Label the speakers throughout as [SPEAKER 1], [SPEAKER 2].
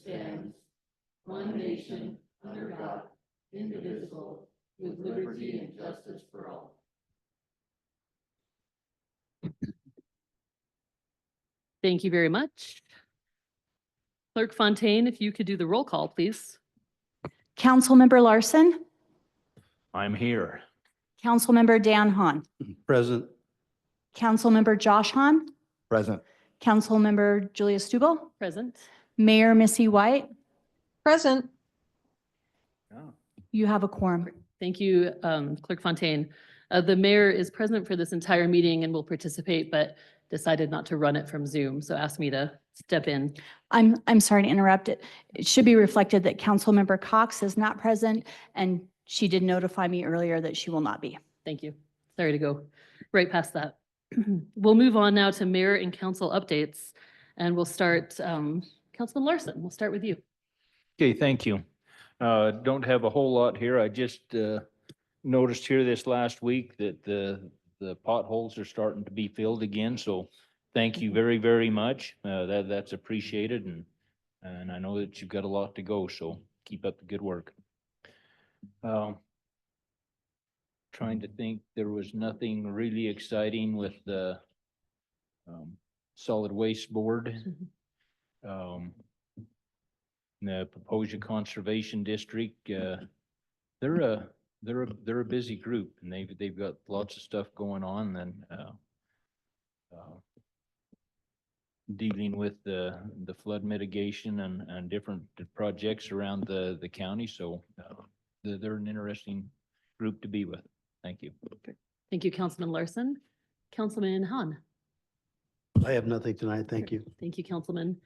[SPEAKER 1] stands, one nation, under God, indivisible, with liberty and justice for all.
[SPEAKER 2] Thank you very much. Clerk Fontaine, if you could do the roll call, please.
[SPEAKER 3] Councilmember Larson,
[SPEAKER 4] I'm here.
[SPEAKER 3] Councilmember Dan Hahn,
[SPEAKER 5] Present.
[SPEAKER 3] Councilmember Josh Hahn,
[SPEAKER 5] Present.
[SPEAKER 3] Councilmember Julia Stubel,
[SPEAKER 2] Present.
[SPEAKER 3] Mayor Missy White.
[SPEAKER 6] Present.
[SPEAKER 3] You have a quorum.
[SPEAKER 2] Thank you, Clerk Fontaine. The mayor is present for this entire meeting and will participate, but decided not to run it from Zoom, so asked me to step in.
[SPEAKER 3] I'm sorry to interrupt it. It should be reflected that Councilmember Cox is not present, and she did notify me earlier that she will not be.
[SPEAKER 2] Thank you. Sorry to go right past that. We'll move on now to mayor and council updates, and we'll start, Councilman Larson, we'll start with you.
[SPEAKER 4] Okay, thank you. Don't have a whole lot here. I just noticed here this last week that the potholes are starting to be filled again. So thank you very, very much. That's appreciated, and I know that you've got a lot to go. So keep up the good work. Trying to think, there was nothing really exciting with the solid waste board. The Paposia Conservation District, they're a busy group, and they've got lots of stuff going on, and dealing with the flood mitigation and different projects around the county. So they're an interesting group to be with. Thank you.
[SPEAKER 2] Thank you, Councilman Larson. Councilman Hahn.
[SPEAKER 5] I have nothing tonight. Thank you.
[SPEAKER 2] Thank you, Councilman.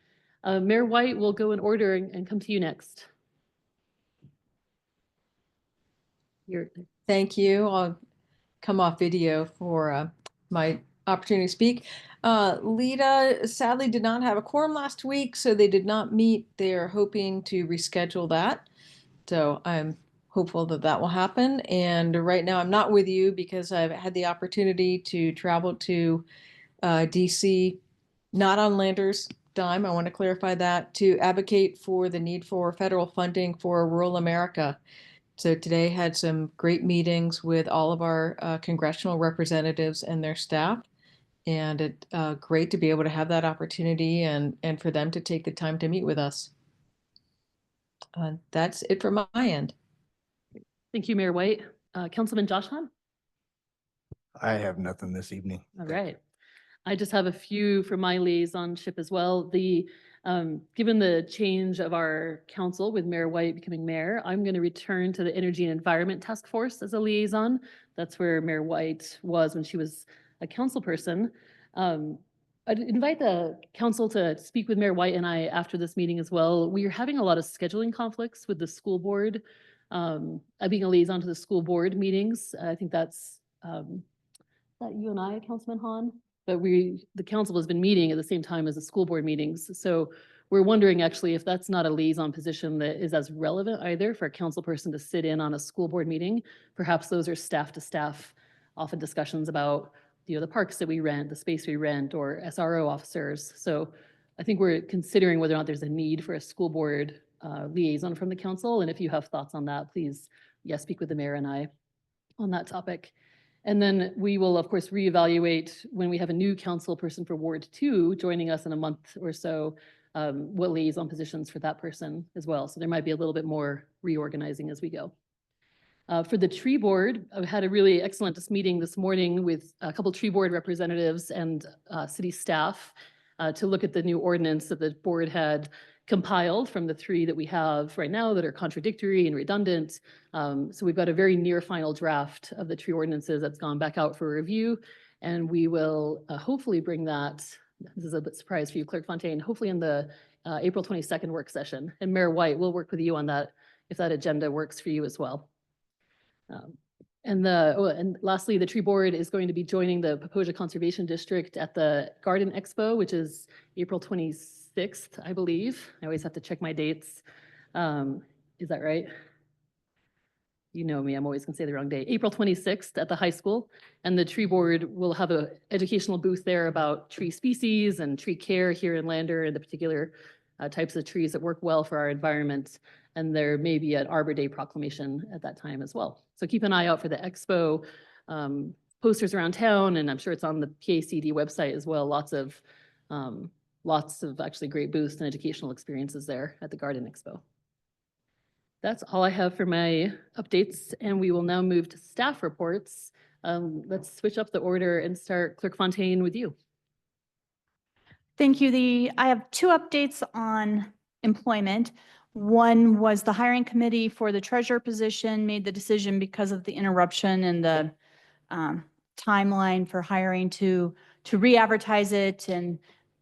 [SPEAKER 2] Mayor White will go in order and come to you next.
[SPEAKER 6] Thank you. I'll come off video for my opportunity to speak. Lita sadly did not have a quorum last week, so they did not meet. They're hoping to reschedule that. So I'm hopeful that that will happen. And right now I'm not with you because I've had the opportunity to travel to DC, not on Landers' dime. I want to clarify that, to advocate for the need for federal funding for rural America. So today had some great meetings with all of our congressional representatives and their staff. And it's great to be able to have that opportunity and for them to take the time to meet with us. That's it from my end.
[SPEAKER 2] Thank you, Mayor White. Councilman Josh Hahn?
[SPEAKER 5] I have nothing this evening.
[SPEAKER 2] All right. I just have a few for my liaisonship as well. Given the change of our council with Mayor White becoming mayor, I'm going to return to the Energy and Environment Task Force as a liaison. That's where Mayor White was when she was a council person. I'd invite the council to speak with Mayor White and I after this meeting as well. We are having a lot of scheduling conflicts with the school board. Being a liaison to the school board meetings, I think that's that you and I, Councilman Hahn? But the council has been meeting at the same time as the school board meetings. So we're wondering actually if that's not a liaison position that is as relevant either for a council person to sit in on a school board meeting. Perhaps those are staff to staff, often discussions about the parks that we rent, the space we rent, or SRO officers. So I think we're considering whether or not there's a need for a school board liaison from the council. And if you have thoughts on that, please, speak with the mayor and I on that topic. And then we will, of course, reevaluate when we have a new council person for Ward 2 joining us in a month or so, what liaison positions for that person as well. So there might be a little bit more reorganizing as we go. For the tree board, I've had a really excellent meeting this morning with a couple tree board representatives and city staff to look at the new ordinance that the board had compiled from the 3 that we have right now that are contradictory and redundant. So we've got a very near final draft of the tree ordinances that's gone back out for review. And we will hopefully bring that, this is a bit surprise for you, Clerk Fontaine, hopefully in the April 22nd work session. And Mayor White, we'll work with you on that if that agenda works for you as well. And lastly, the tree board is going to be joining the Paposia Conservation District at the Garden Expo, which is April 26th, I believe. I always have to check my dates. Is that right? You know me, I'm always going to say the wrong day. April 26th at the high school. And the tree board will have an educational booth there about tree species and tree care here in Lander and the particular types of trees that work well for our environment. And there may be an Arbor Day proclamation at that time as well. So keep an eye out for the expo posters around town, and I'm sure it's on the PACD website as well. Lots of actually great booths and educational experiences there at the Garden Expo. That's all I have for my updates, and we will now move to staff reports. Let's switch up the order and start Clerk Fontaine with you.
[SPEAKER 3] Thank you. I have two updates on employment. One was the hiring committee for the treasurer position made the decision because of the interruption and the timeline for hiring to re-advertise it and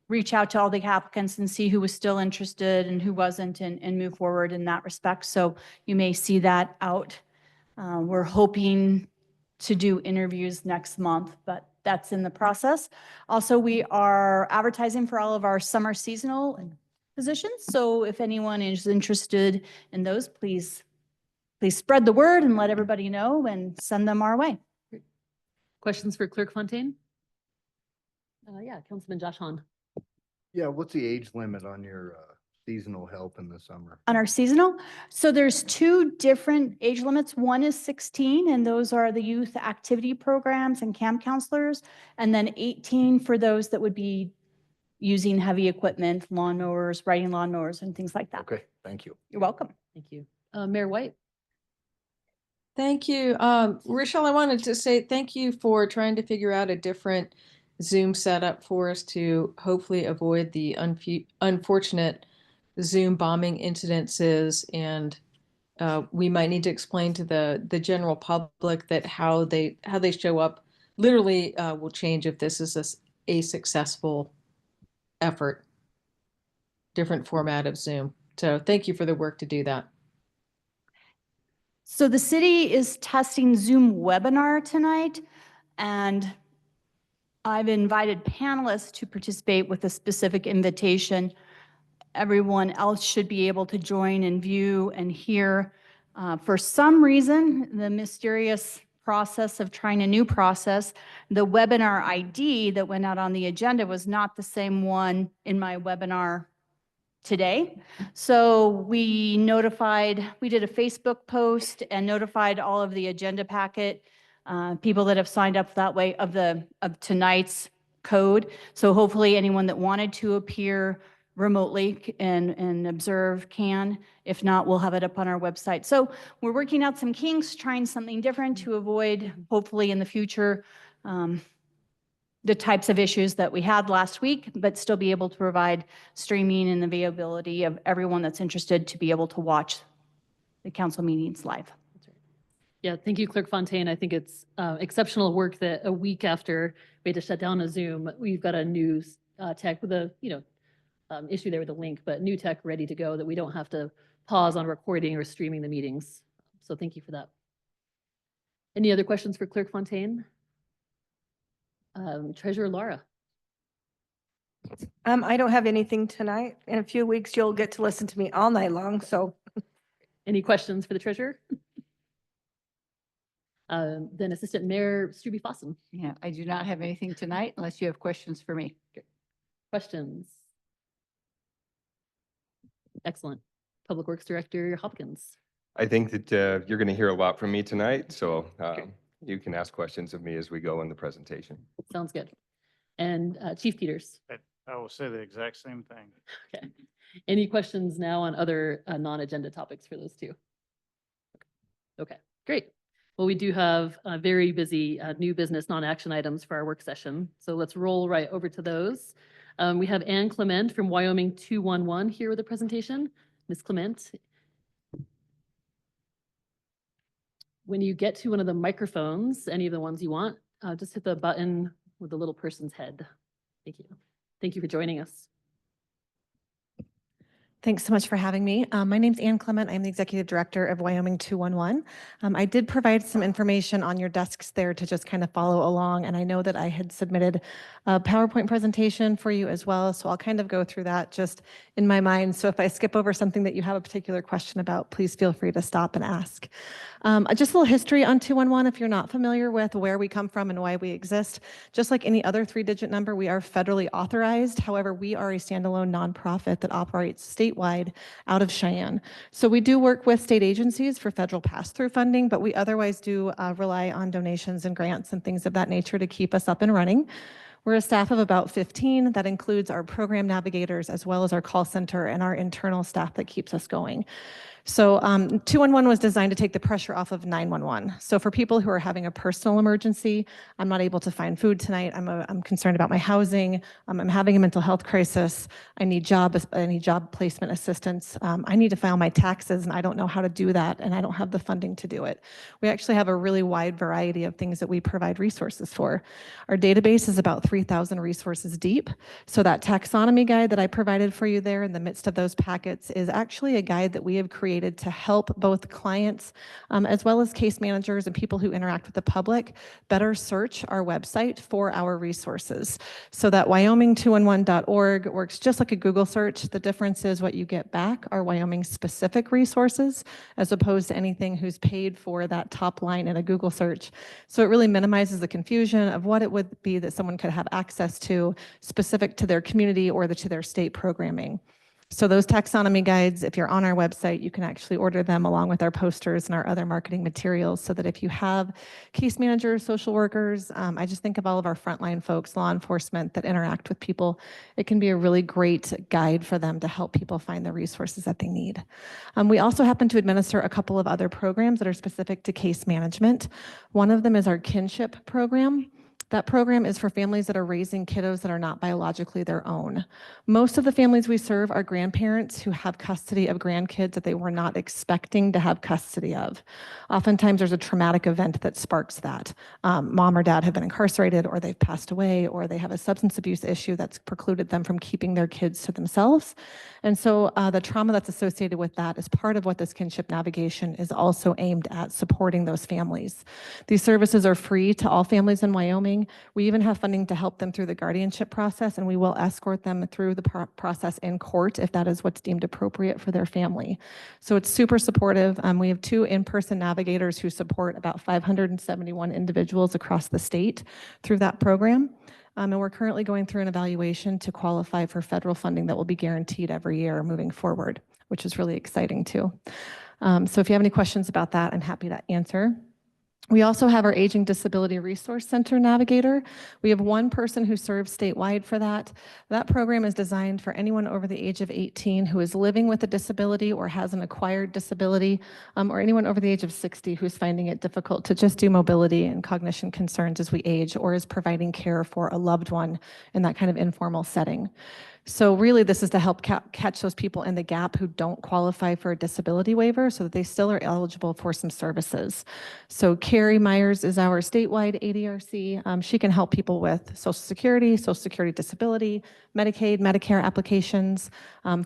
[SPEAKER 3] reach out to all the applicants and see who was still interested and who wasn't, and move forward in that respect. So you may see that out. We're hoping to do interviews next month, but that's in the process. Also, we are advertising for all of our summer seasonal positions. So if anyone is interested in those, please spread the word and let everybody know and send them our way.
[SPEAKER 2] Questions for Clerk Fontaine? Yeah, Councilman Josh Hahn.
[SPEAKER 5] Yeah, what's the age limit on your seasonal help in the summer?
[SPEAKER 3] On our seasonal, so there's two different age limits. One is 16, and those are the youth activity programs and camp counselors, and then 18 for those that would be using heavy equipment, lawnmowers, riding lawnmowers, and things like that.
[SPEAKER 5] Okay, thank you.
[SPEAKER 3] You're welcome.
[SPEAKER 2] Thank you. Mayor White.
[SPEAKER 6] Thank you. Rochelle, I wanted to say thank you for trying to figure out a different Zoom setup for us to hopefully avoid the unfortunate Zoom bombing incidences. And we might need to explain to the general public that how they show up literally will change if this is a successful effort. Different format of Zoom. So thank you for the work to do that.
[SPEAKER 3] So the city is testing Zoom webinar tonight, and I've invited panelists to participate with a specific invitation. Everyone else should be able to join and view and hear. For some reason, the mysterious process of trying a new process, the webinar ID that went out on the agenda was not the same one in my webinar today. So we did a Facebook post and notified all of the agenda packet people that have signed up that way of tonight's code. So hopefully anyone that wanted to appear remotely and observe can. If not, we'll have it up on our website. So we're working out some kinks, trying something different to avoid, hopefully in the future, the types of issues that we had last week, but still be able to provide streaming and availability of everyone that's interested to be able to watch the council meetings live.
[SPEAKER 2] Yeah, thank you, Clerk Fontaine. I think it's exceptional work that a week after we had to shut down a Zoom, we've got a new tech with a issue there with the link, but new tech ready to go that we don't have to pause on recording or streaming the meetings. So thank you for that. Any other questions for Clerk Fontaine? Treasurer Laura.
[SPEAKER 7] I don't have anything tonight. In a few weeks, you'll get to listen to me all night long, so.
[SPEAKER 2] Any questions for the treasurer? Then Assistant Mayor Strube Fossen.
[SPEAKER 1] Yeah, I do not have anything tonight unless you have questions for me.
[SPEAKER 2] Questions? Excellent. Public Works Director Hopkins.
[SPEAKER 8] I think that you're going to hear a lot from me tonight, so you can ask questions of me as we go in the presentation.
[SPEAKER 2] Sounds good. And Chief Peters.
[SPEAKER 9] I will say the exact same thing.
[SPEAKER 2] Okay. Any questions now on other non-agenda topics for those two? Okay, great. Well, we do have a very busy new business non-action items for our work session. So let's roll right over to those. We have Anne Clement from Wyoming 211 here with a presentation. Ms. Clement. When you get to one of the microphones, any of the ones you want, just hit the button with the little person's head. Thank you. Thank you for joining us.
[SPEAKER 10] Thanks so much for having me. My name's Anne Clement. I'm the Executive Director of Wyoming 211. I did provide some information on your desks there to just kind of follow along, and I know that I had submitted a PowerPoint presentation for you as well, so I'll kind of go through that just in my mind. So if I skip over something that you have a particular question about, please feel free to stop and ask. Just a little history on 211 if you're not familiar with where we come from and why we exist. Just like any other 3-digit number, we are federally authorized. However, we are a standalone nonprofit that operates statewide out of Cheyenne. So we do work with state agencies for federal pass-through funding, but we otherwise do rely on donations and grants and things of that nature to keep us up and running. We're a staff of about 15. That includes our program navigators as well as our call center and our internal staff that keeps us going. So 211 was designed to take the pressure off of 911. So for people who are having a personal emergency, I'm not able to find food tonight, I'm concerned about my housing, I'm having a mental health crisis, I need job placement assistance, I need to file my taxes and I don't know how to do that and I don't have the funding to do it. We actually have a really wide variety of things that we provide resources for. Our database is about 3,000 resources deep. So that taxonomy guide that I provided for you there in the midst of those packets is actually a guide that we have created to help both clients as well as case managers and people who interact with the public better search our website for our resources. So that Wyoming211.org works just like a Google search. The difference is what you get back are Wyoming specific resources as opposed to anything who's paid for that top line in a Google search. So it really minimizes the confusion of what it would be that someone could have access to specific to their community or to their state programming. So those taxonomy guides, if you're on our website, you can actually order them along with our posters and our other marketing materials so that if you have case managers, social workers, I just think of all of our frontline folks, law enforcement that interact with people, it can be a really great guide for them to help people find the resources that they need. We also happen to administer a couple of other programs that are specific to case management. One of them is our kinship program. That program is for families that are raising kiddos that are not biologically their own. Most of the families we serve are grandparents who have custody of grandkids that they were not expecting to have custody of. Oftentimes there's a traumatic event that sparks that. Mom or dad have been incarcerated, or they've passed away, or they have a substance abuse issue that's precluded them from keeping their kids to themselves. And so the trauma that's associated with that is part of what this kinship navigation is also aimed at, supporting those families. These services are free to all families in Wyoming. We even have funding to help them through the guardianship process, and we will escort them through the process in court if that is what's deemed appropriate for their family. So it's super supportive. We have 2 in-person navigators who support about 571 individuals across the state through that program. And we're currently going through an evaluation to qualify for federal funding that will be guaranteed every year moving forward, which is really exciting too. So if you have any questions about that, I'm happy to answer. We also have our Aging Disability Resource Center navigator. We have 1 person who serves statewide for that. That program is designed for anyone over the age of 18 who is living with a disability or has an acquired disability, or anyone over the age of 60 who's finding it difficult to just do mobility and cognition concerns as we age, or is providing care for a loved one in that kind of informal setting. So really this is to help catch those people in the gap who don't qualify for a disability waiver so that they still are eligible for some services. So Carrie Myers is our statewide ADRC. She can help people with Social Security disability, Medicaid, Medicare applications,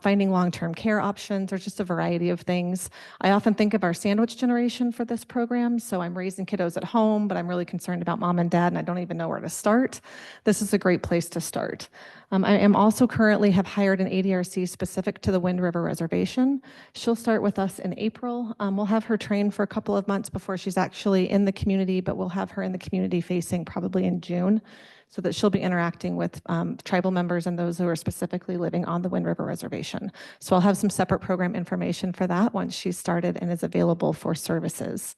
[SPEAKER 10] finding long-term care options. There's just a variety of things. I often think of our sandwich generation for this program. So I'm raising kiddos at home, but I'm really concerned about mom and dad and I don't even know where to start. This is a great place to start. I am also currently have hired an ADRC specific to the Wind River Reservation. She'll start with us in April. We'll have her trained for a couple of months before she's actually in the community, but we'll have her in the community facing probably in June so that she'll be interacting with tribal members and those who are specifically living on the Wind River Reservation. So I'll have some separate program information for that once she's started and is available for services.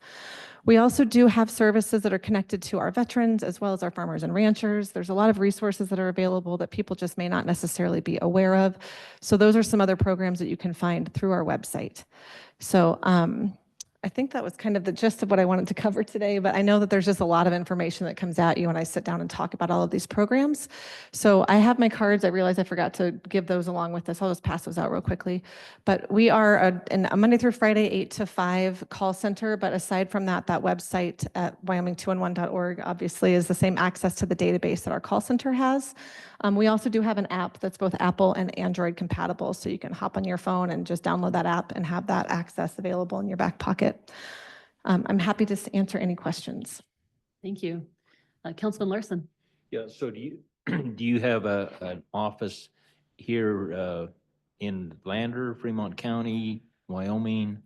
[SPEAKER 10] We also do have services that are connected to our veterans as well as our farmers and ranchers. There's a lot of resources that are available that people just may not necessarily be aware of. So those are some other programs that you can find through our website. So I think that was kind of the gist of what I wanted to cover today, but I know that there's just a lot of information that comes at you when I sit down and talk about all of these programs. So I have my cards. I realized I forgot to give those along with this. I'll just pass those out real quickly. But we are a Monday through Friday, 8 to 5 call center. But aside from that, that website at Wyoming211.org obviously is the same access to the database that our call center has. We also do have an app that's both Apple and Android compatible. So you can hop on your phone and just download that app and have that access available in your back pocket. I'm happy to answer any questions.
[SPEAKER 2] Thank you. Councilman Larson.
[SPEAKER 4] Yeah, so do you have an office here in Lander, Fremont County, Wyoming?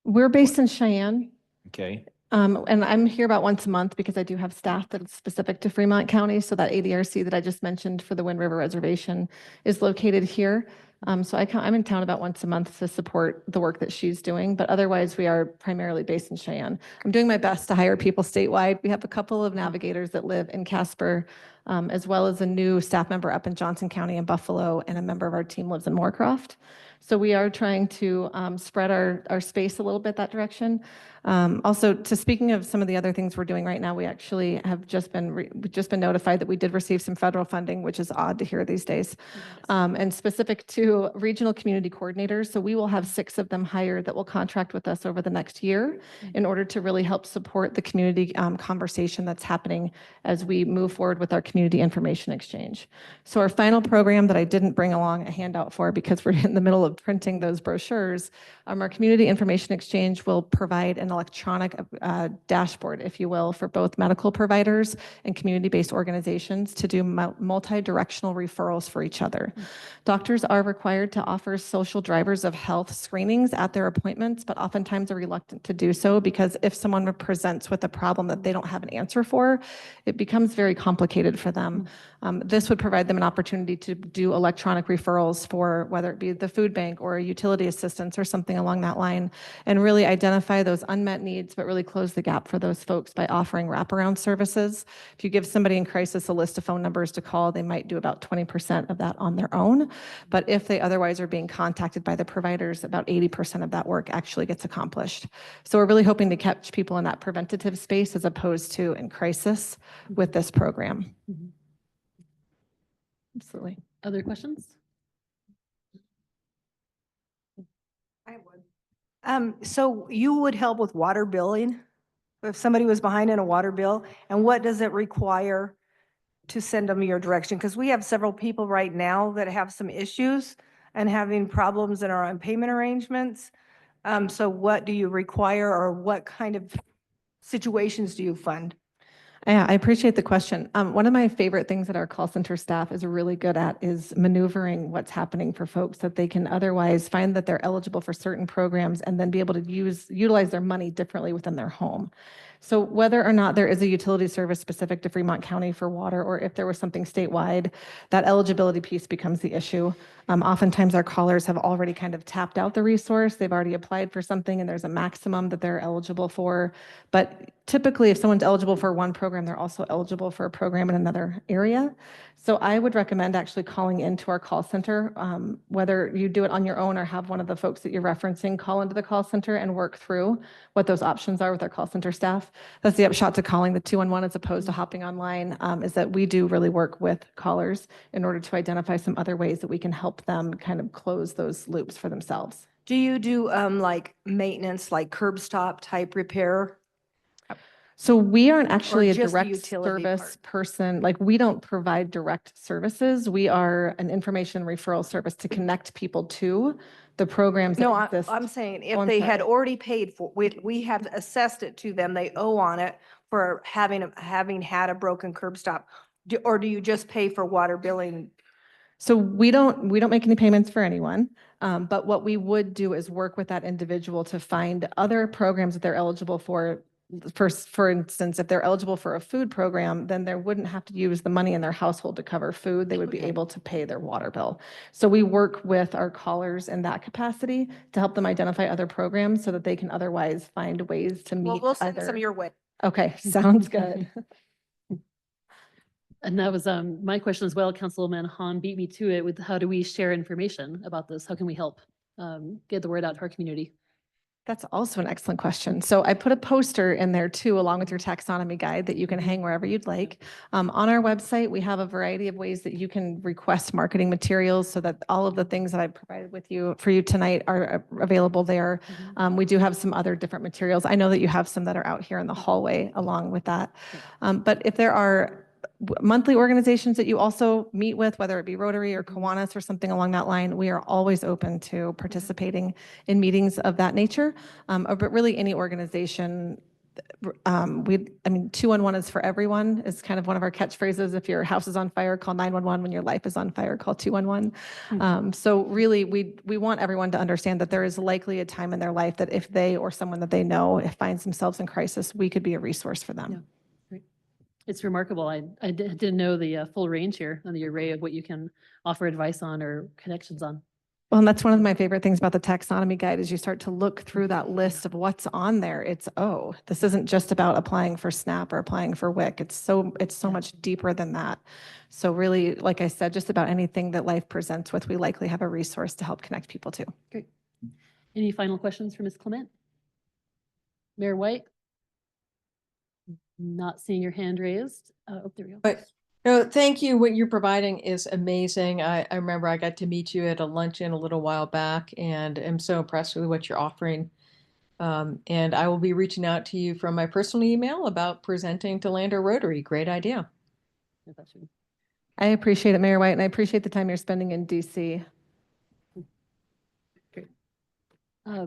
[SPEAKER 3] We're based in Cheyenne.
[SPEAKER 4] Okay,
[SPEAKER 10] And I'm here about once a month because I do have staff that's specific to Fremont County. So that ADRC that I just mentioned for the Wind River Reservation is located here. So I'm in town about once a month to support the work that she's doing, but otherwise we are primarily based in Cheyenne. I'm doing my best to hire people statewide. We have a couple of navigators that live in Casper, as well as a new staff member up in Johnson County and Buffalo, and a member of our team lives in Moorcroft. So we are trying to spread our space a little bit that direction. Also, to speaking of some of the other things we're doing right now, we actually have just been notified that we did receive some federal funding, which is odd to hear these days, and specific to regional community coordinators. So we will have 6 of them hired that will contract with us over the next year in order to really help support the community conversation that's happening as we move forward with our community information exchange. So our final program that I didn't bring along a handout for because we're in the middle of printing those brochures, our community information exchange will provide an electronic dashboard, if you will, for both medical providers and community-based organizations to do multi-directional referrals for each other. Doctors are required to offer social drivers of health screenings at their appointments, but oftentimes are reluctant to do so because if someone presents with a problem that they don't have an answer for, it becomes very complicated for them. This would provide them an opportunity to do electronic referrals for whether it be the food bank or a utility assistance or something along that line, and really identify those unmet needs, but really close the gap for those folks by offering wraparound services. If you give somebody in crisis a list of phone numbers to call, they might do about 20% of that on their own. But if they otherwise are being contacted by the providers, about 80% of that work actually gets accomplished. So we're really hoping to catch people in that preventative space as opposed to in crisis with this program.
[SPEAKER 2] Absolutely. Other questions?
[SPEAKER 7] I would. So you would help with water billing if somebody was behind in a water bill? And what does it require to send them your direction? Because we have several people right now that have some issues and having problems in our own payment arrangements. So what do you require, or what kind of situations do you fund?
[SPEAKER 10] Yeah, I appreciate the question. One of my favorite things that our call center staff is really good at is maneuvering what's happening for folks that they can otherwise find that they're eligible for certain programs and then be able to utilize their money differently within their home. So whether or not there is a utility service specific to Fremont County for water, or if there was something statewide, that eligibility piece becomes the issue. Oftentimes our callers have already kind of tapped out the resource. They've already applied for something and there's a maximum that they're eligible for. But typically if someone's eligible for one program, they're also eligible for a program in another area. So I would recommend actually calling into our call center, whether you do it on your own or have one of the folks that you're referencing call into the call center and work through what those options are with our call center staff. That's the upshot to calling the 211 as opposed to hopping online, is that we do really work with callers in order to identify some other ways that we can help them kind of close those loops for themselves.
[SPEAKER 7] Do you do like maintenance, like curb stop type repair?
[SPEAKER 10] So we aren't actually a
[SPEAKER 7] just the
[SPEAKER 10] direct
[SPEAKER 7] utility
[SPEAKER 10] service
[SPEAKER 7] part?
[SPEAKER 10] person. Like we don't provide direct services. We are an information referral service to connect people to the programs
[SPEAKER 7] No,
[SPEAKER 10] that exist.
[SPEAKER 7] I'm saying if
[SPEAKER 10] I'm
[SPEAKER 7] they had
[SPEAKER 10] sorry.
[SPEAKER 7] already paid for, we have assessed it to them, they owe on it for having had a broken curb stop. Or do you just pay for water billing?
[SPEAKER 10] So we don't make any payments for anyone, but what we would do is work with that individual to find other programs that they're eligible for. For instance, if they're eligible for a food program, then they wouldn't have to use the money in their household to cover food. They would be
[SPEAKER 7] Okay.
[SPEAKER 10] able to pay their water bill. So we work with our callers in that capacity to help them identify other programs so that they can otherwise find ways to
[SPEAKER 7] Well,
[SPEAKER 10] meet
[SPEAKER 7] we'll send some
[SPEAKER 10] other.
[SPEAKER 7] your way.
[SPEAKER 10] Okay, sounds good.
[SPEAKER 2] And that was my question as well. Councilman Hahn beat me to it with how do we share information about this? How can we help get the word out to our community?
[SPEAKER 10] That's also an excellent question. So I put a poster in there too, along with your taxonomy guide that you can hang wherever you'd like. On our website, we have a variety of ways that you can request marketing materials so that all of the things that I've provided for you tonight are available there. We do have some other different materials. I know that you have some that are out here in the hallway along with that. But if there are monthly organizations that you also meet with, whether it be Rotary or Kiwanis or something along that line, we are always open to participating in meetings of that nature. But really any organization I mean, 211 is for everyone is kind of one of our catchphrases. If your house is on fire, call 911. When your life is on fire, call 211. So really, we want everyone to understand that there is likely a time in their life that if they or someone that they know finds themselves in crisis, we could be a resource for them.
[SPEAKER 2] Yeah. Great. It's remarkable. I didn't know the full range here and the array of what you can offer advice on or connections on.
[SPEAKER 10] Well, and that's one of my favorite things about the taxonomy guide is you start to look through that list of what's on there. It's, oh, this isn't just about applying for SNAP or applying for WIC. It's so much deeper than that. So really, like I said, just about anything that life presents with, we likely have a resource to help connect people to.
[SPEAKER 2] Great. Any final questions for Ms. Clement? Mayor White? Not seeing your hand raised. Oh, there we go.
[SPEAKER 6] But no, thank you. What you're providing is amazing. I remember I got to meet you at a luncheon a little while back and am so impressed with what you're offering. And I will be reaching out to you from my personal email about presenting to Lander Rotary. Great idea.
[SPEAKER 10] I appreciate it, Mayor White, and I appreciate the time you're spending in DC.
[SPEAKER 2] Great.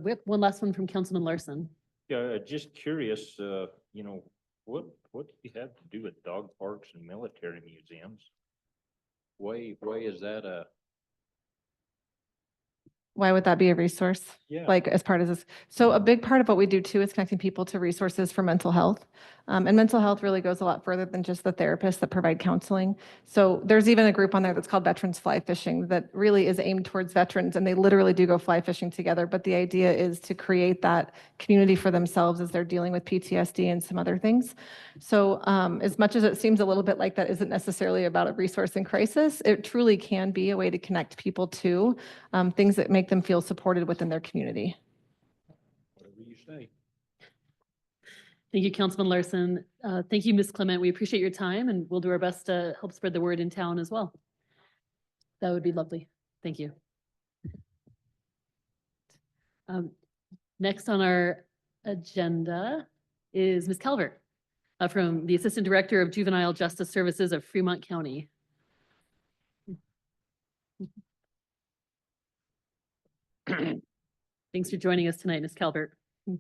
[SPEAKER 2] We have one last one from Councilman Larson.
[SPEAKER 4] Yeah, just curious, what do you have to do with dog parks and military museums? Why is that
[SPEAKER 10] Why would that be a resource?
[SPEAKER 4] Yeah.
[SPEAKER 10] Like as part of this? So a big part of what we do too is connecting people to resources for mental health. And mental health really goes a lot further than just the therapists that provide counseling. So there's even a group on there that's called Veterans Fly Fishing that really is aimed towards veterans, and they literally do go fly fishing together. But the idea is to create that community for themselves as they're dealing with PTSD and some other things. So as much as it seems a little bit like that isn't necessarily about a resource in crisis, it truly can be a way to connect people to things that make them feel supported within their community.
[SPEAKER 4] whatever you say?
[SPEAKER 2] Thank you, Councilman Larson. Thank you, Ms. Clement. We appreciate your time and we'll do our best to help spread the word in town as well. That would be lovely. Thank you. Next on our agenda is Ms. Calvert from the Assistant Director of Juvenile Justice Services of Fremont County. Thanks for joining us tonight, Ms. Calvert. Is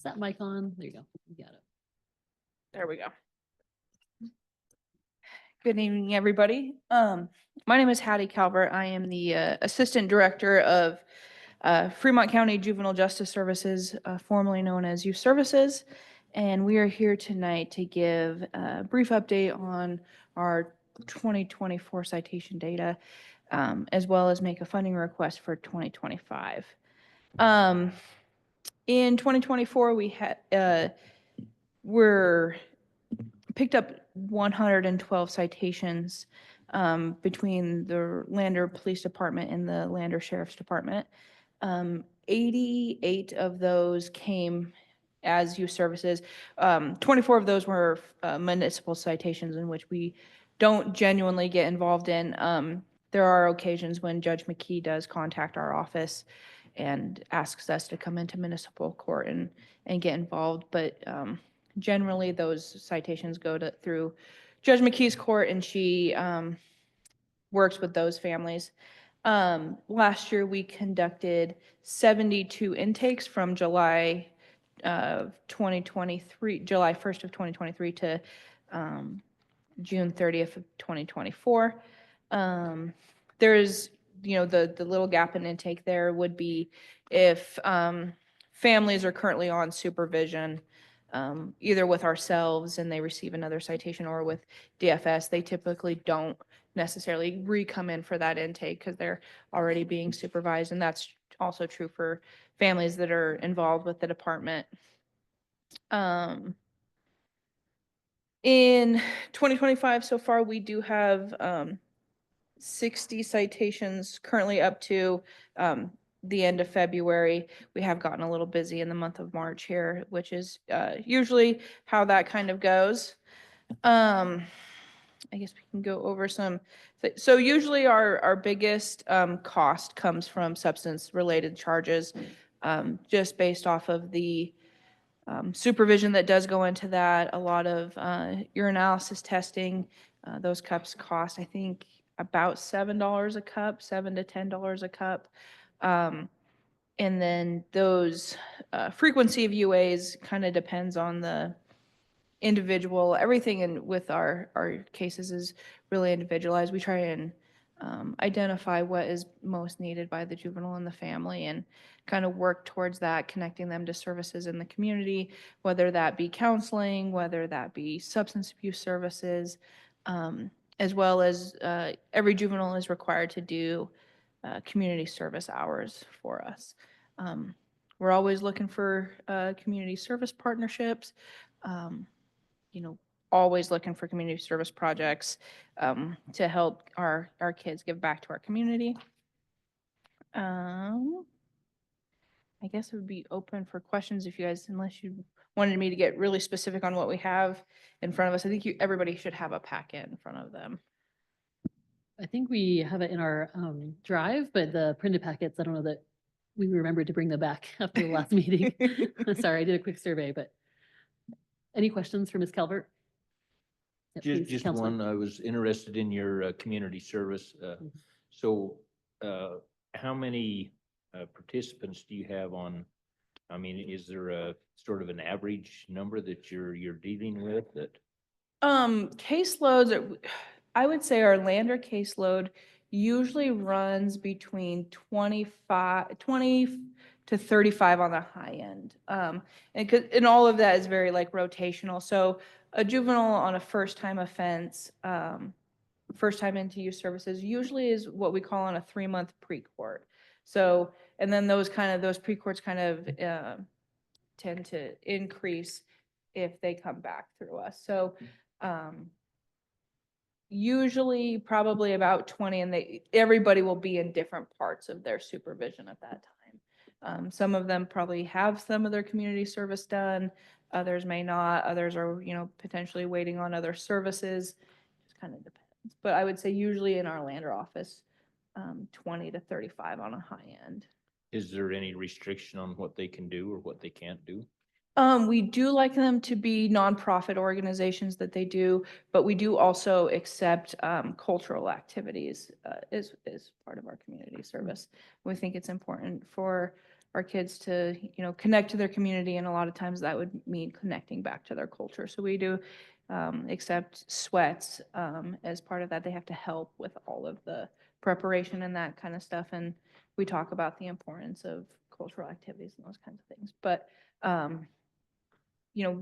[SPEAKER 2] that mic on? There you go. You got it.
[SPEAKER 11] There we go. Good evening, everybody. My name is Hattie Calvert. I am the Assistant Director of Fremont County Juvenile Justice Services, formerly known as Youth Services. And we are here tonight to give a brief update on our 2024 citation data, as well as make a funding request for 2025. In 2024, we had we're picked up 112 citations between the Lander Police Department and the Lander Sheriff's Department. 88 of those came as youth services. 24 of those were municipal citations in which we don't genuinely get involved in. There are occasions when Judge McKee does contact our office and asks us to come into municipal court and get involved, but generally those citations go through Judge McKee's court, and she works with those families. Last year we conducted 72 intakes from July 2023, July 1st of 2023 to June 30th of 2024. There's, the little gap in intake there would be if families are currently on supervision, either with ourselves and they receive another citation, or with DFS, they typically don't necessarily re-come in for that intake because they're already being supervised. And that's also true for families that are involved with the department. In 2025 so far, we do have 60 citations currently up to the end of February. We have gotten a little busy in the month of March here, which is usually how that kind of goes. I guess we can go over some. So usually our biggest cost comes from substance related charges, just based off of the supervision that does go into that. A lot of urinalysis testing. Those cups cost, I think, about $7 a cup, $7 to $10 a cup. And then those frequency of UAs kind of depends on the individual. Everything with our cases is really individualized. We try and identify what is most needed by the juvenile and the family and kind of work towards that, connecting them to services in the community, whether that be counseling, whether that be substance abuse services, as well as every juvenile is required to do community service hours for us. We're always looking for community service partnerships, always looking for community service projects to help our kids give back to our community. I guess it would be open for questions if you guys, unless you wanted me to get really specific on what we have in front of us. I think everybody should have a packet in front of them.
[SPEAKER 2] I think we have it in our drive, but the printed packets, I don't know that we remembered to bring them back after the last meeting. Sorry, I did a quick survey, but any questions for Ms. Calvert? Yeah, please,
[SPEAKER 4] Just
[SPEAKER 2] Counselor.
[SPEAKER 4] one, I was interested in your community service. So how many participants do you have on, I mean, is there a sort of an average number that you're dealing with that?
[SPEAKER 11] Caseloads, I would say our Lander caseload usually runs between 20 to 35 on the high end. And all of that is very like rotational. So a juvenile on a first time offense, first time into youth services usually is what we call on a 3-month pre-court. So, and then those pre-courts kind of tend to increase if they come back through us. So, usually probably about 20, and everybody will be in different parts of their supervision at that time. Some of them probably have some of their community service done, others may not, others are, potentially waiting on other services. It kind of depends. But I would say usually in our Lander office, 20 to 35 on a high end.
[SPEAKER 4] Is there any restriction on what they can do or what they can't do?
[SPEAKER 11] We do like them to be nonprofit organizations that they do, but we do also accept cultural activities as part of our community service. We think it's important for our kids to, connect to their community, and a lot of times that would mean connecting back to their culture. So we do accept sweats as part of that. They have to help with all of the preparation and that kind of stuff, and we talk about the importance of cultural activities and those kinds of things. But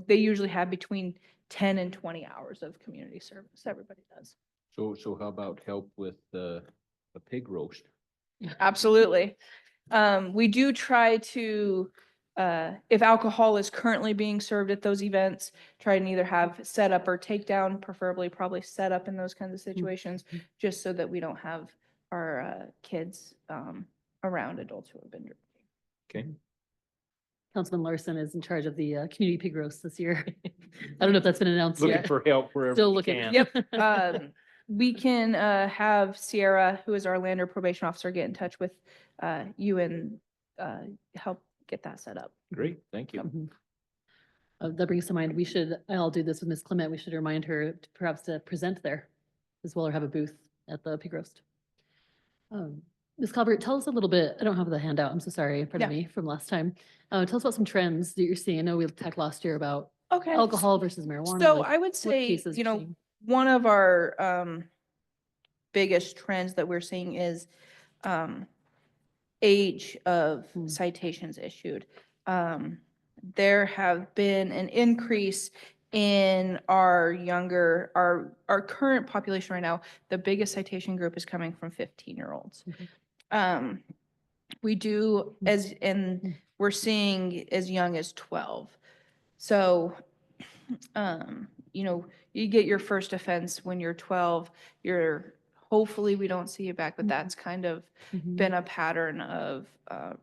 [SPEAKER 11] they usually have between 10 and 20 hours of community service. Everybody does.
[SPEAKER 4] So how about help with a pig roast?
[SPEAKER 11] Absolutely. We do try to, if alcohol is currently being served at those events, try and either have set up or take down, preferably probably set up in those kinds of situations, just so that we don't have our kids around adults who have been drinking.
[SPEAKER 4] Okay.
[SPEAKER 2] Councilman Larson is in charge of the community pig roast this year. I don't know if that's been announced
[SPEAKER 4] Looking
[SPEAKER 2] yet.
[SPEAKER 4] for help wherever
[SPEAKER 2] Still
[SPEAKER 4] we
[SPEAKER 2] looking.
[SPEAKER 4] can.
[SPEAKER 11] Yep. We can have Sierra, who is our Lander probation officer, get in touch with you and help get that set up.
[SPEAKER 4] Great, thank you.
[SPEAKER 2] Mhm. That brings to mind, I'll do this with Ms. Clement. We should remind her perhaps to present there as well, or have a booth at the pig roast. Ms. Calvert, tell us a little bit, I don't have the handout, I'm so sorry, pardon me, from last time. Tell us about some trends that you're seeing. I know we talked last year about alcohol versus marijuana.
[SPEAKER 11] So
[SPEAKER 2] like,
[SPEAKER 11] I would
[SPEAKER 2] what
[SPEAKER 11] say,
[SPEAKER 2] cases you're seeing?
[SPEAKER 11] one of our biggest trends that we're seeing is age of citations issued. There have been an increase in our current population right now. The biggest citation group is coming from 15-year-olds. We do we're seeing as young as 12. So, you get your first offense when you're 12, hopefully we don't see you back, but that's kind of been a pattern of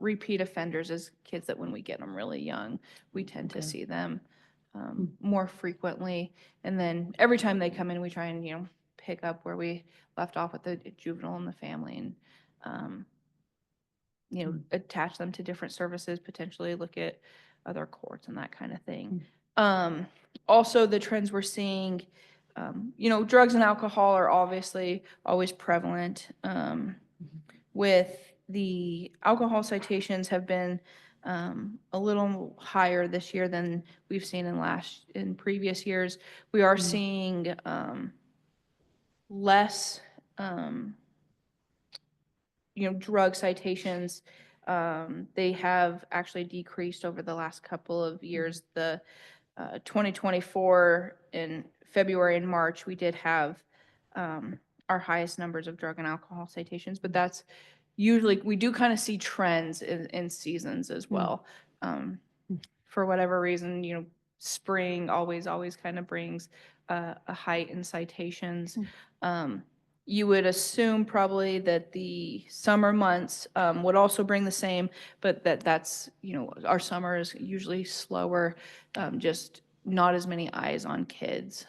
[SPEAKER 11] repeat offenders as kids that when we get them really young, we tend to see them more frequently. And then every time they come in, we try and, pick up where we left off with the juvenile and the family, and, attach them to different services, potentially look at other courts and that kind of thing. Also, the trends we're seeing, drugs and alcohol are obviously always prevalent. With the alcohol citations have been a little higher this year than we've seen in previous years. We are seeing less, drug citations. They have actually decreased over the last couple of years. The 2024 in February and March, we did have our highest numbers of drug and alcohol citations, but that's usually, we do kind of see trends in seasons as well. For whatever reason, spring always kind of brings a height in citations. You would assume probably that the summer months would also bring the same, but that's, our summer is usually slower, just not as many eyes on kids.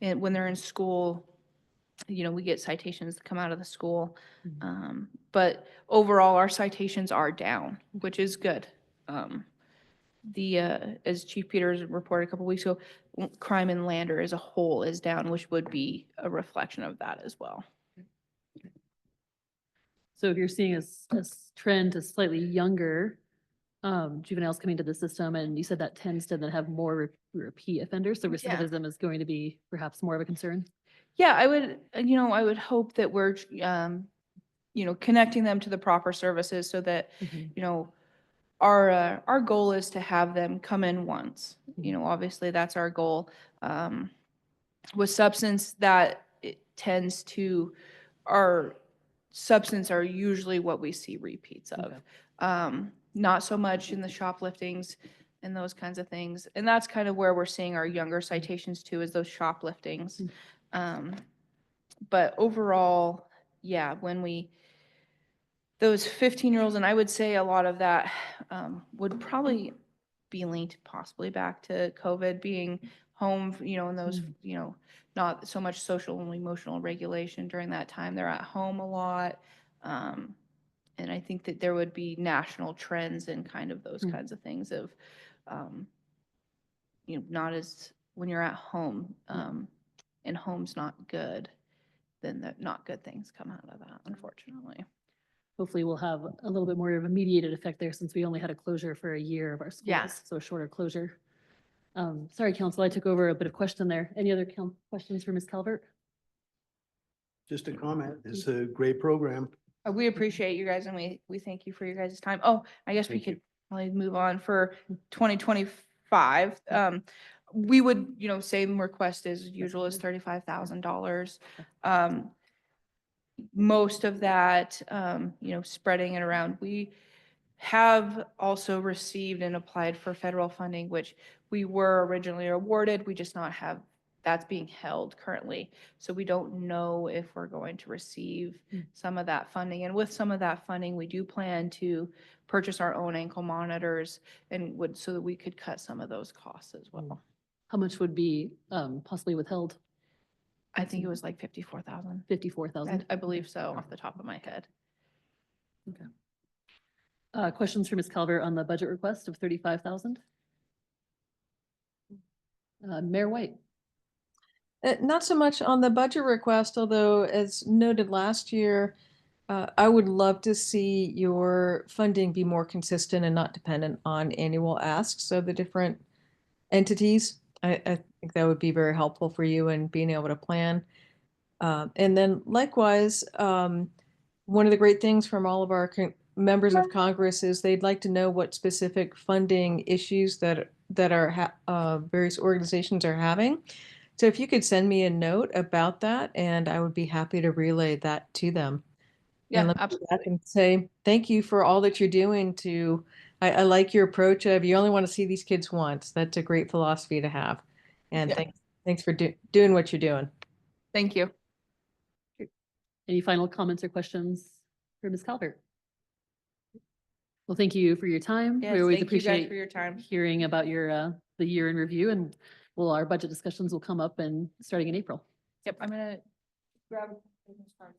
[SPEAKER 11] And when they're in school, we get citations that come out of the school. But overall, our citations are down, which is good. As Chief Peters reported a couple weeks ago, crime in Lander as a whole is down, which would be a reflection of that as well.
[SPEAKER 2] So if you're seeing a trend to slightly younger juveniles coming to the system, and you said that tends to then have more repeat offenders, so recidivism is going to be perhaps more of a concern?
[SPEAKER 11] Yeah, I would hope that we're, connecting them to the proper services so that, our goal is to have them come in once. Obviously that's our goal. With substance, that it tends to, our substance are usually what we see repeats of. Not so much in the shopliftings and those kinds of things. And that's kind of where we're seeing our younger citations too, is those shopliftings. But overall, yeah, those 15-year-olds, and I would say a lot of that would probably be linked possibly back to COVID, being home, and those, not so much social and emotional regulation during that time. They're at home a lot. And I think that there would be national trends and kind of those kinds of things of, not as, when you're at home, and home's not good, then not good things come out of that, unfortunately.
[SPEAKER 2] Hopefully we'll have a little bit more of a mediated effect there, since we only had a closure for a year of our schools.
[SPEAKER 11] Yeah.
[SPEAKER 2] So a shorter closure. Sorry, Council, I took over a bit of question there. Any other questions for Ms. Calvert?
[SPEAKER 12] Just a comment. It's a great program.
[SPEAKER 11] We appreciate you guys, and we thank you for your guys' time. Oh, I guess we could probably move on for 2025. We would, same request as usual is $35,000. Most of that, spreading it around. We have also received and applied for federal funding, which we were originally awarded. We just not have, that's being held currently. So we don't know if we're going to receive some of that funding. And with some of that funding, we do plan to purchase our own ankle monitors so that we could cut some of those costs as well.
[SPEAKER 2] How much would be possibly withheld?
[SPEAKER 11] I think it was like 54,000.
[SPEAKER 2] 54,000?
[SPEAKER 11] I believe so, off the top of my head.
[SPEAKER 2] Okay. Questions for Ms. Calvert on the budget request of 35,000? Mayor White.
[SPEAKER 6] Not so much on the budget request, although as noted last year, I would love to see your funding be more consistent and not dependent on annual asks of the different entities. I think that would be very helpful for you in being able to plan. And then likewise, one of the great things from all of our members of Congress is they'd like to know what specific funding issues that our various organizations are having. So if you could send me a note about that, and I would be happy to relay that to them.
[SPEAKER 11] Yeah,
[SPEAKER 6] absolutely. I can say thank you for all that you're doing I like your approach of you only want to see these kids once. That's a great philosophy to have. And thanks for doing what you're doing.
[SPEAKER 11] Thank you.
[SPEAKER 2] Any final comments or questions for Ms. Calvert? Well, thank you for your time.
[SPEAKER 11] Yes,
[SPEAKER 2] We always
[SPEAKER 11] thank you guys
[SPEAKER 2] appreciate
[SPEAKER 11] for your time.
[SPEAKER 2] hearing about your the year in review, and our budget discussions will come up starting in April.
[SPEAKER 11] Yep, I'm gonna grab business cards.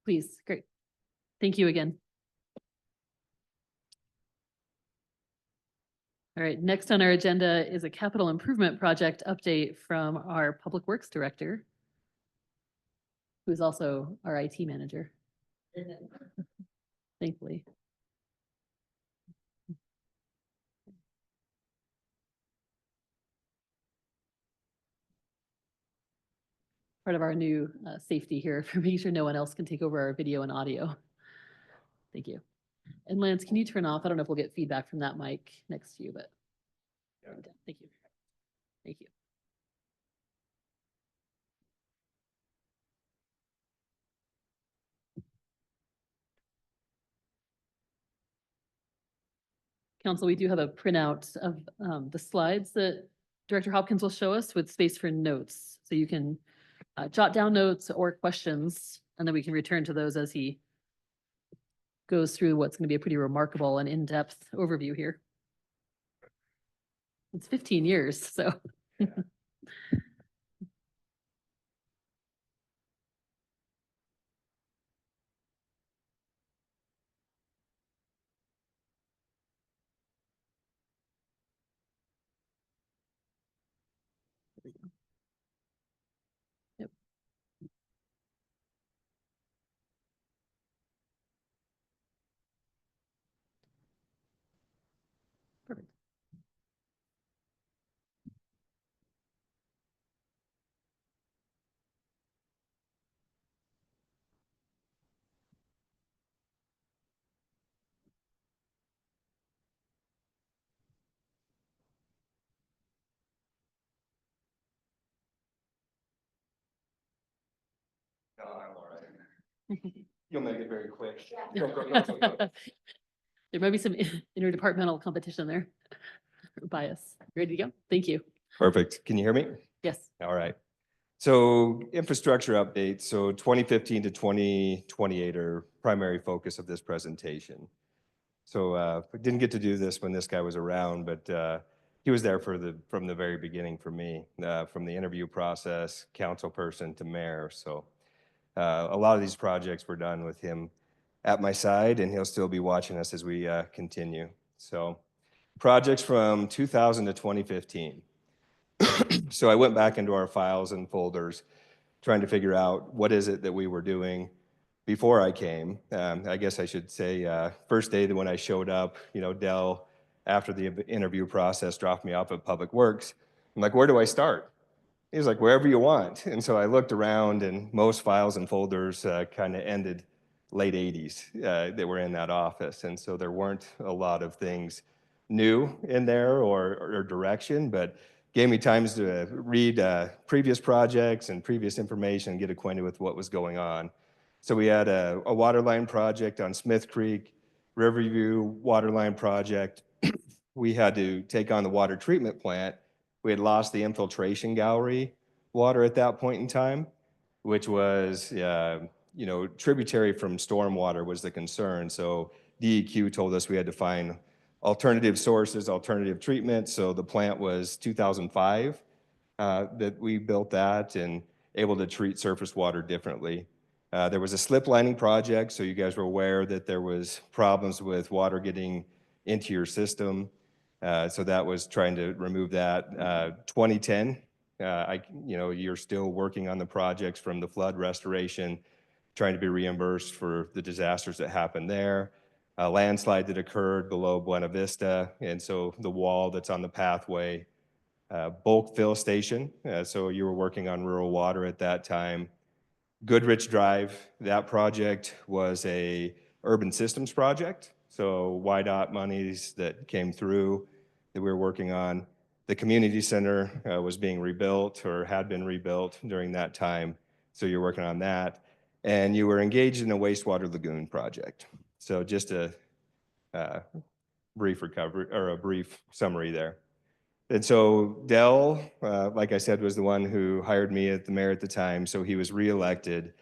[SPEAKER 2] Please, great. Thank you again. All right, next on our agenda is a capital improvement project update from our Public Works Director, who's also our IT manager. Thankfully. Part of our new safety here for making sure no one else can take over our video and audio. Thank you. And Lance, can you turn off? I don't know if we'll get feedback from that mic next to you, but thank you. Thank you. Council, we do have a printout of the slides that Director Hopkins will show us with space for notes. So you can jot down notes or questions, and then we can return to those as he goes through what's going to be a pretty remarkable and in-depth overview here. It's 15 years, so. Yep. Perfect.
[SPEAKER 8] No, I'm all right. You'll make it very quick. Go.
[SPEAKER 2] There might be some interdepartmental competition there. Bias. Ready to go? Thank you.
[SPEAKER 8] Perfect. Can you hear me?
[SPEAKER 2] Yes.
[SPEAKER 8] All right. So infrastructure updates. So 2015 to 2028 are primary focus of this presentation. So I didn't get to do this when this guy was around, but he was there from the very beginning for me, from the interview process, council person to mayor. So a lot of these projects were done with him at my side, and he'll still be watching us as we continue. So projects from 2000 to 2015. So I went back into our files and folders trying to figure out what is it that we were doing before I came. I guess I should say first day that when I showed up, Dell, after the interview process, dropped me off at Public Works. I'm like, where do I start? He was like, wherever you want. And so I looked around, and most files and folders kind of ended late 80s that were in that office. And so there weren't a lot of things new in there or direction, but gave me times to read previous projects and previous information and get acquainted with what was going on. So we had a water line project on Smith Creek, Riverview waterline project. We had to take on the water treatment plant. We had lost the infiltration gallery water at that point in time, which was, tributary from stormwater was the concern. So DEQ told us we had to find alternative sources, alternative treatment. So the plant was 2005 that we built that and able to treat surface water differently. There was a slip lining project, so you guys were aware that there was problems with water getting into your system. So that was trying to remove that. 2010, you're still working on the projects from the flood restoration, trying to be reimbursed for the disasters that happened there. A landslide that occurred below Buena Vista, and so the wall that's on the pathway. Bulk fill station, so you were working on rural water at that time. Goodrich Drive, that project was a urban systems project, so YDOT monies that came through that we were working on. The community center was being rebuilt or had been rebuilt during that time, so you're working on that. And you were engaged in a wastewater lagoon project. So just a brief recovery or a brief summary there. And so Dell, like I said, was the one who hired me at the mayor at the time. So he was reelected.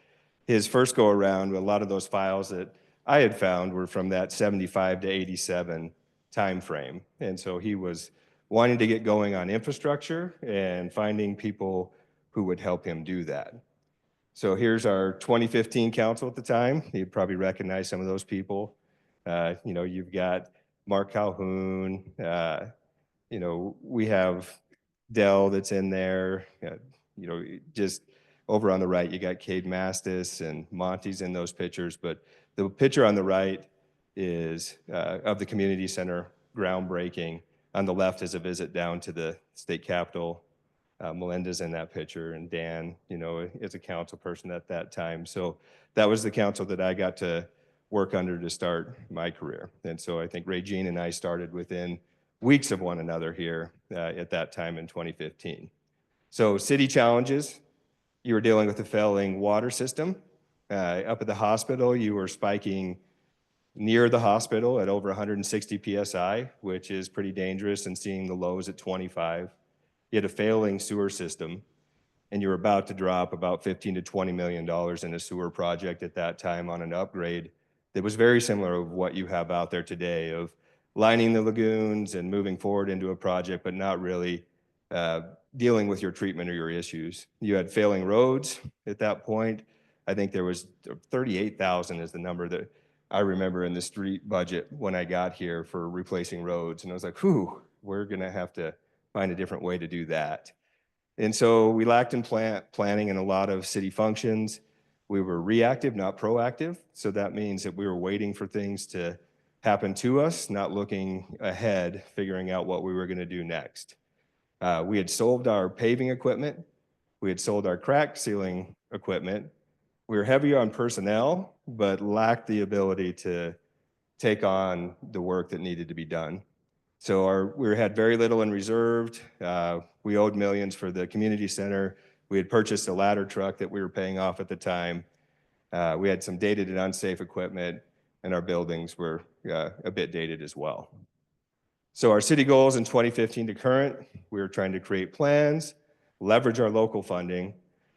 [SPEAKER 8] His first go around, a lot of those files that I had found were from that 75 to 87 timeframe. And so he was wanting to get going on infrastructure and finding people who would help him do that. So here's our 2015 council at the time. You'd probably recognize some of those people. You've got Mark Calhoun, we have Dell that's in there, just Over on the right, you got Cade Mastis and Monty's in those pictures, but the picture on the right is of the community center groundbreaking. On the left is a visit down to the state capitol. Melinda's in that picture, and Dan, is a council person at that time. So that was the council that I got to work under to start my career. And so I think Regine and I started within weeks of one another here at that time in 2015. So city challenges, you were dealing with a failing water system. Up at the hospital, you were spiking near the hospital at over 160 PSI, which is pretty dangerous, and seeing the lows at 25. You had a failing sewer system, and you were about to drop about $15 to $20 million in a sewer project at that time on an upgrade that was very similar to what you have out there today of lining the lagoons and moving forward into a project, but not really dealing with your treatment or your issues. You had failing roads at that point. I think there was 38,000 is the number that I remember in the street budget when I got here for replacing roads. And I was like, whew, we're gonna have to find a different way to do that. And so we lacked in planning in a lot of city functions. We were reactive, not proactive. So that means that we were waiting for things to happen to us, not looking ahead, figuring out what we were gonna do next. We had sold our paving equipment. We had sold our crack sealing equipment. We were heavy on personnel, but lacked the ability to take on the work that needed to be done. So we had very little in reserved. We owed millions for the community center. We had purchased a ladder truck that we were paying off at the time. We had some dated and unsafe equipment, and our buildings were a bit dated as well. So our city goals in 2015 to current, we were trying to create plans, leverage our local funding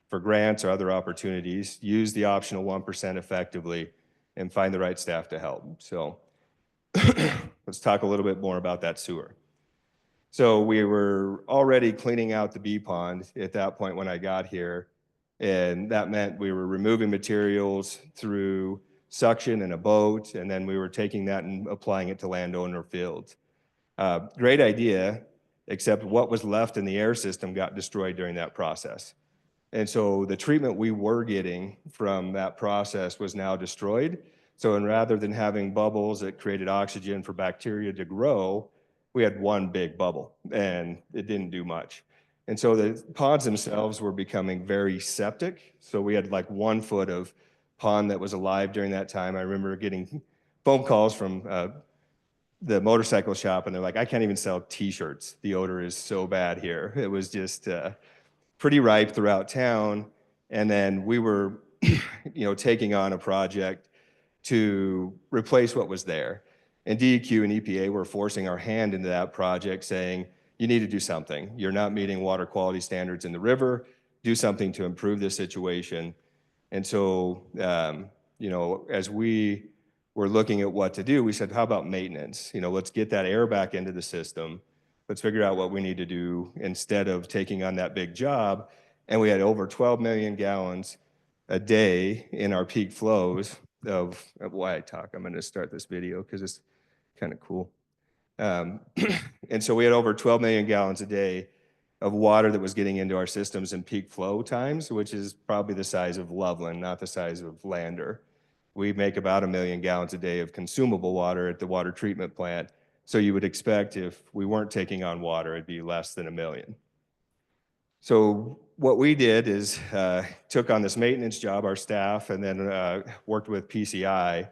[SPEAKER 8] for grants or other opportunities, use the optional 1% effectively, and find the right staff to help. So let's talk a little bit more about that sewer. So we were already cleaning out the bee pond at that point when I got here, and that meant we were removing materials through suction in a boat, and then we were taking that and applying it to landowner fields. Great idea, except what was left in the air system got destroyed during that process. And so the treatment we were getting from that process was now destroyed. So rather than having bubbles that created oxygen for bacteria to grow, we had one big bubble, and it didn't do much. And so the ponds themselves were becoming very septic. So we had like 1 foot of pond that was alive during that time. I remember getting phone calls from the motorcycle shop, and they're like, I can't even sell t-shirts. The odor is so bad here. It was just pretty ripe throughout town. And then we were, taking on a project to replace what was there. And DEQ and EPA were forcing our hand into that project, saying, you need to do something. You're not meeting water quality standards in the river. Do something to improve this situation. And so, as we were looking at what to do, we said, how about maintenance? Let's get that air back into the system. Let's figure out what we need to do instead of taking on that big job. And we had over 12 million gallons a day in our peak flows of why I talk. I'm going to start this video because it's kind of cool. And so we had over 12 million gallons a day of water that was getting into our systems in peak flow times, which is probably the size of Loveland, not the size of Lander. We make about 1 million gallons a day of consumable water at the water treatment plant. So you would expect if we weren't taking on water, it'd be less than 1 million. So what we did is took on this maintenance job, our staff, and then worked with PCI,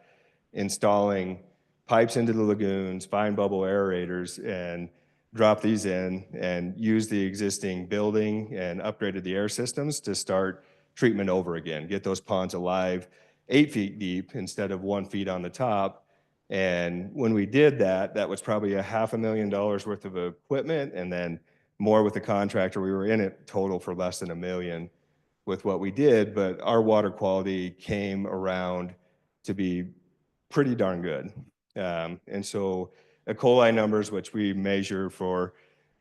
[SPEAKER 8] installing pipes into the lagoons, fine bubble aerators, and dropped these in and used the existing building and upgraded the air systems to start treatment over again, get those ponds alive 8 feet deep instead of 1 foot on the top. And when we did that, that was probably $500,000 worth of equipment, and then more with the contractor. We were in it total for less than $1 million with what we did, but our water quality came around to be pretty darn good. And so E. coli numbers, which we measure for,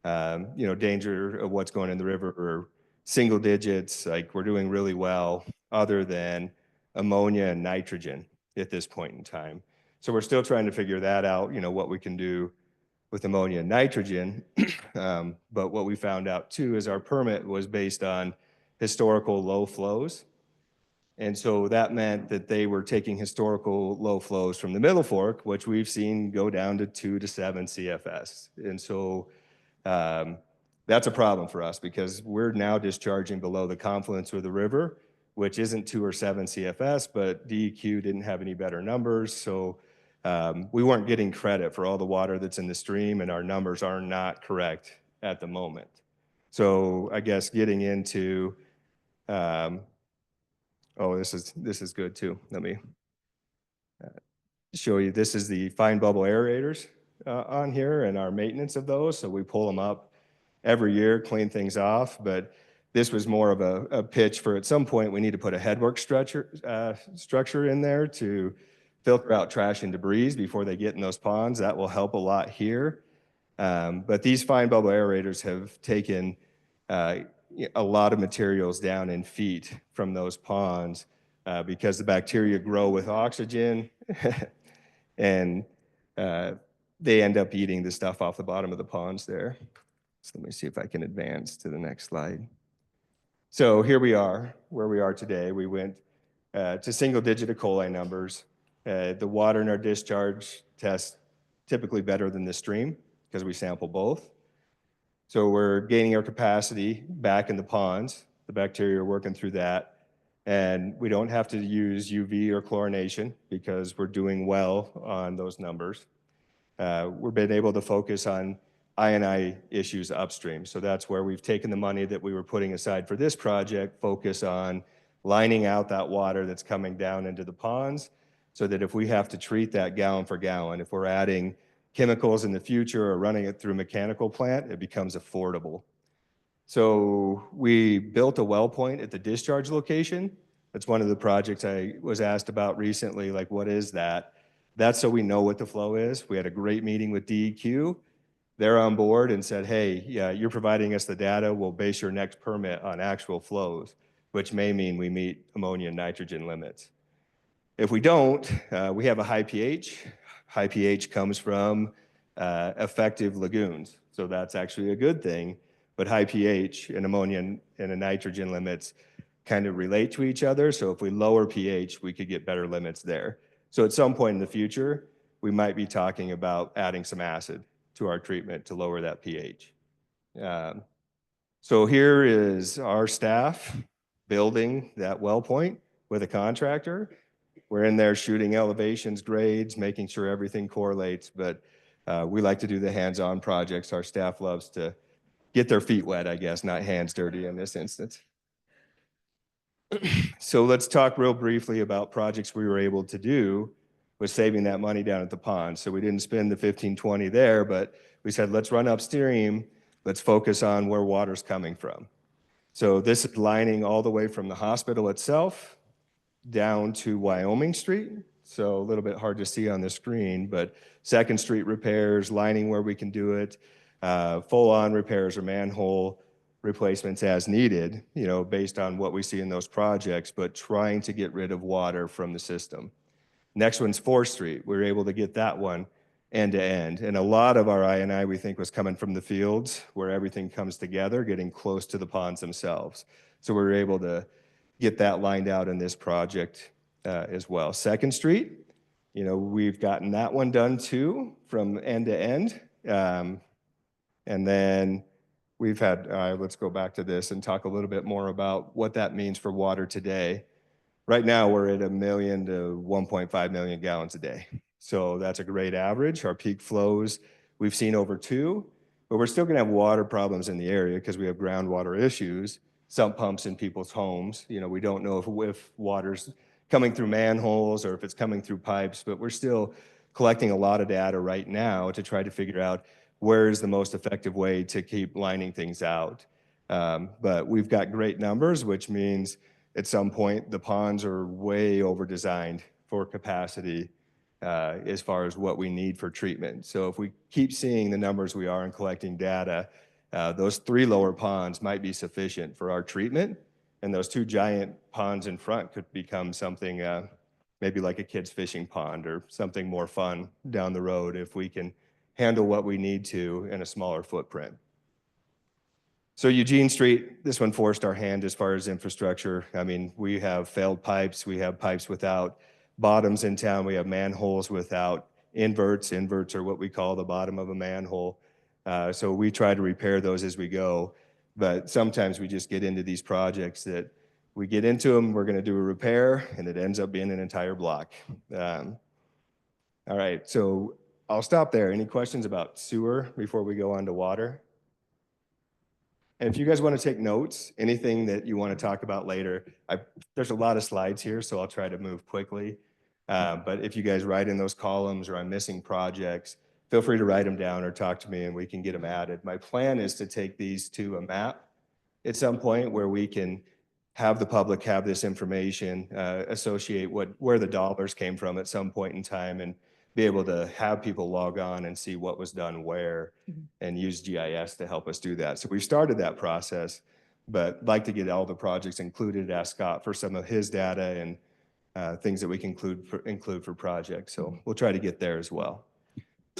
[SPEAKER 8] danger of what's going in the river, are single digits. Like, we're doing really well other than ammonia and nitrogen at this point in time. So we're still trying to figure that out, what we can do with ammonia and nitrogen. But what we found out too is our permit was based on historical low flows. And so that meant that they were taking historical low flows from the Middle Fork, which we've seen go down to 2 to 7 CFS. And so that's a problem for us because we're now discharging below the confluence of the river, which isn't 2 or 7 CFS, but DEQ didn't have any better numbers. So we weren't getting credit for all the water that's in the stream, and our numbers are not correct at the moment. So I guess getting into, oh, this is good too. Let me show you. This is the fine bubble aerators on here and our maintenance of those. So we pull them up every year, clean things off. But this was more of a pitch for at some point we need to put a headwork structure in there to filter out trash and debris before they get in those ponds. That will help a lot here. But these fine bubble aerators have taken a lot of materials down in feet from those ponds because the bacteria grow with oxygen and they end up eating the stuff off the bottom of the ponds there. So let me see if I can advance to the next slide. So here we are, where we are today. We went to single-digit E. coli numbers. The water in our discharge tests typically better than the stream because we sample both. So we're gaining our capacity back in the ponds. The bacteria are working through that. And we don't have to use UV or chlorination because we're doing well on those numbers. We've been able to focus on I&I issues upstream. So that's where we've taken the money that we were putting aside for this project, focus on lining out that water that's coming down into the ponds so that if we have to treat that gallon for gallon, if we're adding chemicals in the future or running it through a mechanical plant, it becomes affordable. So we built a well point at the discharge location. That's one of the projects I was asked about recently, like what is that? That's so we know what the flow is. We had a great meeting with DEQ. They're on board and said, hey, yeah, you're providing us the data. We'll base your next permit on actual flows, which may mean we meet ammonia and nitrogen limits. If we don't, we have a high pH. High pH comes from effective lagoons. So that's actually a good thing. But high pH and ammonia and a nitrogen limits kind of relate to each other. So if we lower pH, we could get better limits there. So at some point in the future, we might be talking about adding some acid to our treatment to lower that pH. So here is our staff building that well point with a contractor. We're in there shooting elevations, grades, making sure everything correlates, but we like to do the hands-on projects. Our staff loves to get their feet wet, I guess, not hands dirty in this instance. So let's talk real briefly about projects we were able to do with saving that money down at the pond. So we didn't spend the 15-20 there, but we said, let's run upstream. Let's focus on where water's coming from. So this is lining all the way from the hospital itself down to Wyoming Street. So a little bit hard to see on the screen, but 2nd Street repairs, lining where we can do it, full-on repairs or manhole replacements as needed, you know, based on what we see in those projects, but trying to get rid of water from the system. Next one's 4th Street. We were able to get that one end to end. And a lot of our I&I, we think, was coming from the fields where everything comes together, getting close to the ponds themselves. So we were able to get that lined out in this project as well. 2nd Street, you know, we've gotten that one done too from end to end. And then we've had, let's go back to this and talk a little bit more about what that means for water today. Right now, we're at 1 million to 1.5 million gallons a day. So that's a great average. Our peak flows, we've seen over 2, but we're still gonna have water problems in the area because we have groundwater issues, sump pumps in people's homes. You know, we don't know if water's coming through manholes or if it's coming through pipes, but we're still collecting a lot of data right now to try to figure out where is the most effective way to keep lining things out. But we've got great numbers, which means at some point the ponds are way over designed for capacity as far as what we need for treatment. So if we keep seeing the numbers we are and collecting data, those 3 lower ponds might be sufficient for our treatment, and those 2 giant ponds in front could become something maybe like a kid's fishing pond or something more fun down the road if we can handle what we need to in a smaller footprint. So Eugene Street, this one forced our hand as far as infrastructure. I mean, we have failed pipes. We have pipes without bottoms in town. We have manholes without inverts. Inverts are what we call the bottom of a manhole. So we try to repair those as we go. But sometimes we just get into these projects that we get into them, we're going to do a repair, and it ends up being an entire block. All right, so I'll stop there. Any questions about sewer before we go on to water? And if you guys want to take notes, anything that you want to talk about later, there's a lot of slides here, so I'll try to move quickly. But if you guys write in those columns or I'm missing projects, feel free to write them down or talk to me and we can get them added. My plan is to take these to a map at some point where we can have the public have this information, associate where the dollars came from at some point in time, and be able to have people log on and see what was done where and use GIS to help us do that. So we've started that process, but like to get all the projects included, ask Scott for some of his data and things that we can include for projects. So we'll try to get there as well.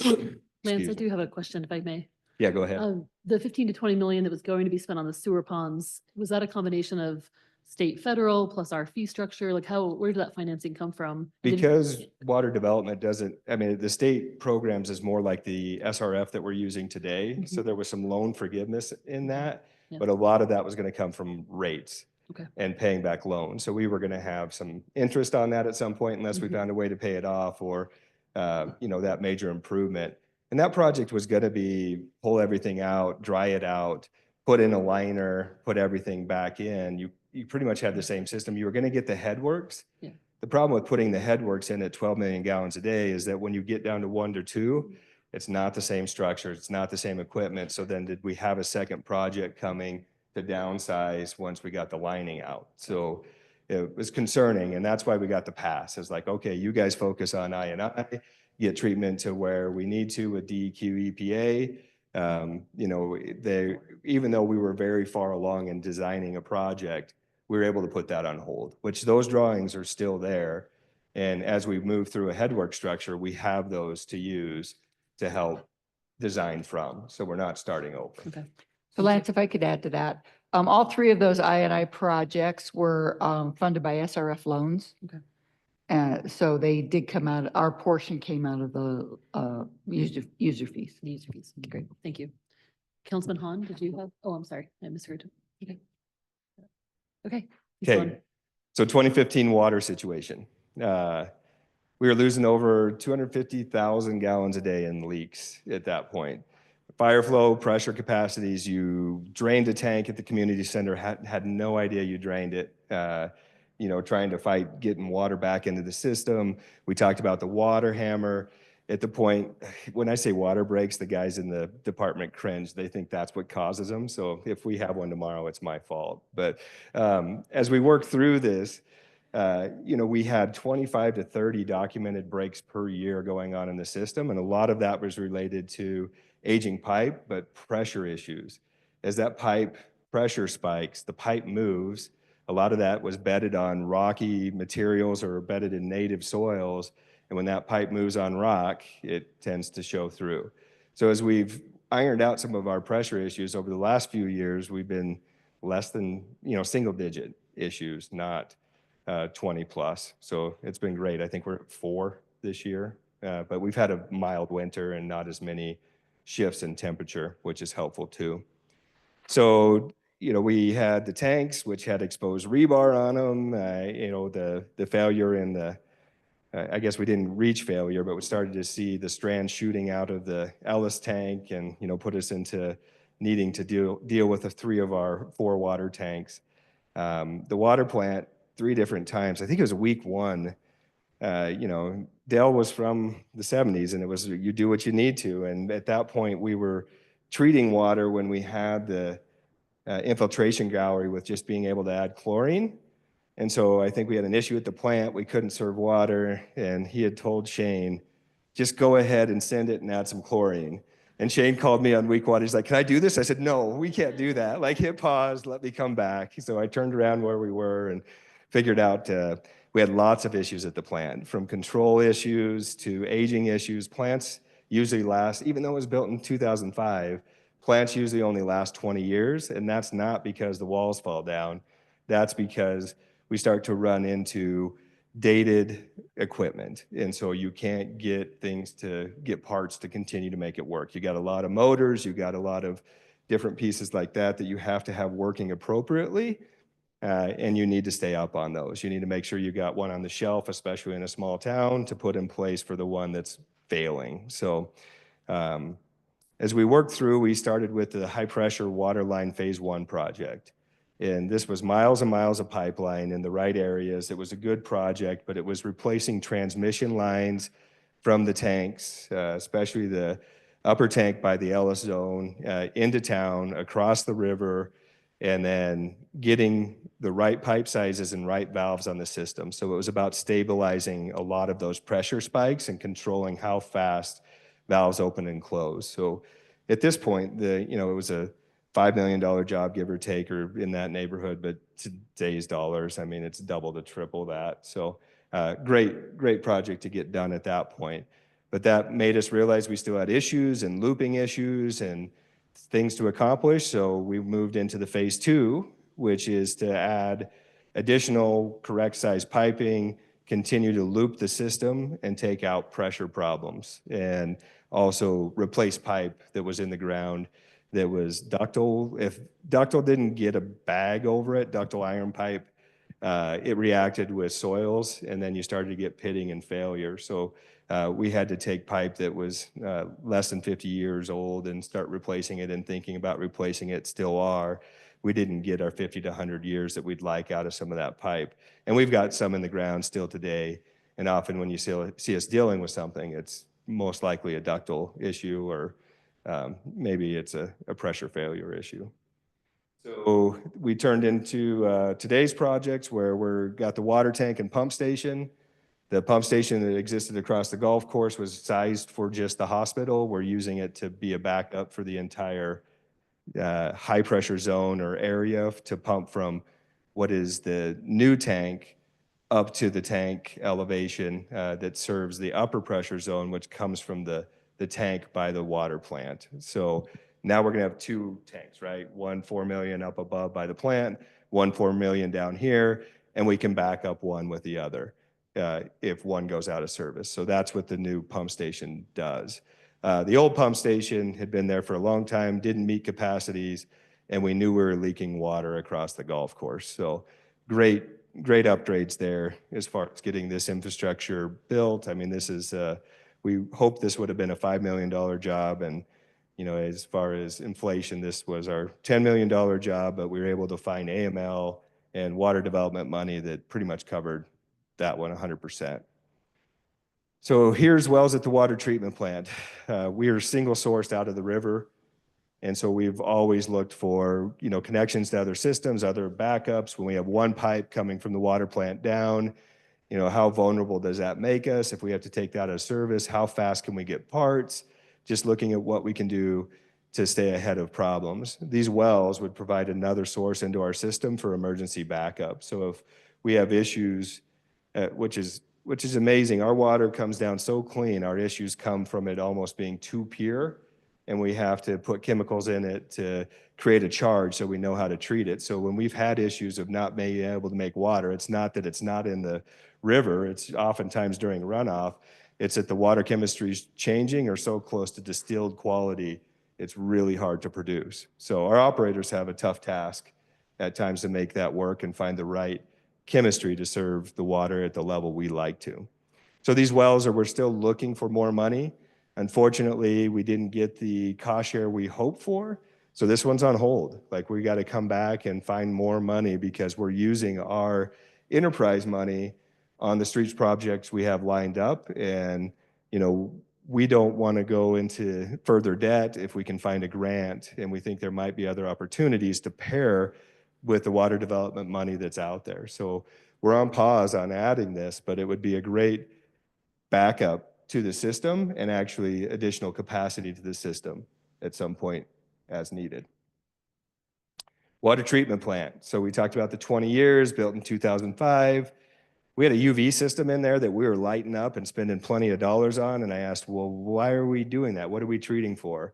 [SPEAKER 2] Lance,
[SPEAKER 8] Excuse
[SPEAKER 2] I
[SPEAKER 8] me.
[SPEAKER 2] do have a question if I may.
[SPEAKER 8] Yeah, go ahead.
[SPEAKER 2] The 15 to 20 million that was going to be spent on the sewer ponds, was that a combination of state, federal, plus our fee structure? Like where did that financing come from?
[SPEAKER 8] Because water development doesn't, I mean, the state programs is more like the SRF that we're using today. So there was some loan forgiveness in that,
[SPEAKER 2] Yeah.
[SPEAKER 8] but a lot of that was going to come from rates
[SPEAKER 2] Okay.
[SPEAKER 8] and paying back loans. So we were going to have some interest on that at some point unless we found a way to pay it off or, that major improvement. And that project was going to be pull everything out, dry it out, put in a liner, put everything back in. You pretty much had the same system. You were going to get the headworks.
[SPEAKER 2] Yeah.
[SPEAKER 8] The problem with putting the headworks in at 12 million gallons a day is that when you get down to 1 to 2, it's not the same structure. It's not the same equipment. So then did we have a second project coming to downsize once we got the lining out? So it was concerning. And that's why we got the pass. It's like, okay, you guys focus on I&I, get treatment to where we need to with DEQ EPA. Even though we were very far along in designing a project, we were able to put that on hold, which those drawings are still there. And as we move through a headwork structure, we have those to use to help design from. So we're not starting over.
[SPEAKER 2] Okay.
[SPEAKER 1] So Lance, if I could add to that, all three of those I&I projects were funded by SRF loans.
[SPEAKER 2] Okay.
[SPEAKER 1] So they did come out, our portion came out of the user fees.
[SPEAKER 2] User fees. Great. Thank you. Councilman Hahn, did you have? Oh, I'm sorry. I misheard. Okay. Okay.
[SPEAKER 8] Okay. So 2015 water situation. We were losing over 250,000 gallons a day in leaks at that point. Fire flow, pressure capacities, you drained a tank at the community center, had no idea you drained it, trying to fight getting water back into the system. We talked about the water hammer. At the point, when I say water breaks, the guys in the department cringe. They think that's what causes them. So if we have one tomorrow, it's my fault. But as we work through this, we had 25 to 30 documented breaks per year going on in the system. And a lot of that was related to aging pipe, but pressure issues. As that pipe pressure spikes, the pipe moves. A lot of that was bedded on rocky materials or bedded in native soils. And when that pipe moves on rock, it tends to show through. So as we've ironed out some of our pressure issues over the last few years, we've been less than, single digit issues, not 20 plus. So it's been great. I think we're at 4 this year, but we've had a mild winter and not as many shifts in temperature, which is helpful too. So, we had the tanks, which had exposed rebar on them, the failure in the, I guess we didn't reach failure, but we started to see the strands shooting out of the Ellis tank and, put us into needing to deal with 3 of our 4 water tanks. The water plant, 3 different times, I think it was week 1, Dale was from the 70s and it was, you do what you need to. And at that point we were treating water when we had the infiltration gallery with just being able to add chlorine. And so I think we had an issue at the plant. We couldn't serve water. And he had told Shane, just go ahead and send it and add some chlorine. And Shane called me on week 1. He's like, can I do this? I said, no, we can't do that. Like, hit pause, let me come back. So I turned around where we were and figured out we had lots of issues at the plant, from control issues to aging issues. Plants usually last, even though it was built in 2005, Plants usually only last 20 years, and that's not because the walls fall down. That's because we start to run into dated equipment. And so you can't get get parts to continue to make it work. You got a lot of motors, you got a lot of different pieces like that you have to have working appropriately. And you need to stay up on those. You need to make sure you got one on the shelf, especially in a small town, to put in place for the one that's failing. So as we worked through, we started with the high pressure water line phase 1 project. And this was miles and miles of pipeline in the right areas. It was a good project, but it was replacing transmission lines from the tanks, especially the upper tank by the Ellis Zone, into town, across the river, and then getting the right pipe sizes and right valves on the system. So it was about stabilizing a lot of those pressure spikes and controlling how fast valves open and close. So at this point, it was a $5 million job, give or take, or in that neighborhood, but today's dollars, I mean, it's double to triple that. So great project to get done at that point. But that made us realize we still had issues and looping issues and things to accomplish. So we moved into the phase 2, which is to add additional correct size piping, continue to loop the system and take out pressure problems, and also replace pipe that was in the ground that was ductile. If ductile didn't get a bag over it, ductile iron pipe, it reacted with soils, and then you started to get pitting and failure. So we had to take pipe that was less than 50 years old and start replacing it, and thinking about replacing it, still are. We didn't get our 50 to 100 years that we'd like out of some of that pipe. And we've got some in the ground still today. And often when you see us dealing with something, it's most likely a ductile issue, or maybe it's a pressure failure issue. So we turned into today's projects, where we've got the water tank and pump station. The pump station that existed across the golf course was sized for just the hospital. We're using it to be a backup for the entire high pressure zone or area, to pump from what is the new tank up to the tank elevation that serves the upper pressure zone, which comes from the tank by the water plant. So now we're gonna have 2 tanks, right? One 4 million up above by the plant, one 4 million down here, and we can back up one with the other if one goes out of service. So that's what the new pump station does. The old pump station had been there for a long time, didn't meet capacities, and we knew we were leaking water across the golf course. So great upgrades there as far as getting this infrastructure built. I mean, this is, we hope this would have been a $5 million job. And, as far as inflation, this was our $10 million job, but we were able to find AML and water development money that pretty much covered that one 100%. So here's wells at the water treatment plant. We are single sourced out of the river. And so we've always looked for, connections to other systems, other backups. When we have one pipe coming from the water plant down, how vulnerable does that make us? If we have to take that out of service, how fast can we get parts? Just looking at what we can do to stay ahead of problems. These wells would provide another source into our system for emergency backup. So if we have issues, which is amazing, our water comes down so clean, our issues come from it almost being too pure, and we have to put chemicals in it to create a charge so we know how to treat it. So when we've had issues of not being able to make water, it's not that it's not in the river, it's oftentimes during runoff, it's that the water chemistry is changing or so close to distilled quality, it's really hard to produce. So our operators have a tough task at times to make that work and find the right chemistry to serve the water at the level we like to. So these wells we're still looking for more money. Unfortunately, we didn't get the cost share we hoped for. So this one's on hold. Like, we got to come back and find more money, because we're using our enterprise money on the streets projects we have lined up. And, we don't want to go into further debt if we can find a grant. And we think there might be other opportunities to pair with the water development money that's out there. So we're on pause on adding this, but it would be a great backup to the system and actually additional capacity to the system at some point as needed. Water treatment plant. So we talked about the 20 years, built in 2005. We had a UV system in there that we were lighting up and spending plenty of dollars on. And I asked, well, why are we doing that? What are we treating for?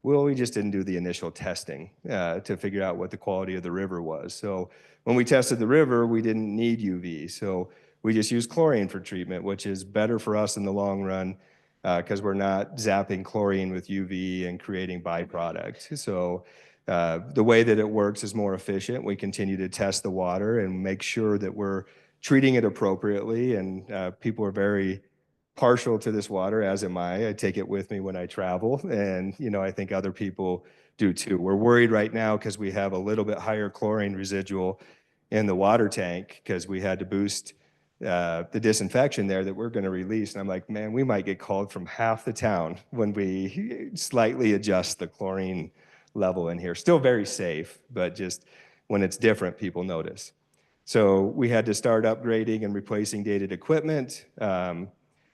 [SPEAKER 8] Well, we just didn't do the initial testing to figure out what the quality of the river was. So when we tested the river, we didn't need UV. So we just used chlorine for treatment, which is better for us in the long run because we're not zapping chlorine with UV and creating byproduct. So the way that it works is more efficient. We continue to test the water and make sure that we're treating it appropriately. And people are very partial to this water, as am I. I take it with me when I travel. And, I think other people do too. We're worried right now because we have a little bit higher chlorine residual in the water tank because we had to boost the disinfection there that we're going to release. And I'm like, man, we might get called from half the town when we slightly adjust the chlorine level in here. Still very safe, but just when it's different, people notice. So we had to start upgrading and replacing dated equipment.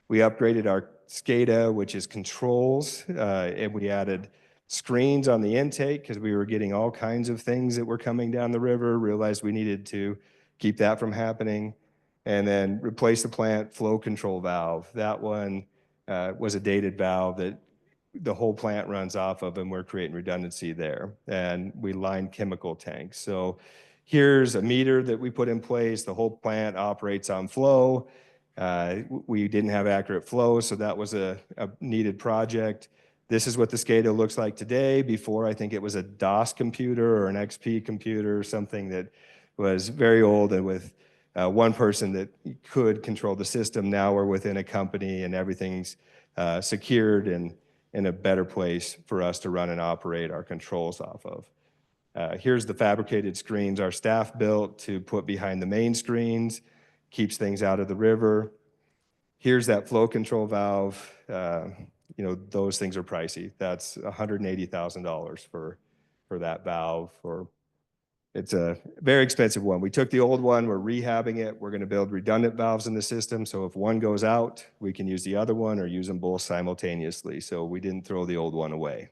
[SPEAKER 8] We upgraded our SCADA, which is controls, and we added screens on the intake because we were getting all kinds of things that were coming down the river, realized we needed to keep that from happening, and then replace the plant flow control valve. That one was a dated valve that the whole plant runs off of, and we're creating redundancy there. And we lined chemical tanks. So here's a meter that we put in place. The whole plant operates on flow. We didn't have accurate flow, so that was a needed project. This is what the SCADA looks like today. Before, I think it was a DOS computer or an XP computer or something that was very old and with one person that could control the system. Now we're within a company and everything's secured and in a better place for us to run and operate our controls off of. Here's the fabricated screens our staff built to put behind the main screens, keeps things out of the river. Here's that flow control valve. Those things are pricey. That's $180,000 for that valve. It's a very expensive one. We took the old one, we're rehabbing it. We're going to build redundant valves in the system. So if one goes out, we can use the other one or use them both simultaneously. So we didn't throw the old one away.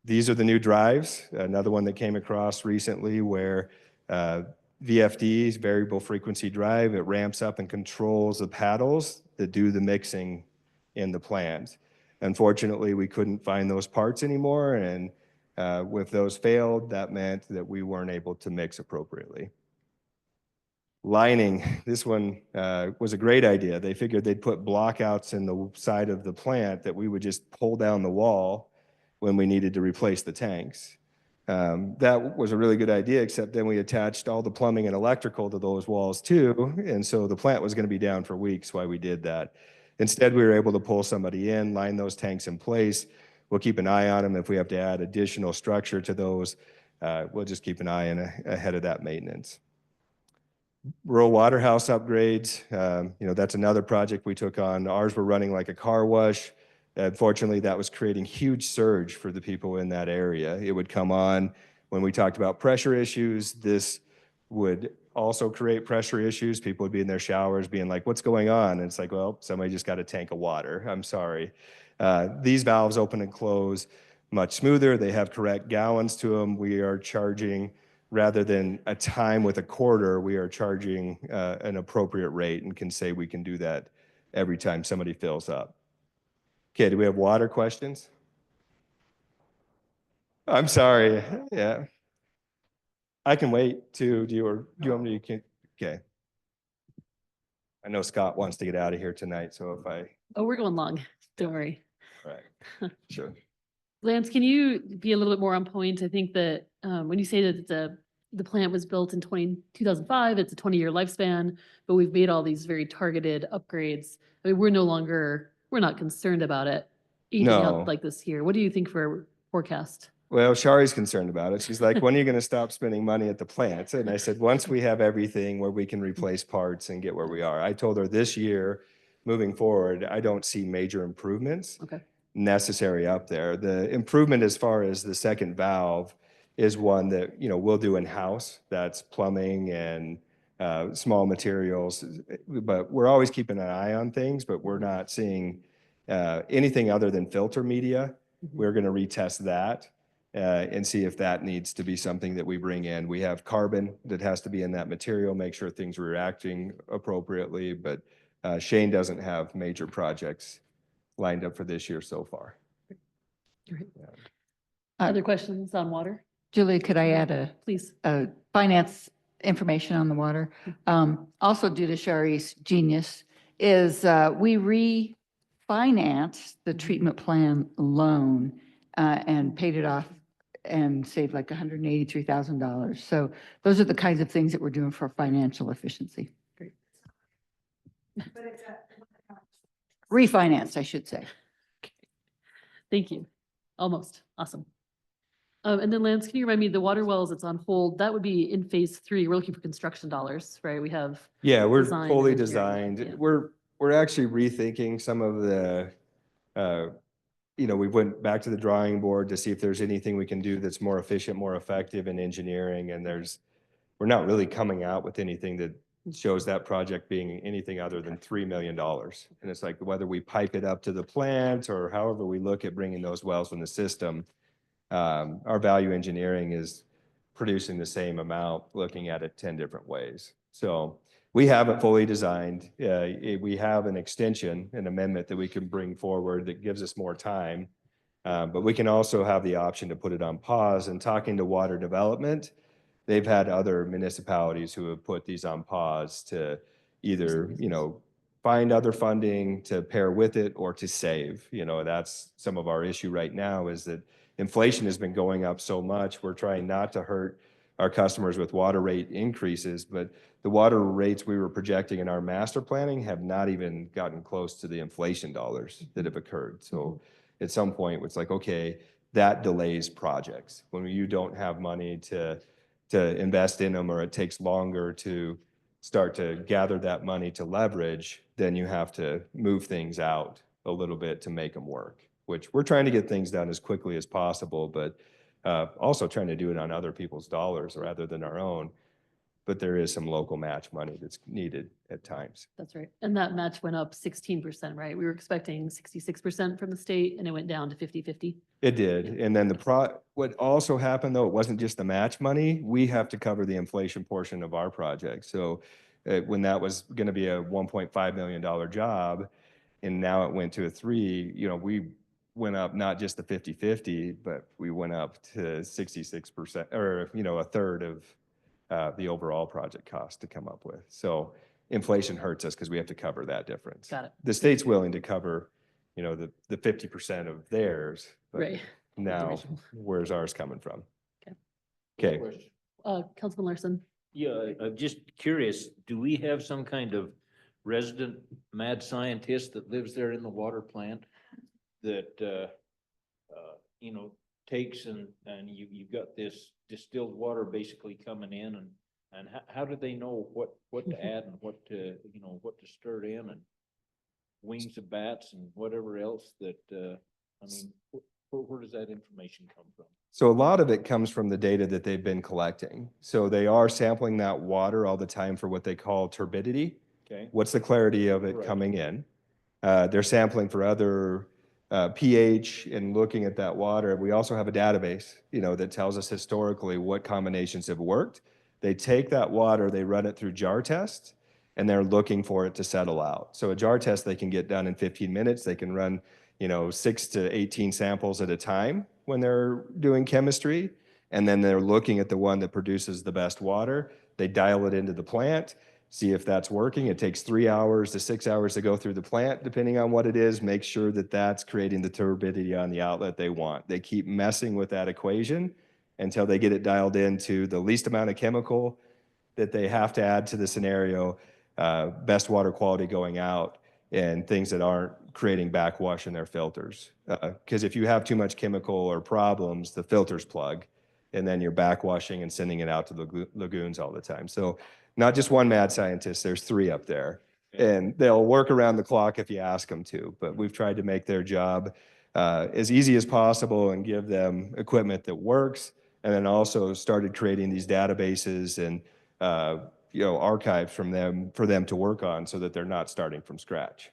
[SPEAKER 8] These are the new drives. Another one that came across recently where VFDs, variable frequency drive, it ramps up and controls the paddles that do the mixing in the plant. Unfortunately, we couldn't find those parts anymore, and with those failed, that meant that we weren't able to mix appropriately. Lining, this one was a great idea. They figured they'd put blockouts in the side of the plant that we would just pull down the wall when we needed to replace the tanks. That was a really good idea, except then we attached all the plumbing and electrical to those walls too, and so the plant was going to be down for weeks while we did that. Instead, we were able to pull somebody in, line those tanks in place. We'll keep an eye on them. If we have to add additional structure to those, we'll just keep an eye on ahead of that maintenance. Rural water house upgrades, that's another project we took on. Ours were running like a car wash. Unfortunately, that was creating huge surge for the people in that area. It would come on when we talked about pressure issues. This would also create pressure issues. People would be in their showers being like, what's going on? And it's like, well, somebody just got a tank of water. I'm sorry. These valves open and close much smoother. They have correct gallons to them. We are charging, rather than a time with a quarter, we are charging an appropriate rate and can say we can do that every time somebody fills up. Okay, do we have water questions? I'm sorry. Yeah. I can wait too. Do you want me to? Okay. I know Scott wants to get out of here tonight, so if I.
[SPEAKER 2] Oh, we're going long. Don't worry.
[SPEAKER 8] All right. Sure.
[SPEAKER 2] Lance, can you be a little bit more on point? I think that when you say that the plant was built in 2005, it's a 20-year lifespan, but we've made all these very targeted upgrades. I mean, we're not concerned about it aging out
[SPEAKER 8] No.
[SPEAKER 2] like this here. What do you think for forecast?
[SPEAKER 8] Well, Shari's concerned about it. She's like, when are you going to stop spending money at the plant? And I said, once we have everything where we can replace parts and get where we are. I told her this year, moving forward, I don't see major improvements necessary up there. The improvement as far as the second valve is one that, we'll do in-house. That's plumbing and small materials. But we're always keeping an eye on things, but we're not seeing anything other than filter media. We're going to retest that. And see if that needs to be something that we bring in. We have carbon that has to be in that material, make sure things are reacting appropriately, but Shane doesn't have major projects lined up for this year so far.
[SPEAKER 2] Great.
[SPEAKER 8] Yeah.
[SPEAKER 2] Other questions on water?
[SPEAKER 1] Julie, could I add
[SPEAKER 2] Please.
[SPEAKER 1] a finance information on the water? Also due to Sherry's genius is we refinanced the treatment plan loan and paid it off and saved like $183,000. So those are the kinds of things that we're doing for financial efficiency.
[SPEAKER 2] Great.
[SPEAKER 1] Refinanced, I should say.
[SPEAKER 2] Thank you. Almost. Awesome. And then Lance, can you remind me, the water wells that's on hold, that would be in phase 3. We're looking for construction dollars, right? We have.
[SPEAKER 8] Yeah, we're
[SPEAKER 2] design and
[SPEAKER 8] fully
[SPEAKER 2] engineering,
[SPEAKER 8] designed.
[SPEAKER 2] yeah.
[SPEAKER 8] We're actually rethinking some of the, we went back to the drawing board to see if there's anything we can do that's more efficient, more effective in engineering. And we're not really coming out with anything that shows that project being anything other than $3 million. And it's like whether we pipe it up to the plant or however we look at bringing those wells in the system, our value engineering is producing the same amount, looking at it 10 different ways. So we have it fully designed. We have an extension, an amendment that we can bring forward that gives us more time. But we can also have the option to put it on pause. And talking to water development, they've had other municipalities who have put these on pause to either, find other funding to pair with it or to save. That's some of our issue right now is that inflation has been going up so much. We're trying not to hurt our customers with water rate increases, but the water rates we were projecting in our master planning have not even gotten close to the inflation dollars that have occurred. So at some point, it's like, okay, that delays projects. When you don't have money to invest in them, or it takes longer to start to gather that money to leverage, then you have to move things out a little bit to make them work, which we're trying to get things done as quickly as possible, but also trying to do it on other people's dollars rather than our own. But there is some local match money that's needed at times.
[SPEAKER 2] That's right. And that match went up 16%, right? We were expecting 66% from the state and it went down to 50-50.
[SPEAKER 8] It did. And then what also happened though, it wasn't just the match money. We have to cover the inflation portion of our project. So when that was going to be a $1.5 million job and now it went to a 3, we went up not just the 50-50, but we went up to 66% or, a third of the overall project cost to come up with. So inflation hurts us because we have to cover that difference.
[SPEAKER 2] Got it.
[SPEAKER 8] The state's willing to cover, the 50% of theirs. But
[SPEAKER 2] Right.
[SPEAKER 8] now,
[SPEAKER 2] Original.
[SPEAKER 8] where's ours coming from?
[SPEAKER 2] Okay.
[SPEAKER 8] Okay.
[SPEAKER 2] Councilman Larson.
[SPEAKER 4] Yeah, I'm just curious, do we have some kind of resident mad scientist that lives there in the water plant that, takes and you've got this distilled water basically coming in and how do they know what to add and what to stir it in and wings of bats and whatever else that, where does that information come from?
[SPEAKER 8] So a lot of it comes from the data that they've been collecting. So they are sampling that water all the time for what they call turbidity.
[SPEAKER 4] Okay.
[SPEAKER 8] What's the clarity of it
[SPEAKER 4] Right.
[SPEAKER 8] coming in? They're sampling for other pH and looking at that water. We also have a database, that tells us historically what combinations have worked. They take that water, they run it through jar tests, and they're looking for it to settle out. So a jar test they can get done in 15 minutes. They can run, 6 to 18 samples at a time when they're doing chemistry. And then they're looking at the one that produces the best water. They dial it into the plant, see if that's working. It takes 3 hours to 6 hours to go through the plant, depending on what it is. Make sure that that's creating the turbidity on the outlet they want. They keep messing with that equation until they get it dialed into the least amount of chemical that they have to add to the scenario, best water quality going out, and things that aren't creating backwash in their filters. Because if you have too much chemical or problems, the filters plug, and then you're backwashing and sending it out to the lagoons all the time. So not just one mad scientist, there's 3 up there. And they'll work around the clock if you ask them to, but we've tried to make their job as easy as possible and give them equipment that works, and then also started creating these databases and archives for them to work on so that they're not starting from scratch.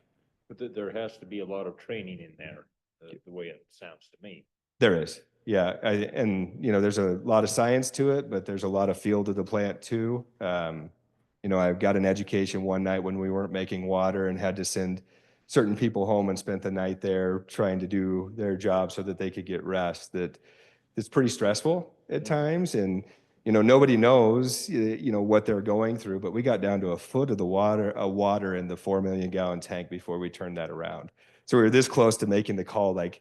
[SPEAKER 4] But there has to be a lot of training in there, the way it sounds to me.
[SPEAKER 8] There is, yeah. There's a lot of science to it, but there's a lot of feel to the plant too. I got an education one night when we weren't making water and had to send certain people home and spent the night there trying to do their job so that they could get rest, that it's pretty stressful at times. And, nobody knows, what they're going through, but we got down to a foot of the water in the 4 million gallon tank before we turned that around. So we were this close to making the call, like,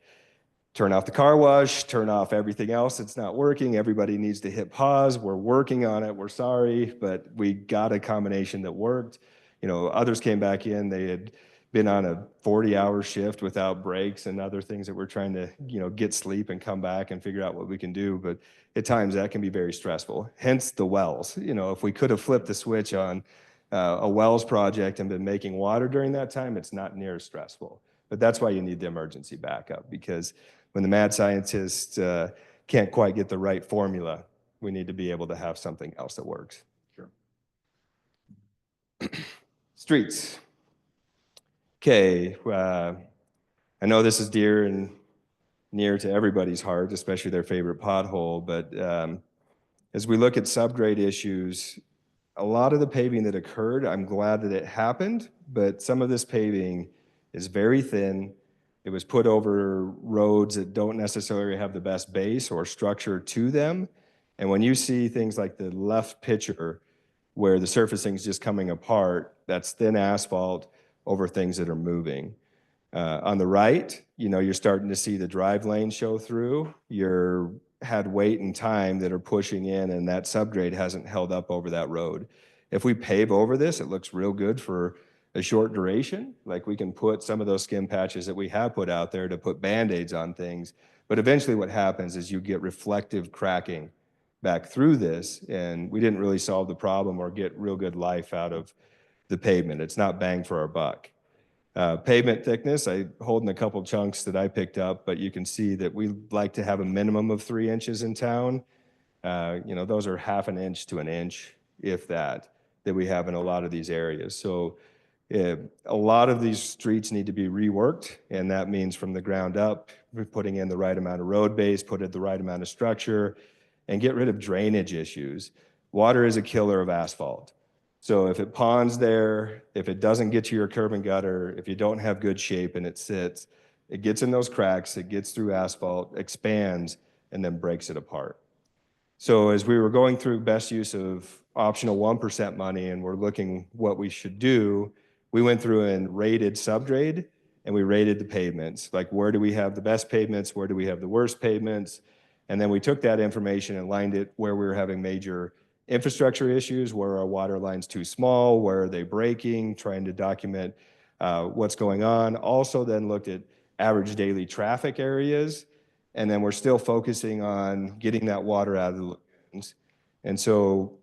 [SPEAKER 8] turn off the car wash, turn off everything else that's not working. Everybody needs to hit pause. We're working on it. We're sorry, but we got a combination that worked. Others came back in. They had been on a 40-hour shift without breaks and other things that we're trying to, get sleep and come back and figure out what we can do. But at times that can be very stressful. Hence the wells. If we could have flipped the switch on a wells project and been making water during that time, it's not near as stressful. But that's why you need the emergency backup, because when the mad scientists can't quite get the right formula, we need to be able to have something else that works.
[SPEAKER 4] Sure.
[SPEAKER 8] Streets. Okay, I know this is dear and near to everybody's heart, especially their favorite pothole, but as we look at subgrade issues, a lot of the paving that occurred, I'm glad that it happened, but some of this paving is very thin. It was put over roads that don't necessarily have the best base or structure to them. And when you see things like the left picture where the surfacing is just coming apart, that's thin asphalt over things that are moving. On the right, you're starting to see the drive lane show through. You're had weight and time that are pushing in, and that subgrade hasn't held up over that road. If we pave over this, it looks real good for a short duration. Like, we can put some of those skim patches that we have put out there to put Band-Aids on things. But eventually what happens is you get reflective cracking back through this, and we didn't really solve the problem or get real good life out of the pavement. It's not bang for our buck. Pavement thickness, I hold in a couple chunks that I picked up, but you can see that we like to have a minimum of 3 inches in town. Those are 1/2 inch to 1 inch, if that we have in a lot of these areas. So a lot of these streets need to be reworked, and that means from the ground up, we're putting in the right amount of road base, put in the right amount of structure, and get rid of drainage issues. Water is a killer of asphalt. So if it ponds there, if it doesn't get to your curb and gutter, if you don't have good shape and it sits, it gets in those cracks, it gets through asphalt, expands, and then breaks it apart. So as we were going through best use of optional 1% money and we're looking what we should do, we went through and rated subgrade, and we rated the pavements. Like, where do we have the best pavements? Where do we have the worst pavements? And then we took that information and lined it where we were having major infrastructure issues, where our water line's too small, where are they breaking, trying to document what's going on. Also then looked at average daily traffic areas, and then we're still focusing on getting that water out of the lagoons. And so,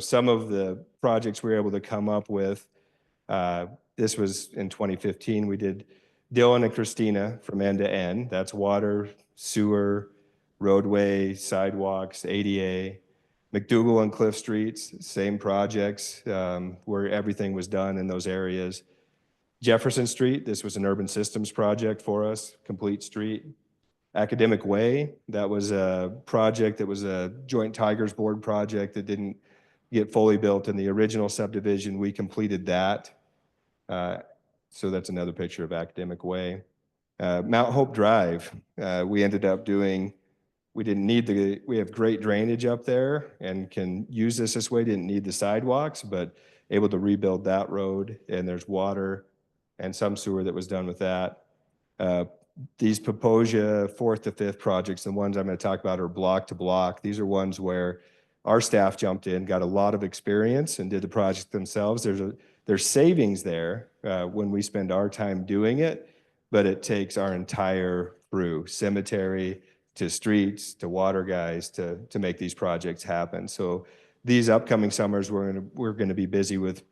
[SPEAKER 8] some of the projects we were able to come up with, this was in 2015, we did Dylan and Christina from end to end. That's water, sewer, roadway, sidewalks, ADA. McDougal and Cliff Streets, same projects where everything was done in those areas. Jefferson Street, this was an urban systems project for us, complete street. Academic Way, that was a project that was a Joint Tigers Board project that didn't get fully built in the original subdivision. We completed that. So that's another picture of Academic Way. Mount Hope Drive, we ended up doing, we have great drainage up there and can use this way, didn't need the sidewalks, but able to rebuild that road, and there's water and some sewer that was done with that. These Paposia 4th to 5th projects, the ones I'm going to talk about, are block to block. These are ones where our staff jumped in, got a lot of experience, and did the project themselves. There's savings there when we spend our time doing it, but it takes our entire crew, cemetery to streets to water guys, to make these projects happen. So these upcoming summers, we're going to be busy with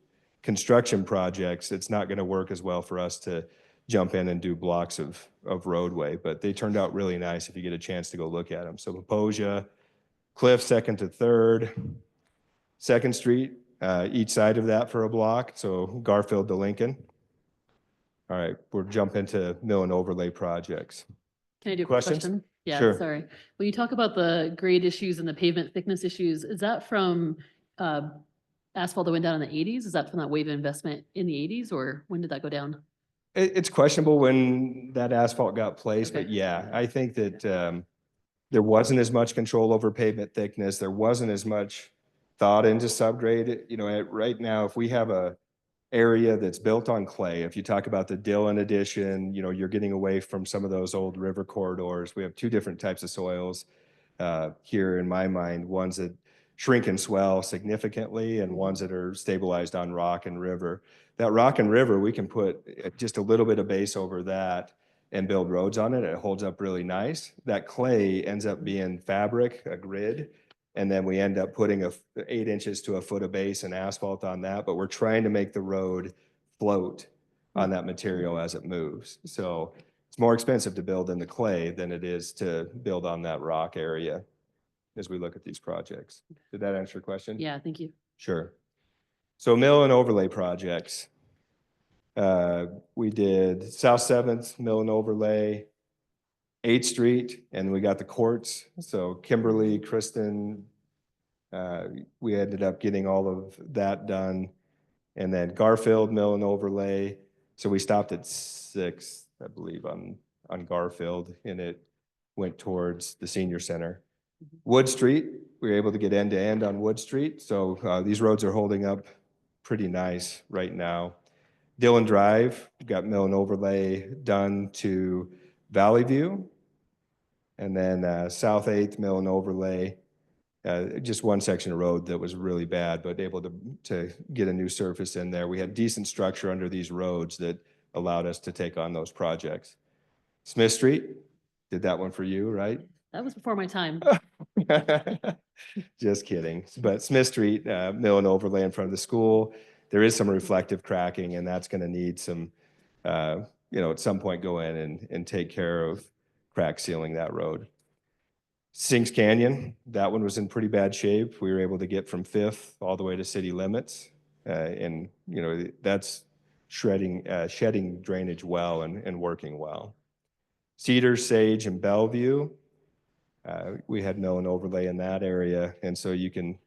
[SPEAKER 8] construction projects. It's not going to work as well for us to jump in and do blocks of roadway, but they turned out really nice if you get a chance to go look at them. So Paposia, Cliff 2nd to 3rd, 2nd Street, each side of that for a block. So Garfield to Lincoln. All right, we'll jump into mill and overlay projects.
[SPEAKER 2] Can I do a quick
[SPEAKER 8] Questions?
[SPEAKER 2] question? Yeah,
[SPEAKER 8] Sure.
[SPEAKER 2] sorry. When you talk about the grade issues and the pavement thickness issues, is that from asphalt that went down in the 80s? Is that from that wave of investment in the 80s, or when did that go down?
[SPEAKER 8] It's questionable when that asphalt got placed, but
[SPEAKER 2] Okay.
[SPEAKER 8] yeah, I think that there wasn't as much control over pavement thickness. There wasn't as much thought into subgrade. You know, right now, if we have a area that's built on clay, if you talk about the Dillon addition, you know, you're getting away from some of those old river corridors. We have two different types of soils here in my mind, ones that shrink and swell significantly and ones that are stabilized on rock and river. That rock and river, we can put just a little bit of base over that and build roads on it. It holds up really nice. That clay ends up being fabric, a grid, and then we end up putting 8 inches to a foot of base and asphalt on that. But we're trying to make the road float on that material as it moves. So it's more expensive to build in the clay than it is to build on that rock area as we look at these projects. Did that answer your question?
[SPEAKER 2] Yeah, thank you.
[SPEAKER 8] Sure. So mill and overlay projects. We did South 7th, mill and overlay, 8th Street, and we got the courts. So Kimberly, Kristen, we ended up getting all of that done. And then Garfield, mill and overlay. So we stopped at 6th, I believe, on Garfield, and it went towards the senior center. Wood Street, we were able to get end to end on Wood Street. So these roads are holding up pretty nice right now. Dillon Drive, got mill and overlay done to Valley View. And then South 8th, mill and overlay, just one section of road that was really bad, but able to get a new surface in there. We had decent structure under these roads that allowed us to take on those projects. Smith Street, did that one for you, right?
[SPEAKER 2] That was before my time.
[SPEAKER 8] Just kidding. But Smith Street, mill and overlay in front of the school, there is some reflective cracking, and that's going to need some, at some point go in and take care of crack sealing that road. Sinks Canyon, that one was in pretty bad shape. We were able to get from 5th all the way to city limits. And, that's shedding drainage well and working well. Cedar, Sage, and Bellevue, we had mill and overlay in that area. And so you can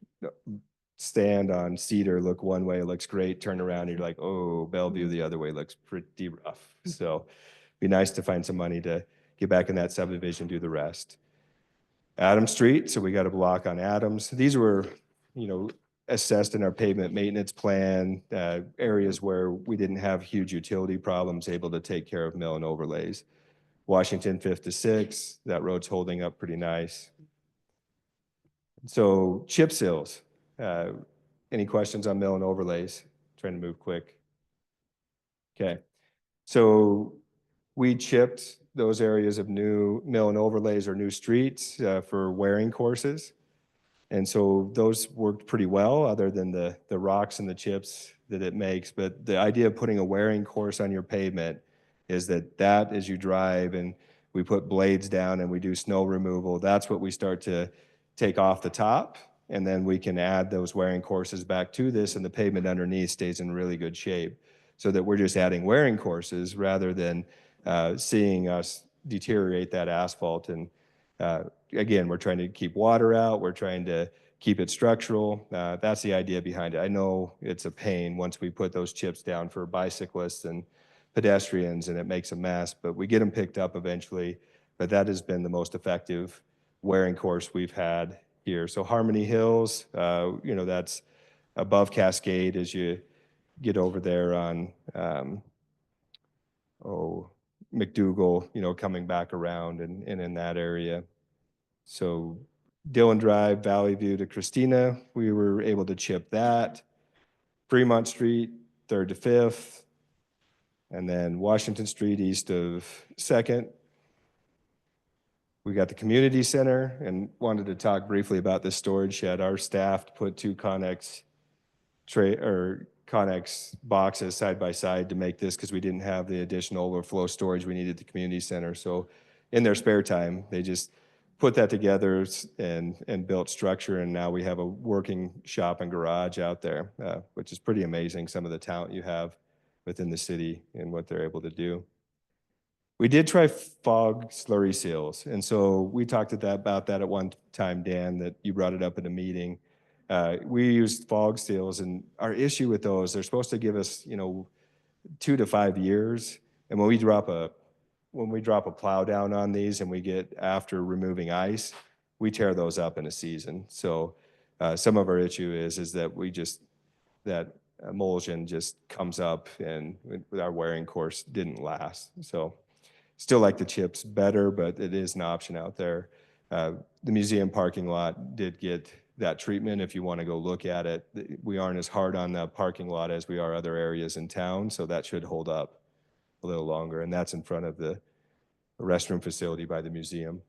[SPEAKER 8] stand on Cedar, look one way, it looks great, turn around, and you're like, oh, Bellevue the other way looks pretty rough. So be nice to find some money to get back in that subdivision, do the rest. Adams Street, so we got a block on Adams. These were, assessed in our pavement maintenance plan, areas where we didn't have huge utility problems, able to take care of mill and overlays. Washington 5th to 6th, that road's holding up pretty nice. So chip seals, any questions on mill and overlays? Trying to move quick. Okay, so we chipped those areas of new mill and overlays or new streets for wearing courses. And so those worked pretty well, other than the rocks and the chips that it makes. But the idea of putting a wearing course on your pavement is that as you drive and we put blades down and we do snow removal, that's what we start to take off the top. And then we can add those wearing courses back to this, and the pavement underneath stays in really good shape. So that we're just adding wearing courses rather than seeing us deteriorate that asphalt. And again, we're trying to keep water out. We're trying to keep it structural. That's the idea behind it. I know it's a pain once we put those chips down for bicyclists and pedestrians, and it makes a mess, but we get them picked up eventually. But that has been the most effective wearing course we've had here. So Harmony Hills, that's above Cascade as you get over there on, McDougal, coming back around and in that area. So Dillon Drive, Valley View to Christina, we were able to chip that. Fremont Street, 3rd to 5th. And then Washington Street, east of 2nd. We got the community center, and wanted to talk briefly about this storage shed. Our staff put 2 Connex boxes side by side to make this, because we didn't have the additional overflow storage we needed at the community center. So in their spare time, they just put that together and built structure, and now we have a working shop and garage out there, which is pretty amazing, some of the talent you have within the city and what they're able to do. We did try fog slurry seals, and so we talked about that at one time, Dan, that you brought it up in a meeting. We used fog seals, and our issue with those, they're supposed to give us, 2 to 5 years, And when we drop a plow down on these and we get after removing ice, we tear those up in a season. So some of our issue is that that emulsion just comes up, and our wearing course didn't last. So still like the chips better, but it is an option out there. The museum parking lot did get that treatment. If you want to go look at it, we aren't as hard on the parking lot as we are other areas in town, so that should hold up a little longer. And that's in front of the restroom facility by the museum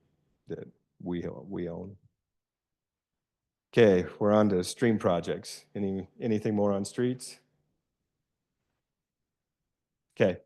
[SPEAKER 8] that we own. Okay, we're on to stream projects. Anything more on streets? Okay.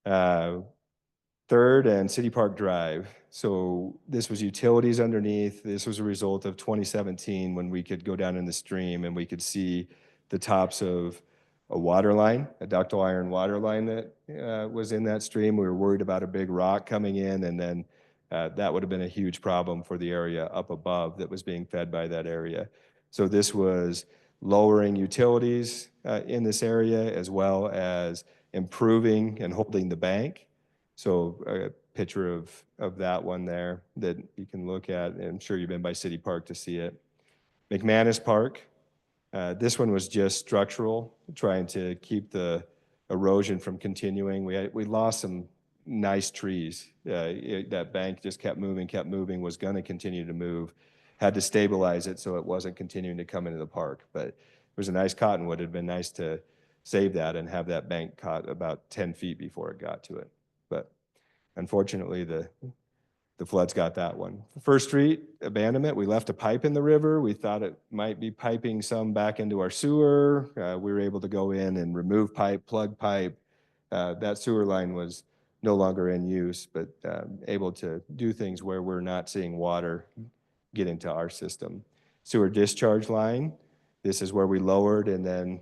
[SPEAKER 8] Third and City Park Drive. So this was utilities underneath. This was a result of 2017 when we could go down in the stream and we could see the tops of a water line, a ductile iron water line that was in that stream. We were worried about a big rock coming in, and then that would have been a huge problem for the area up above that was being fed by that area. So this was lowering utilities in this area, as well as improving and holding the bank. So a picture of that one there that you can look at, and I'm sure you've been by City Park to see it. McManus Park, this one was just structural, trying to keep the erosion from continuing. We lost some nice trees. That bank just kept moving, was going to continue to move. Had to stabilize it so it wasn't continuing to come into the park. But it was a nice cottonwood. It'd been nice to save that and have that bank caught about 10 feet before it got to it. But unfortunately, the floods got that one. First Street abandonment, we left a pipe in the river. We thought it might be piping some back into our sewer. We were able to go in and remove pipe, plug pipe. That sewer line was no longer in use, but able to do things where we're not seeing water get into our system. Sewer discharge line, this is where we lowered and then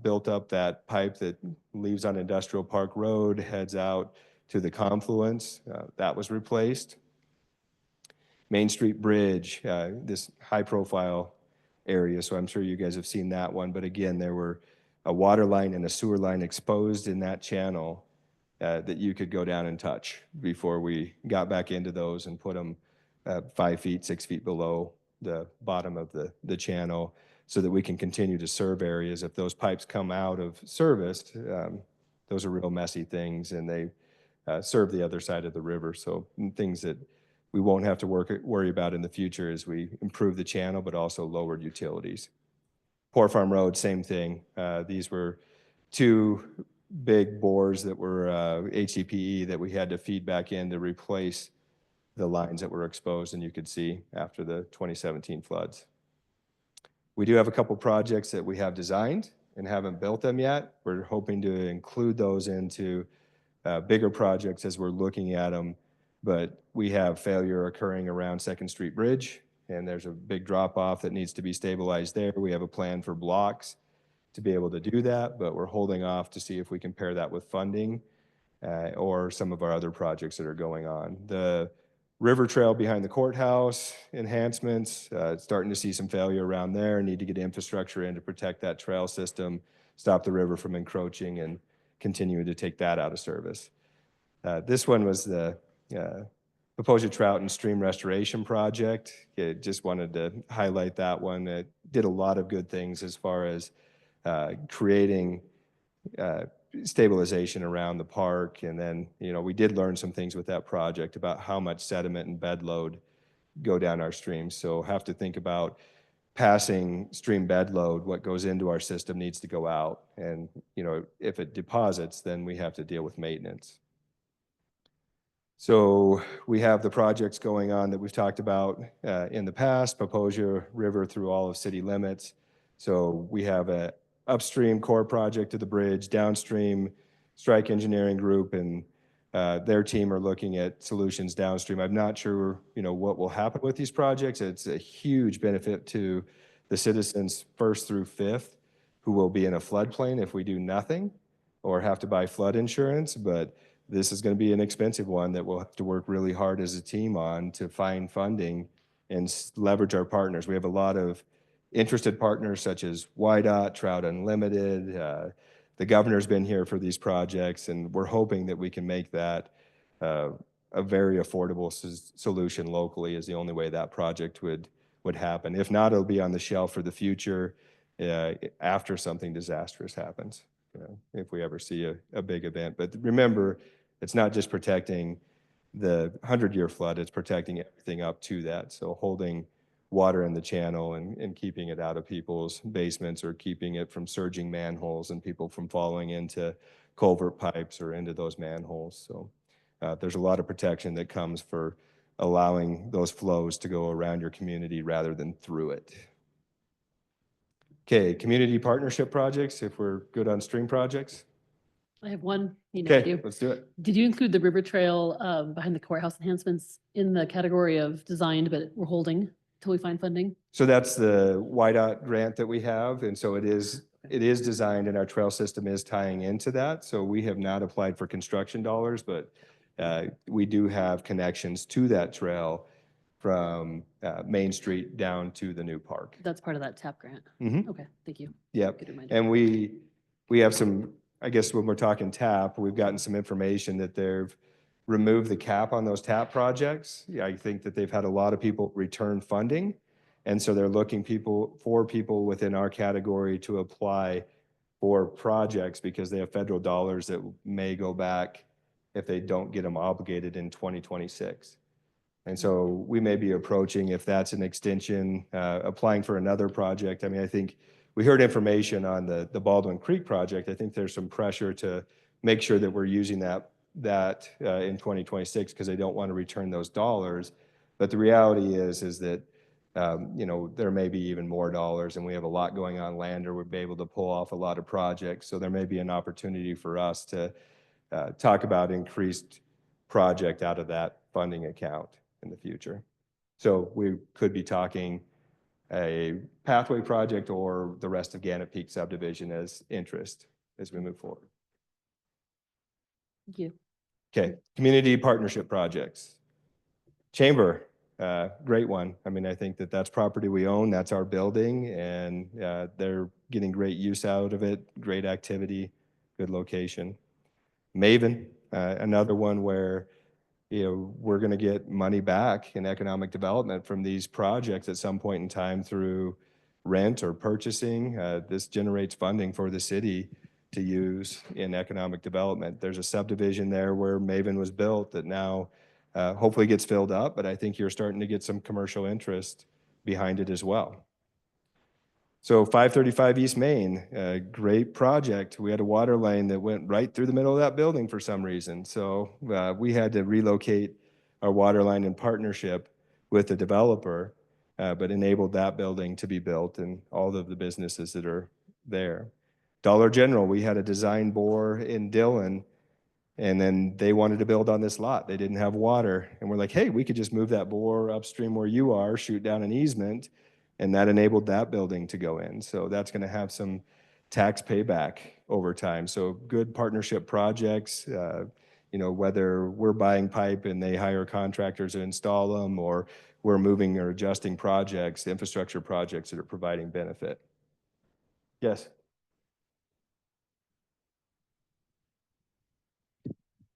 [SPEAKER 8] built up that pipe that leaves on Industrial Park Road, heads out to the confluence. That was replaced. Main Street Bridge, this high-profile area, so I'm sure you guys have seen that one. But again, there were a water line and a sewer line exposed in that channel that you could go down and touch before we got back into those and put them 5 feet, 6 feet below the bottom of the channel, so that we can continue to serve areas. If those pipes come out of service, those are real messy things, and they serve the other side of the river. So things that we won't have to worry about in the future as we improve the channel, but also lowered utilities. Poor Farm Road, same thing. These were two big bores that were HDPE that we had to feed back in to replace the lines that were exposed, and you could see after the 2017 floods. We do have a couple projects that we have designed and haven't built them yet. We're hoping to include those into bigger projects as we're looking at them, but we have failure occurring around 2nd Street Bridge, and there's a big drop off that needs to be stabilized there. We have a plan for blocks to be able to do that, but we're holding off to see if we can pair that with funding or some of our other projects that are going on. The river trail behind the courthouse enhancements, starting to see some failure around there. Need to get infrastructure in to protect that trail system, stop the river from encroaching, and continue to take that out of service. This one was the Paposia Trout and Stream Restoration Project. Just wanted to highlight that one. It did a lot of good things as far as creating stabilization around the park. And then, we did learn some things with that project about how much sediment and bed load go down our streams. So have to think about passing stream bed load. What goes into our system needs to go out. And, if it deposits, then we have to deal with maintenance. So we have the projects going on that we've talked about in the past, Paposia River through all of city limits. So we have a upstream core project of the bridge, downstream Strike Engineering Group and their team are looking at solutions downstream. I'm not sure, what will happen with these projects. It's a huge benefit to the citizens 1st through 5th who will be in a floodplain if we do nothing or have to buy flood insurance. But this is going to be an expensive one that we'll have to work really hard as a team on to find funding and leverage our partners. We have a lot of interested partners such as YDOT, Trout Unlimited, the governor's been here for these projects, and we're hoping that we can make that a very affordable solution locally is the only way that project would happen. If not, it'll be on the shelf for the future after something disastrous happens, if we ever see a big event. But remember, it's not just protecting the 100-year flood, it's protecting everything up to that. So holding water in the channel and keeping it out of people's basements, or keeping it from surging manholes and people from falling into culvert pipes or into those manholes. So there's a lot of protection that comes for allowing those flows to go around your community rather than through it. Okay, community partnership projects, if we're good on stream projects.
[SPEAKER 2] I have one, you know, I
[SPEAKER 8] Okay,
[SPEAKER 2] do.
[SPEAKER 8] let's do it.
[SPEAKER 2] Did you include the river trail behind the courthouse enhancements in the category of designed, but we're holding till we find funding?
[SPEAKER 8] So that's the YDOT grant that we have, and so it is designed, and our trail system is tying into that. So we have not applied for construction dollars, but we do have connections to that trail from Main Street down to the new park.
[SPEAKER 2] That's part of that TAP grant.
[SPEAKER 8] Mhm.
[SPEAKER 2] Okay, thank you.
[SPEAKER 8] Yep.
[SPEAKER 2] Good reminder.
[SPEAKER 8] And we have some, I guess when we're talking TAP, we've gotten some information that they've removed the cap on those TAP projects. Yeah, I think that they've had a lot of people return funding. And so they're looking for people within our category to apply for projects because they have federal dollars that may go back if they don't get them obligated in 2026. And so we may be approaching, if that's an extension, applying for another project. I mean, I think we heard information on the Baldwin Creek project. I think there's some pressure to make sure that we're using that in 2026 because they don't want to return those dollars. But the reality is that there may be even more dollars, and we have a lot going on land, or we'd be able to pull off a lot of projects. So there may be an opportunity for us to talk about increased project out of that funding account in the future. So we could be talking a pathway project or the rest of Gannett Peak subdivision as interest as we move forward.
[SPEAKER 2] Thank you.
[SPEAKER 8] Okay, community partnership projects. Chamber, great one. I mean, I think that that's property we own, that's our building, and they're getting great use out of it, great activity, good location. Maven, another one where we're going to get money back in economic development from these projects at some point in time through rent or purchasing. This generates funding for the city to use in economic development. There's a subdivision there where Maven was built that now hopefully gets filled up, but I think you're starting to get some commercial interest behind it as well. So 535 East Main, a great project. We had a water line that went right through the middle of that building for some reason. So we had to relocate our water line in partnership with the developer, but enabled that building to be built and all of the businesses that are there. Dollar General, we had a design bore in Dillon, and then they wanted to build on this lot. They didn't have water. And we're like, hey, we could just move that bore upstream where you are, shoot down an easement, and that enabled that building to go in. So that's going to have some tax payback over time. So good partnership projects, whether we're buying pipe and they hire contractors to install them, or we're moving or adjusting projects, infrastructure projects that are providing benefit. Yes.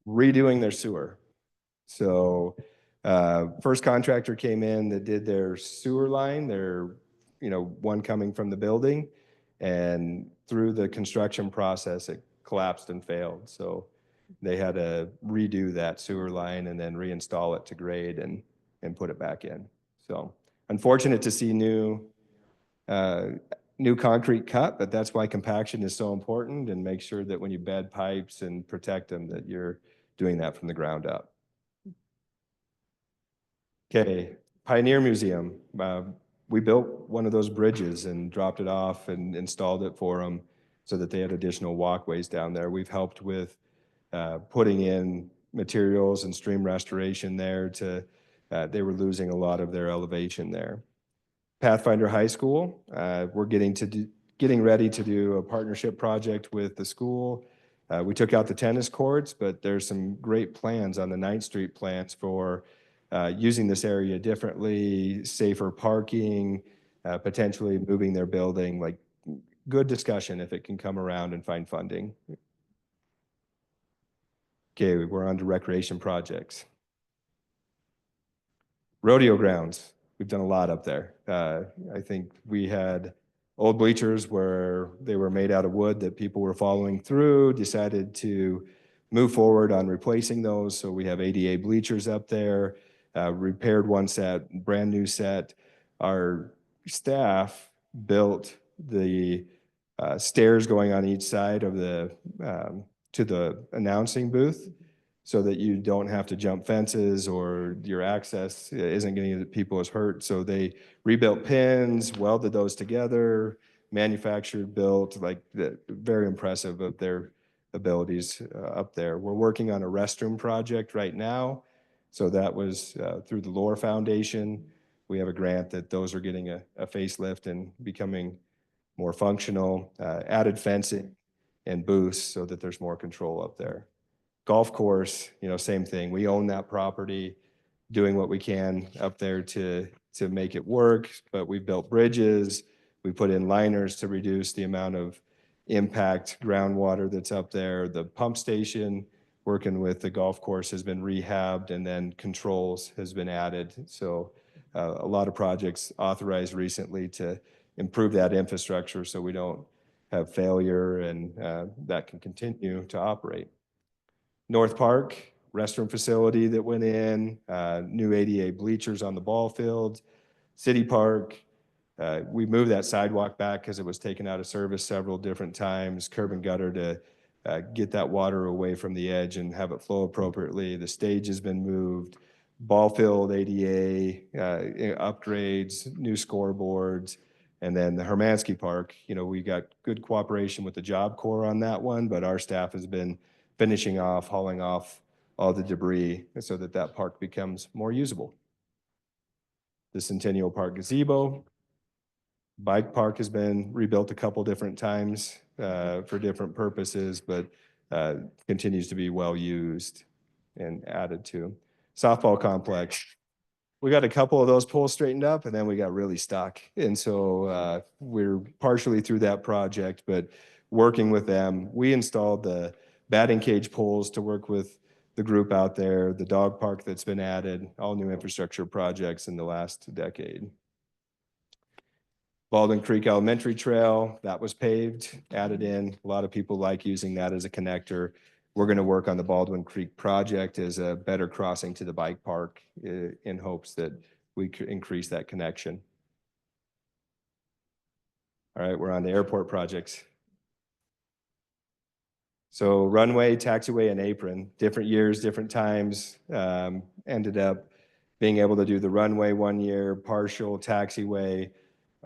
[SPEAKER 8] Redoing their sewer. So first contractor came in that did their sewer line, one coming from the building, and through the construction process, it collapsed and failed. So they had to redo that sewer line and then reinstall it to grade and put it back in. So unfortunate to see new concrete cut, but that's why compaction is so important, and make sure that when you bed pipes and protect them, that you're doing that from the ground up. Okay, Pioneer Museum. We built one of those bridges and dropped it off and installed it for them so that they had additional walkways down there. We've helped with putting in materials and stream restoration there they were losing a lot of their elevation there. Pathfinder High School, we're getting ready to do a partnership project with the school. We took out the tennis courts, but there's some great plans on the 9th Street plans for using this area differently, safer parking, potentially moving their building, like good discussion if it can come around and find funding. Okay, we're on to recreation projects. Rodeo grounds, we've done a lot up there. I think we had old bleachers where they were made out of wood that people were following through, decided to move forward on replacing those. So we have ADA bleachers up there, repaired one set, brand new set. Our staff built the stairs going on each side of the to the announcing booth, so that you don't have to jump fences or your access isn't getting people as hurt. So they rebuilt pins, welded those together, manufactured, built, like very impressive of their abilities up there. We're working on a restroom project right now. So that was through the Lore Foundation. We have a grant that those are getting a facelift and becoming more functional, added fencing and booths so that there's more control up there. Golf course, same thing. We own that property, doing what we can up there to make it work, but we've built bridges. We put in liners to reduce the amount of impact groundwater that's up there. The pump station, working with the golf course, has been rehabbed, and then controls has been added. So a lot of projects authorized recently to improve that infrastructure so we don't have failure and that can continue to operate. North Park, restroom facility that went in, new ADA bleachers on the ball field. City Park, we moved that sidewalk back because it was taken out of service several different times, curb and gutter to get that water away from the edge and have it flow appropriately. The stage has been moved, ball field ADA upgrades, new scoreboards, and then the Hermansky Park, we got good cooperation with the Job Corps on that one, but our staff has been finishing off, hauling off all the debris so that that park becomes more usable. The Centennial Park gazebo. Bike park has been rebuilt a couple different times for different purposes, but continues to be well used and added to. Softball complex. We got a couple of those poles straightened up, and then we got really stuck. And so we're partially through that project, but working with them, we installed the batting cage poles to work with the group out there, the dog park that's been added, all new infrastructure projects in the last decade. Baldwin Creek Elementary Trail, that was paved, added in. A lot of people like using that as a connector. We're going to work on the Baldwin Creek project as a better crossing to the bike park in hopes that we could increase that connection. All right, we're on the airport projects. So runway, taxiway, and apron, different years, different times, ended up being able to do the runway 1 year, partial taxiway.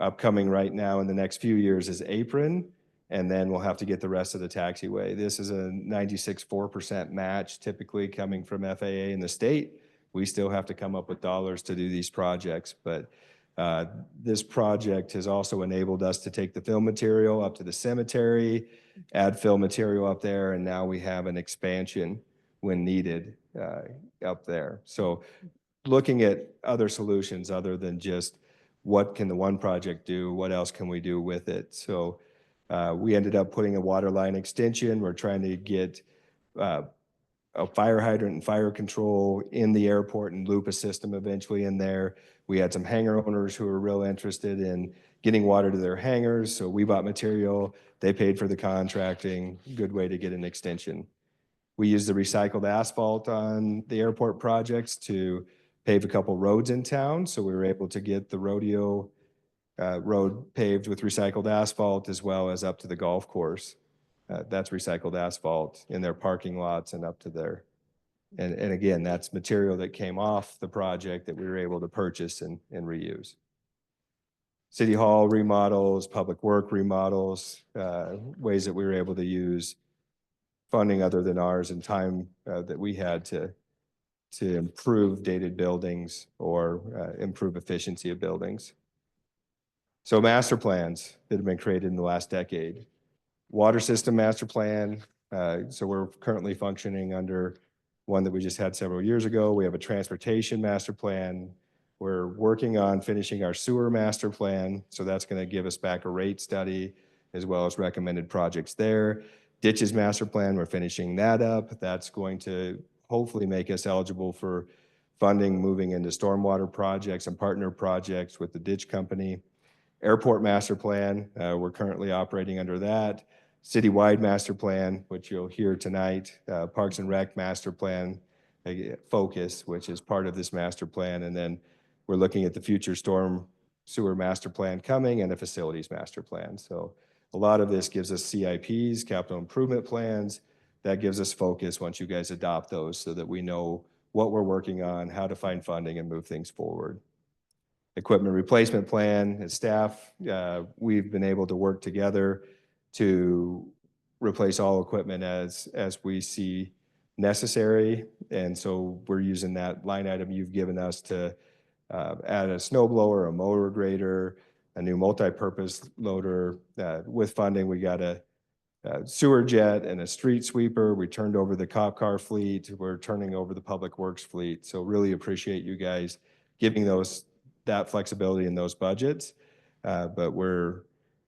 [SPEAKER 8] Upcoming right now in the next few years is apron, and then we'll have to get the rest of the taxiway. This is a 96.4% match, typically coming from FAA in the state. We still have to come up with dollars to do these projects, but this project has also enabled us to take the fill material up to the cemetery, add fill material up there, and now we have an expansion when needed up there. So looking at other solutions other than just what can the one project do, what else can we do with it? So we ended up putting a water line extension. We're trying to get a fire hydrant and fire control in the airport and loop a system eventually in there. We had some hangar owners who were real interested in getting water to their hangars. So we bought material, they paid for the contracting, good way to get an extension. We used the recycled asphalt on the airport projects to pave a couple roads in town. So we were able to get the rodeo road paved with recycled asphalt as well as up to the golf course. That's recycled asphalt in their parking lots and up to there. And again, that's material that came off the project that we were able to purchase and reuse. City Hall remodels, public work remodels, ways that we were able to use funding other than ours and time that we had to improve dated buildings or improve efficiency of buildings. So master plans that have been created in the last decade. Water system master plan. So we're currently functioning under one that we just had several years ago. We have a transportation master plan. We're working on finishing our sewer master plan. So that's going to give us back a rate study as well as recommended projects there. Ditches master plan, we're finishing that up. That's going to hopefully make us eligible for funding moving into stormwater projects and partner projects with the ditch company. Airport master plan, we're currently operating under that. Citywide master plan, which you'll hear tonight. Parks and Rec master plan, focus, which is part of this master plan. And then we're looking at the future storm sewer master plan coming and a facilities master plan. So a lot of this gives us CIPs, capital improvement plans. That gives us focus once you guys adopt those so that we know what we're working on, how to find funding and move things forward. Equipment replacement plan, as staff, we've been able to work together to replace all equipment as we see necessary. And so we're using that line item you've given us to add a snow blower, a mower grader, a new multi-purpose loader. With funding, we got a sewer jet and a street sweeper. We turned over the cop car fleet. We're turning over the public works fleet. So really appreciate you guys giving that flexibility in those budgets. But we're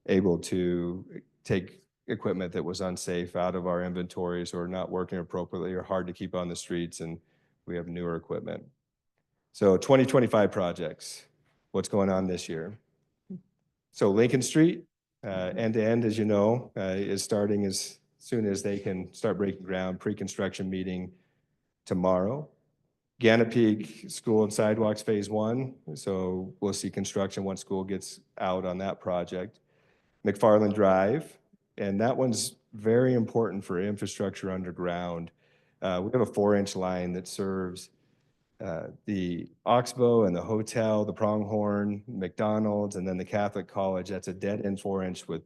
[SPEAKER 8] able to take equipment that was unsafe out of our inventories or not working appropriately or hard to keep on the streets, and we have newer equipment. So 2025 projects, what's going on this year? So Lincoln Street, end to end, as you know, is starting as soon as they can start breaking ground, pre-construction meeting tomorrow. Gannett Peak School and Sidewalks Phase 1. So we'll see construction once school gets out on that project. McFarland Drive, and that one's very important for infrastructure underground. We have a 4-inch line that serves the Oxbow and the hotel, the Pronghorn, McDonald's, and then the Catholic College. That's a dead end 4-inch with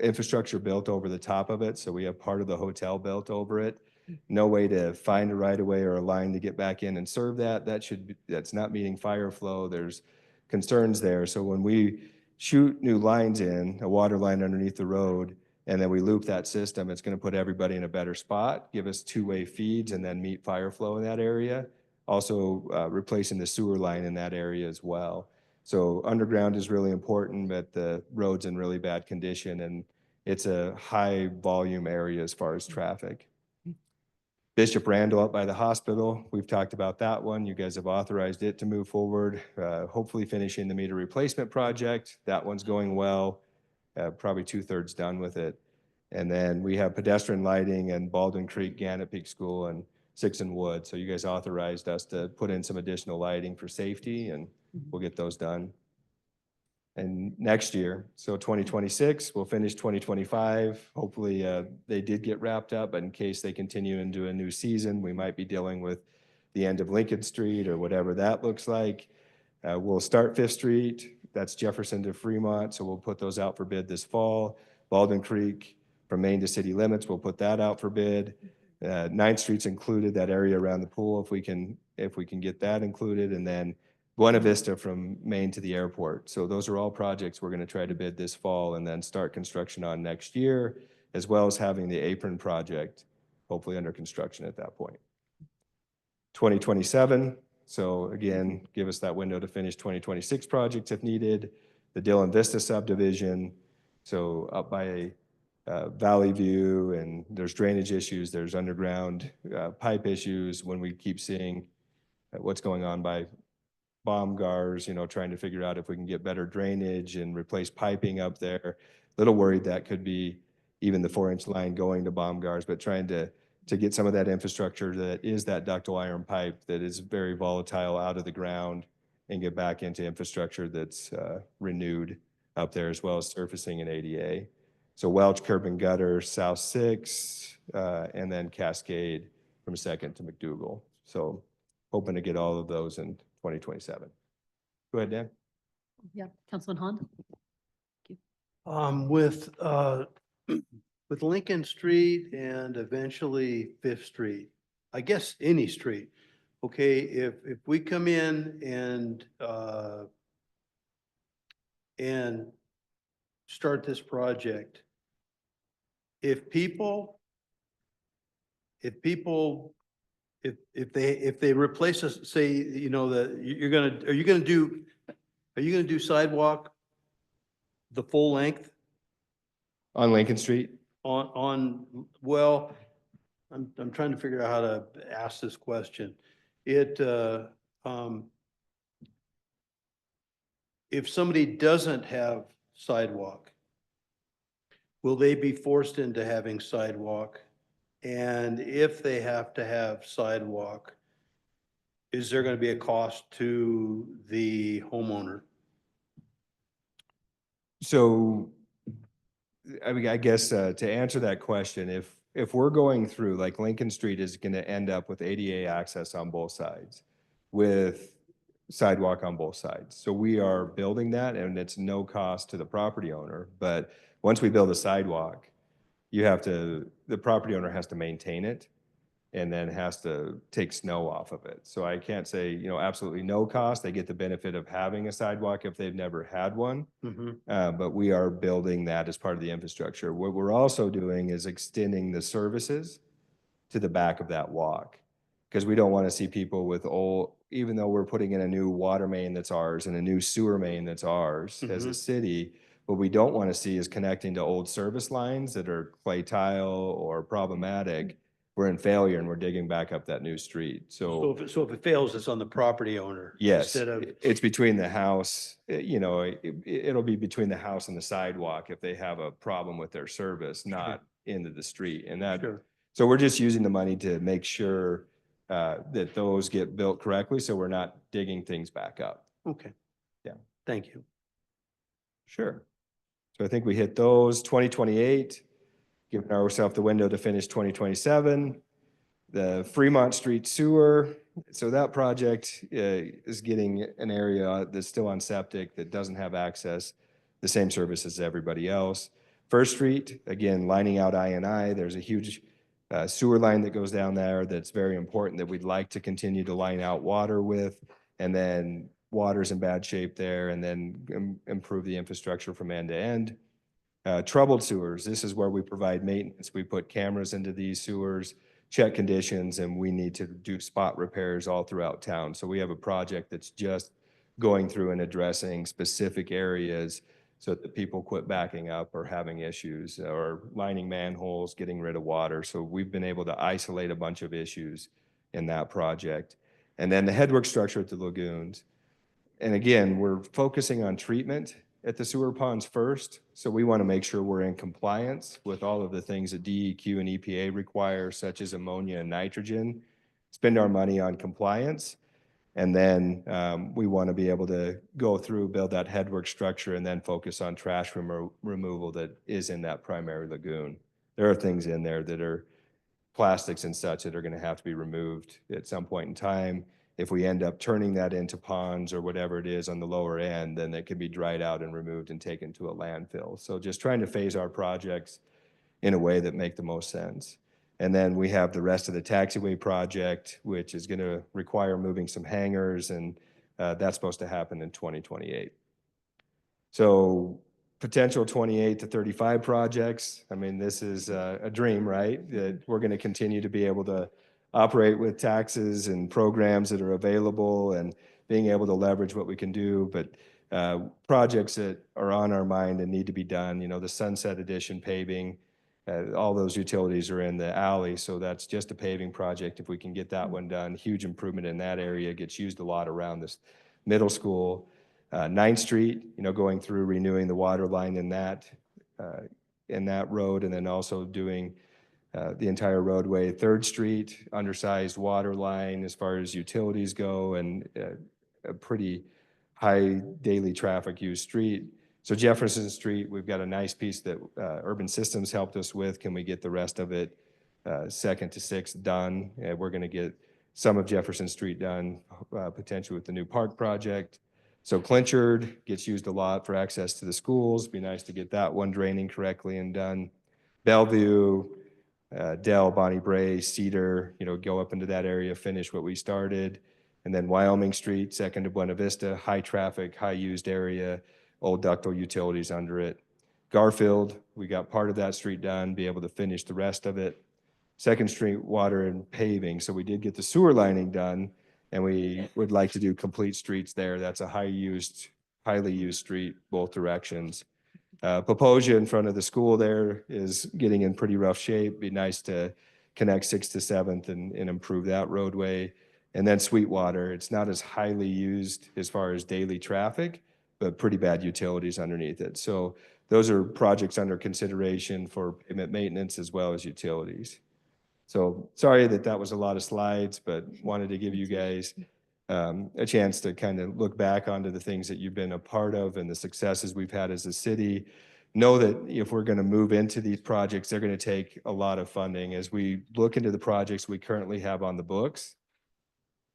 [SPEAKER 8] infrastructure built over the top of it. So we have part of the hotel built over it. No way to find a right of way or a line to get back in and serve that. That's not meeting fire flow. There's concerns there. So when we shoot new lines in, a water line underneath the road, and then we loop that system, it's going to put everybody in a better spot, give us two-way feeds, and then meet fire flow in that area. Also replacing the sewer line in that area as well. So underground is really important, but the road's in really bad condition, and it's a high volume area as far as traffic. Bishop Randall up by the hospital, we've talked about that one. You guys have authorized it to move forward, hopefully finishing the meter replacement project. That one's going well, probably 2/3 done with it. And then we have pedestrian lighting and Baldwin Creek, Gannett Peak School, and 6 and Wood. So you guys authorized us to put in some additional lighting for safety, and we'll get those done. And next year, so 2026, we'll finish 2025. Hopefully they did get wrapped up, but in case they continue into a new season, we might be dealing with the end of Lincoln Street or whatever that looks like. We'll start 5th Street. That's Jefferson to Fremont. So we'll put those out for bid this fall. Baldwin Creek from Maine to city limits, we'll put that out for bid. 9th Street's included, that area around the pool, if we can get that included. And then Buena Vista from Maine to the airport. So those are all projects we're going to try to bid this fall and then start construction on next year, as well as having the apron project hopefully under construction at that point. 2027, so again, give us that window to finish 2026 projects if needed. The Dillon Vista subdivision, so up by Valley View, and there's drainage issues, there's underground pipe issues when we keep seeing what's going on by Baumgars, trying to figure out if we can get better drainage and replace piping up there. Little worried that could be even the 4-inch line going to Baumgars, but trying to get some of that infrastructure that is that ductile iron pipe that is very volatile out of the ground and get back into infrastructure that's renewed up there, as well as surfacing and ADA. So Welch, curb and gutter, South 6, and then Cascade from 2nd to McDougal. So hoping to get all of those in 2027. Go ahead, Dan.
[SPEAKER 2] Yeah, Councilman Hahn.
[SPEAKER 12] With Lincoln Street and eventually 5th Street, I guess any street, okay, if we come in and start this project, if they replace us, say, that are you gonna do sidewalk the full length
[SPEAKER 8] On Lincoln Street?
[SPEAKER 12] Well, I'm trying to figure out how to ask this question. Um, if somebody doesn't have sidewalk, will they be forced into having sidewalk? And if they have to have sidewalk, is there going to be a cost to the homeowner?
[SPEAKER 8] So, I mean, I guess to answer that question, if we're going through, like Lincoln Street is going to end up with ADA access on both sides, with sidewalk on both sides. So we are building that, and it's no cost to the property owner. But once we build a sidewalk, the property owner has to maintain it, and then has to take snow off of it. So I can't say, absolutely no cost. They get the benefit of having a sidewalk if they've never had one. But we are building that as part of the infrastructure. What we're also doing is extending the services to the back of that walk. Because we don't want to see people with even though we're putting in a new water main that's ours and a new sewer main that's ours as a city, what we don't want to see is connecting to old service lines that are clay tile or problematic. We're in failure and we're digging back up that new street.
[SPEAKER 12] So if it fails, it's on the property owner.
[SPEAKER 8] Yes,
[SPEAKER 12] Instead of,
[SPEAKER 8] it's between the house, it'll be between the house and the sidewalk if they have a problem with their service, not into the street. And
[SPEAKER 12] Sure.
[SPEAKER 8] so we're just using the money to make sure that those get built correctly, so we're not digging things back up.
[SPEAKER 12] Okay.
[SPEAKER 8] Yeah.
[SPEAKER 12] Thank you.
[SPEAKER 8] Sure. So I think we hit those. 2028, giving ourselves the window to finish 2027. The Fremont Street Sewer, so that project is getting an area that's still on septic that doesn't have access, the same service as everybody else. First Street, again, lining out I&I, there's a huge sewer line that goes down there that's very important that we'd like to continue to line out water with, and then water's in bad shape there, and then improve the infrastructure from end to end. Troubled sewers, this is where we provide maintenance. We put cameras into these sewers, check conditions, and we need to do spot repairs all throughout town. So we have a project that's just going through and addressing specific areas so that people quit backing up or having issues or lining manholes, getting rid of water. So we've been able to isolate a bunch of issues in that project. And then the headwork structure at the lagoons. And again, we're focusing on treatment at the sewer ponds first. So we want to make sure we're in compliance with all of the things that DEQ and EPA require, such as ammonia and nitrogen, spend our money on compliance. And then we want to be able to go through, build that headwork structure, and then focus on trash removal that is in that primary lagoon. There are things in there that are plastics and such that are going to have to be removed at some point in time. If we end up turning that into ponds or whatever it is on the lower end, then it can be dried out and removed and taken to a landfill. So just trying to phase our projects in a way that make the most sense. And then we have the rest of the taxiway project, which is going to require moving some hangars, and that's supposed to happen in 2028. So potential 28 to 35 projects. I mean, this is a dream, right? That we're going to continue to be able to operate with taxes and programs that are available and being able to leverage what we can do. But projects that are on our mind and need to be done, the Sunset Edition paving, all those utilities are in the alley. So that's just a paving project. If we can get that one done, huge improvement in that area, gets used a lot around this middle school. 9th Street, going through renewing the water line in that road, and then also doing the entire roadway. 3rd Street, undersized water line as far as utilities go, and a pretty high daily traffic use street. So Jefferson Street, we've got a nice piece that Urban Systems helped us with. Can we get the rest of it 2nd to 6th done? We're going to get some of Jefferson Street done, potentially with the new park project. So Clinchard gets used a lot for access to the schools. Be nice to get that one draining correctly and done. Bellevue, Dell, Bonnie Bray, Cedar, go up into that area, finish what we started. And then Wyoming Street, 2nd to Buena Vista, high traffic, high used area, old ductile utilities under it. Garfield, we got part of that street done, be able to finish the rest of it. 2nd Street, water and paving. So we did get the sewer lining done, and we would like to do complete streets there. That's a highly used street, both directions. Paposia in front of the school there is getting in pretty rough shape. Be nice to connect 6th to 7th and improve that roadway. And then Sweetwater, it's not as highly used as far as daily traffic, but pretty bad utilities underneath it. So those are projects under consideration for pavement maintenance as well as utilities. So sorry that was a lot of slides, but wanted to give you guys a chance to kind of look back onto the things that you've been a part of and the successes we've had as a city. Know that if we're going to move into these projects, they're going to take a lot of funding. As we look into the projects we currently have on the books,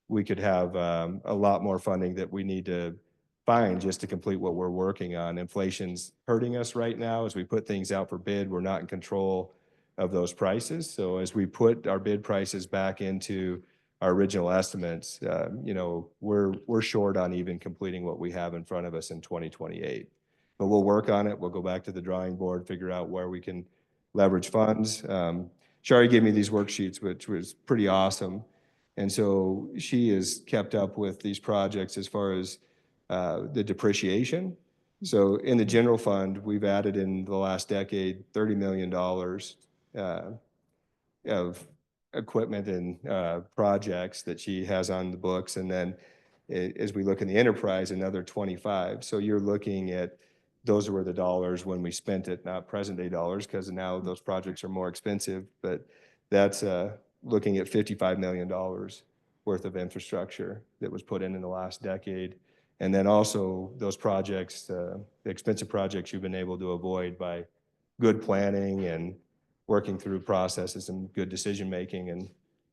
[SPEAKER 8] we could have a lot more funding that we need to find just to complete what we're working on. Inflation's hurting us right now. As we put things out for bid, we're not in control of those prices. So as we put our bid prices back into our original estimates, you know, we're short on even completing what we have in front of us in 2028. But we'll work on it. We'll go back to the drawing board, figure out where we can leverage funds. Shari gave me these worksheets, which was pretty awesome. And so she has kept up with these projects as far as the depreciation. So in the general fund, we've added in the last decade $30 million of equipment and projects that she has on the books. And then as we look in the enterprise, another 25. So you're looking at, those were the dollars when we spent it, not present day dollars, because now those projects are more expensive. But that's looking at $55 million worth of infrastructure that was put in the last decade. And then also those projects, the expensive projects you've been able to avoid by good planning and working through processes and good decision-making and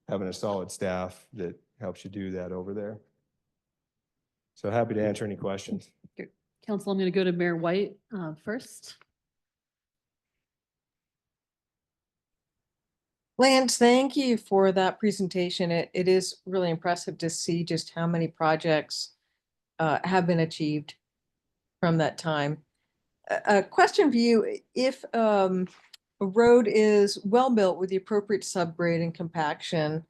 [SPEAKER 8] having a solid staff that helps you do that over there. So happy to answer any questions.
[SPEAKER 2] Council, I'm going to go to Mayor White first.
[SPEAKER 6] Lance, thank you for that presentation. It is really impressive to see just how many projects have been achieved from that time. A question for you, if a road is well-built with the appropriate subgrade and compaction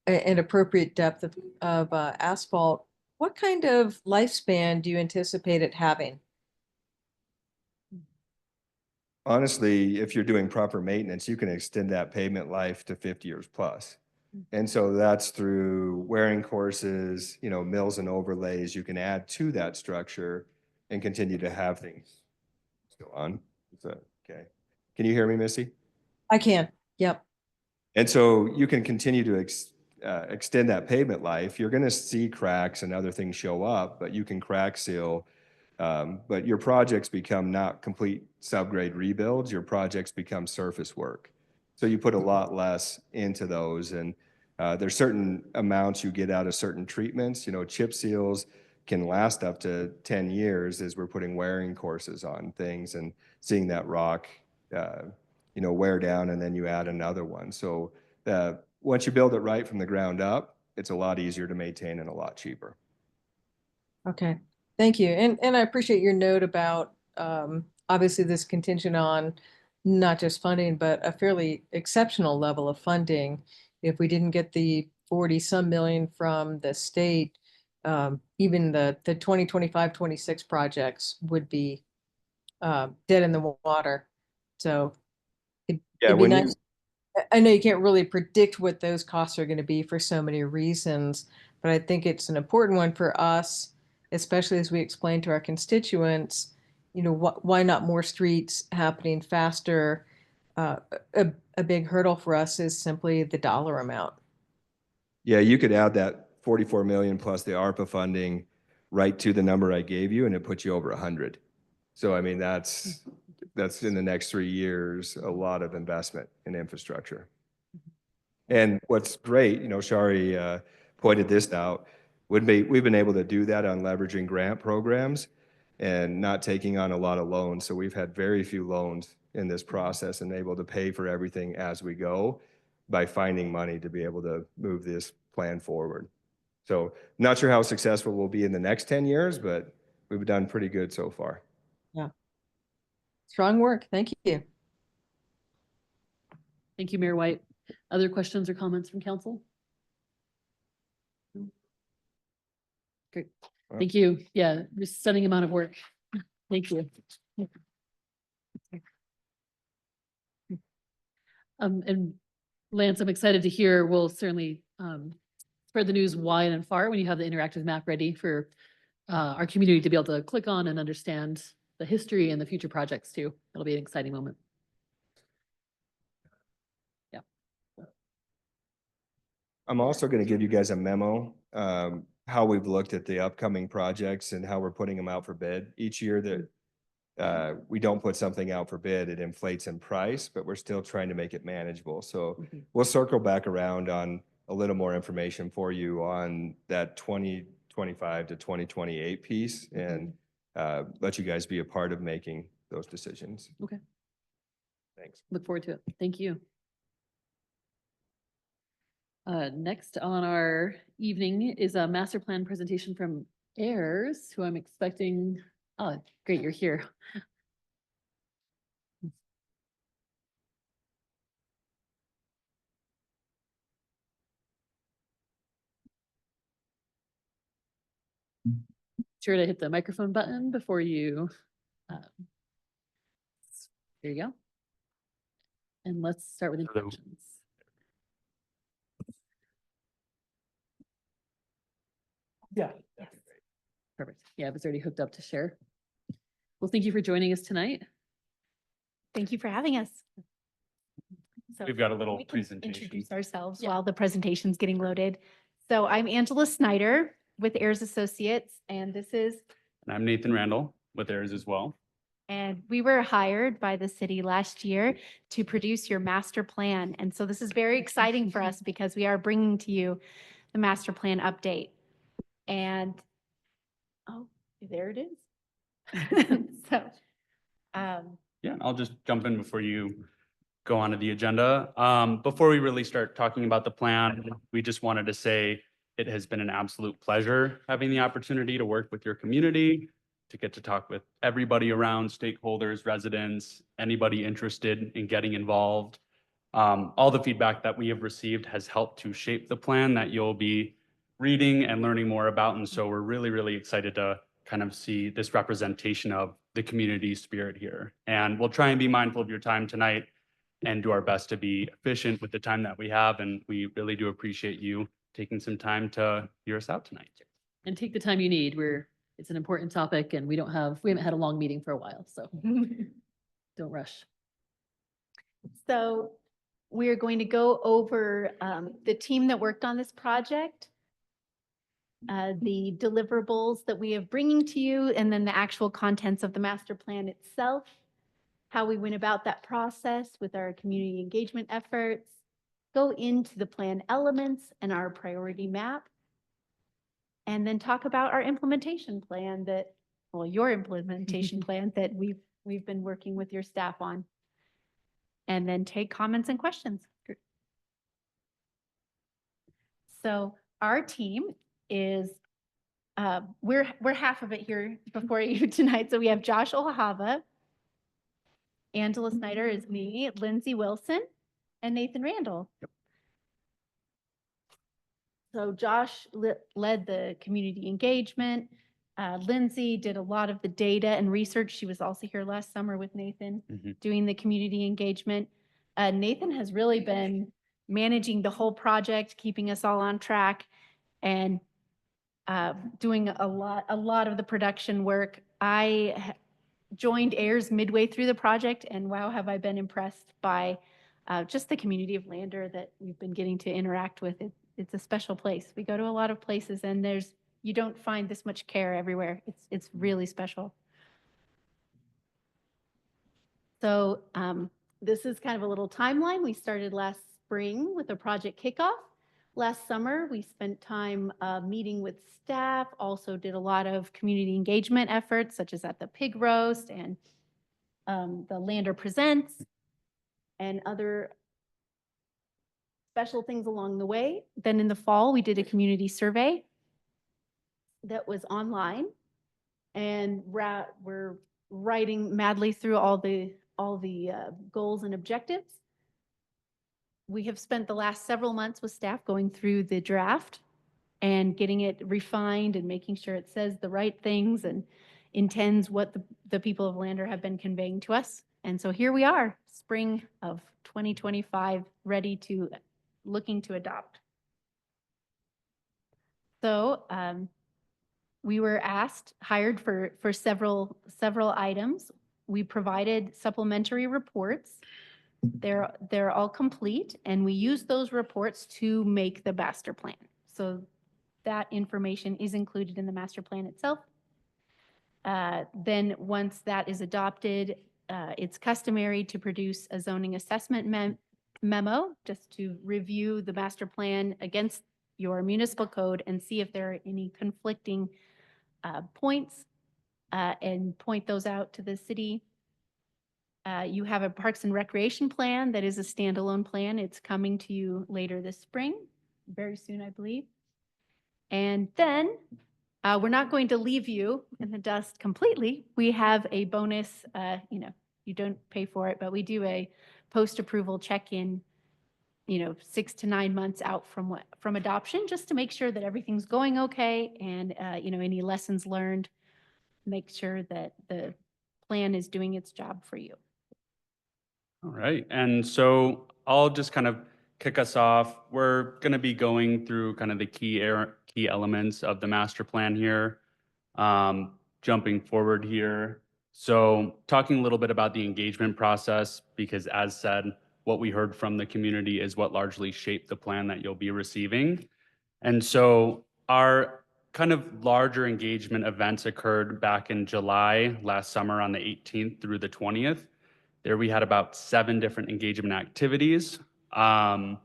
[SPEAKER 6] and appropriate depth of asphalt, what kind of lifespan do you anticipate it having?
[SPEAKER 8] Honestly, if you're doing proper maintenance, you can extend that pavement life to 50 years plus. And so that's through wearing courses, you know, mills and overlays you can add to that structure and continue to have things go on. Is that okay? Can you hear me, Missy?
[SPEAKER 6] I can, yep.
[SPEAKER 8] And so you can continue to extend that pavement life. You're going to see cracks and other things show up, but you can crack seal. But your projects become not complete subgrade rebuilds. Your projects become surface work. So you put a lot less into those. And there's certain amounts you get out of certain treatments. You know, chip seals can last up to 10 years as we're putting wearing courses on things and seeing that rock, you know, wear down, and then you add another one. So once you build it right from the ground up, it's a lot easier to maintain and a lot cheaper.
[SPEAKER 6] Okay, thank you. And I appreciate your note about obviously this contingent on not just funding, but a fairly exceptional level of funding. If we didn't get the 40-some million from the state, even the 2025-26 projects would be dead in the water. So it'd be nice. I know you can't really predict what those costs are going to be for so many reasons, but I think it's an important one for us, especially as we explain to our constituents, you know, why not more streets happening faster? A big hurdle for us is simply the dollar amount.
[SPEAKER 8] Yeah, you could add that 44 million plus the ARPA funding right to the number I gave you, and it puts you over 100. So I mean, that's in the next 3 years, a lot of investment in infrastructure. And what's great, you know, Shari pointed this out, we've been able to do that on leveraging grant programs and not taking on a lot of loans. So we've had very few loans in this process and able to pay for everything as we go by finding money to be able to move this plan forward. So not sure how successful we'll be in the next 10 years, but we've done pretty good so far.
[SPEAKER 6] Yeah. Strong work. Thank you.
[SPEAKER 2] Thank you, Mayor White. Other questions or comments from council? Great. Thank you. Yeah, just stunning amount of work. Thank you. And Lance, I'm excited to hear, we'll certainly spread the news wide and far when you have the interactive map ready for our community to be able to click on and understand the history and the future projects too. It'll be an exciting moment. Yeah.
[SPEAKER 8] I'm also going to give you guys a memo, how we've looked at the upcoming projects and how we're putting them out for bid. Each year that we don't put something out for bid, it inflates in price, but we're still trying to make it manageable. So we'll circle back around on a little more information for you on that 2025 to 2028 piece and let you guys be a part of making those decisions.
[SPEAKER 2] Okay.
[SPEAKER 8] Thanks.
[SPEAKER 2] Look forward to it. Thank you. Next on our evening is a master plan presentation from AIRS, who I'm expecting. Oh, great, you're here. Sure to hit the microphone button before you. There you go. And let's start with introductions.
[SPEAKER 12] Yeah.
[SPEAKER 2] Perfect. Yeah, I was already hooked up to share. Well, thank you for joining us tonight.
[SPEAKER 13] Thank you for having us. So
[SPEAKER 14] We've got a little
[SPEAKER 13] we can
[SPEAKER 14] presentation.
[SPEAKER 13] Introduce ourselves
[SPEAKER 2] Yeah.
[SPEAKER 13] while the presentation's getting loaded. So I'm Angela Snyder with AIRS Associates, and this is,
[SPEAKER 14] And I'm Nathan Randall with theirs as well.
[SPEAKER 13] and we were hired by the city last year to produce your master plan. And so this is very exciting for us because we are bringing to you the master plan update. And, oh, there it is. So,
[SPEAKER 14] Yeah, I'll just jump in before you go on to the agenda. Before we really start talking about the plan, we just wanted to say it has been an absolute pleasure having the opportunity to work with your community, to get to talk with everybody around, stakeholders, residents, anybody interested in getting involved. All the feedback that we have received has helped to shape the plan that you'll be reading and learning more about. And so we're really, really excited to kind of see this representation of the community spirit here. And we'll try and be mindful of your time tonight and do our best to be efficient with the time that we have. And we really do appreciate you taking some time to hear us out tonight.
[SPEAKER 2] And take the time you need. It's an important topic and we haven't had a long meeting for a while, so don't rush.
[SPEAKER 13] so we're going to go over the team that worked on this project, the deliverables that we are bringing to you, and then the actual contents of the master plan itself, how we went about that process with our community engagement efforts, go into the plan elements and our priority map, and then talk about our implementation plan your implementation plan that we've been working with your staff on. And then take comments and questions. So our team is, we're half of it here before you tonight. So we have Josh Olahava, Angela Snyder is me, Lindsay Wilson, and Nathan Randall.
[SPEAKER 14] Yep.
[SPEAKER 13] So Josh led the community engagement. Lindsay did a lot of the data and research. She was also here last summer with Nathan doing the community engagement. Nathan has really been managing the whole project, keeping us all on track, and doing a lot of the production work. I joined AIRS midway through the project, and wow, have I been impressed by just the community of Lander that we've been getting to interact with. It's a special place. We go to a lot of places, and you don't find this much care everywhere. It's really special. So this is kind of a little timeline. We started last spring with a project kickoff. Last summer, we spent time meeting with staff, also did a lot of community engagement efforts, such as at the pig roast and the Lander Presents and other special things along the way. Then in the fall, we did a community survey that was online, and we're writing madly through all the goals and objectives. We have spent the last several months with staff going through the draft and getting it refined and making sure it says the right things and intends what the people of Lander have been conveying to us. And so here we are, spring of 2025, looking to adopt. So we were hired for several items. We provided supplementary reports. They're all complete, and we use those reports to make the master plan. So that information is included in the master plan itself. Then once that is adopted, it's customary to produce a zoning assessment memo just to review the master plan against your municipal code and see if there are any conflicting points and point those out to the city. You have a Parks and Recreation plan that is a standalone plan. It's coming to you later this spring, very soon, I believe. And then we're not going to leave you in the dust completely. We have a bonus, you don't pay for it, but we do a post-approval check-in, 6 to 9 months out from adoption, just to make sure that everything's going okay and, any lessons learned, make sure that the plan is doing its job for you.
[SPEAKER 14] All right, and so I'll just kind of kick us off. We're going to be going through kind of the key elements of the master plan here. Jumping forward here, so talking a little bit about the engagement process, because as said, what we heard from the community is what largely shaped the plan that you'll be receiving. And so our kind of larger engagement events occurred back in July last summer on the 18th through the 20th. There we had about 7 different engagement activities. And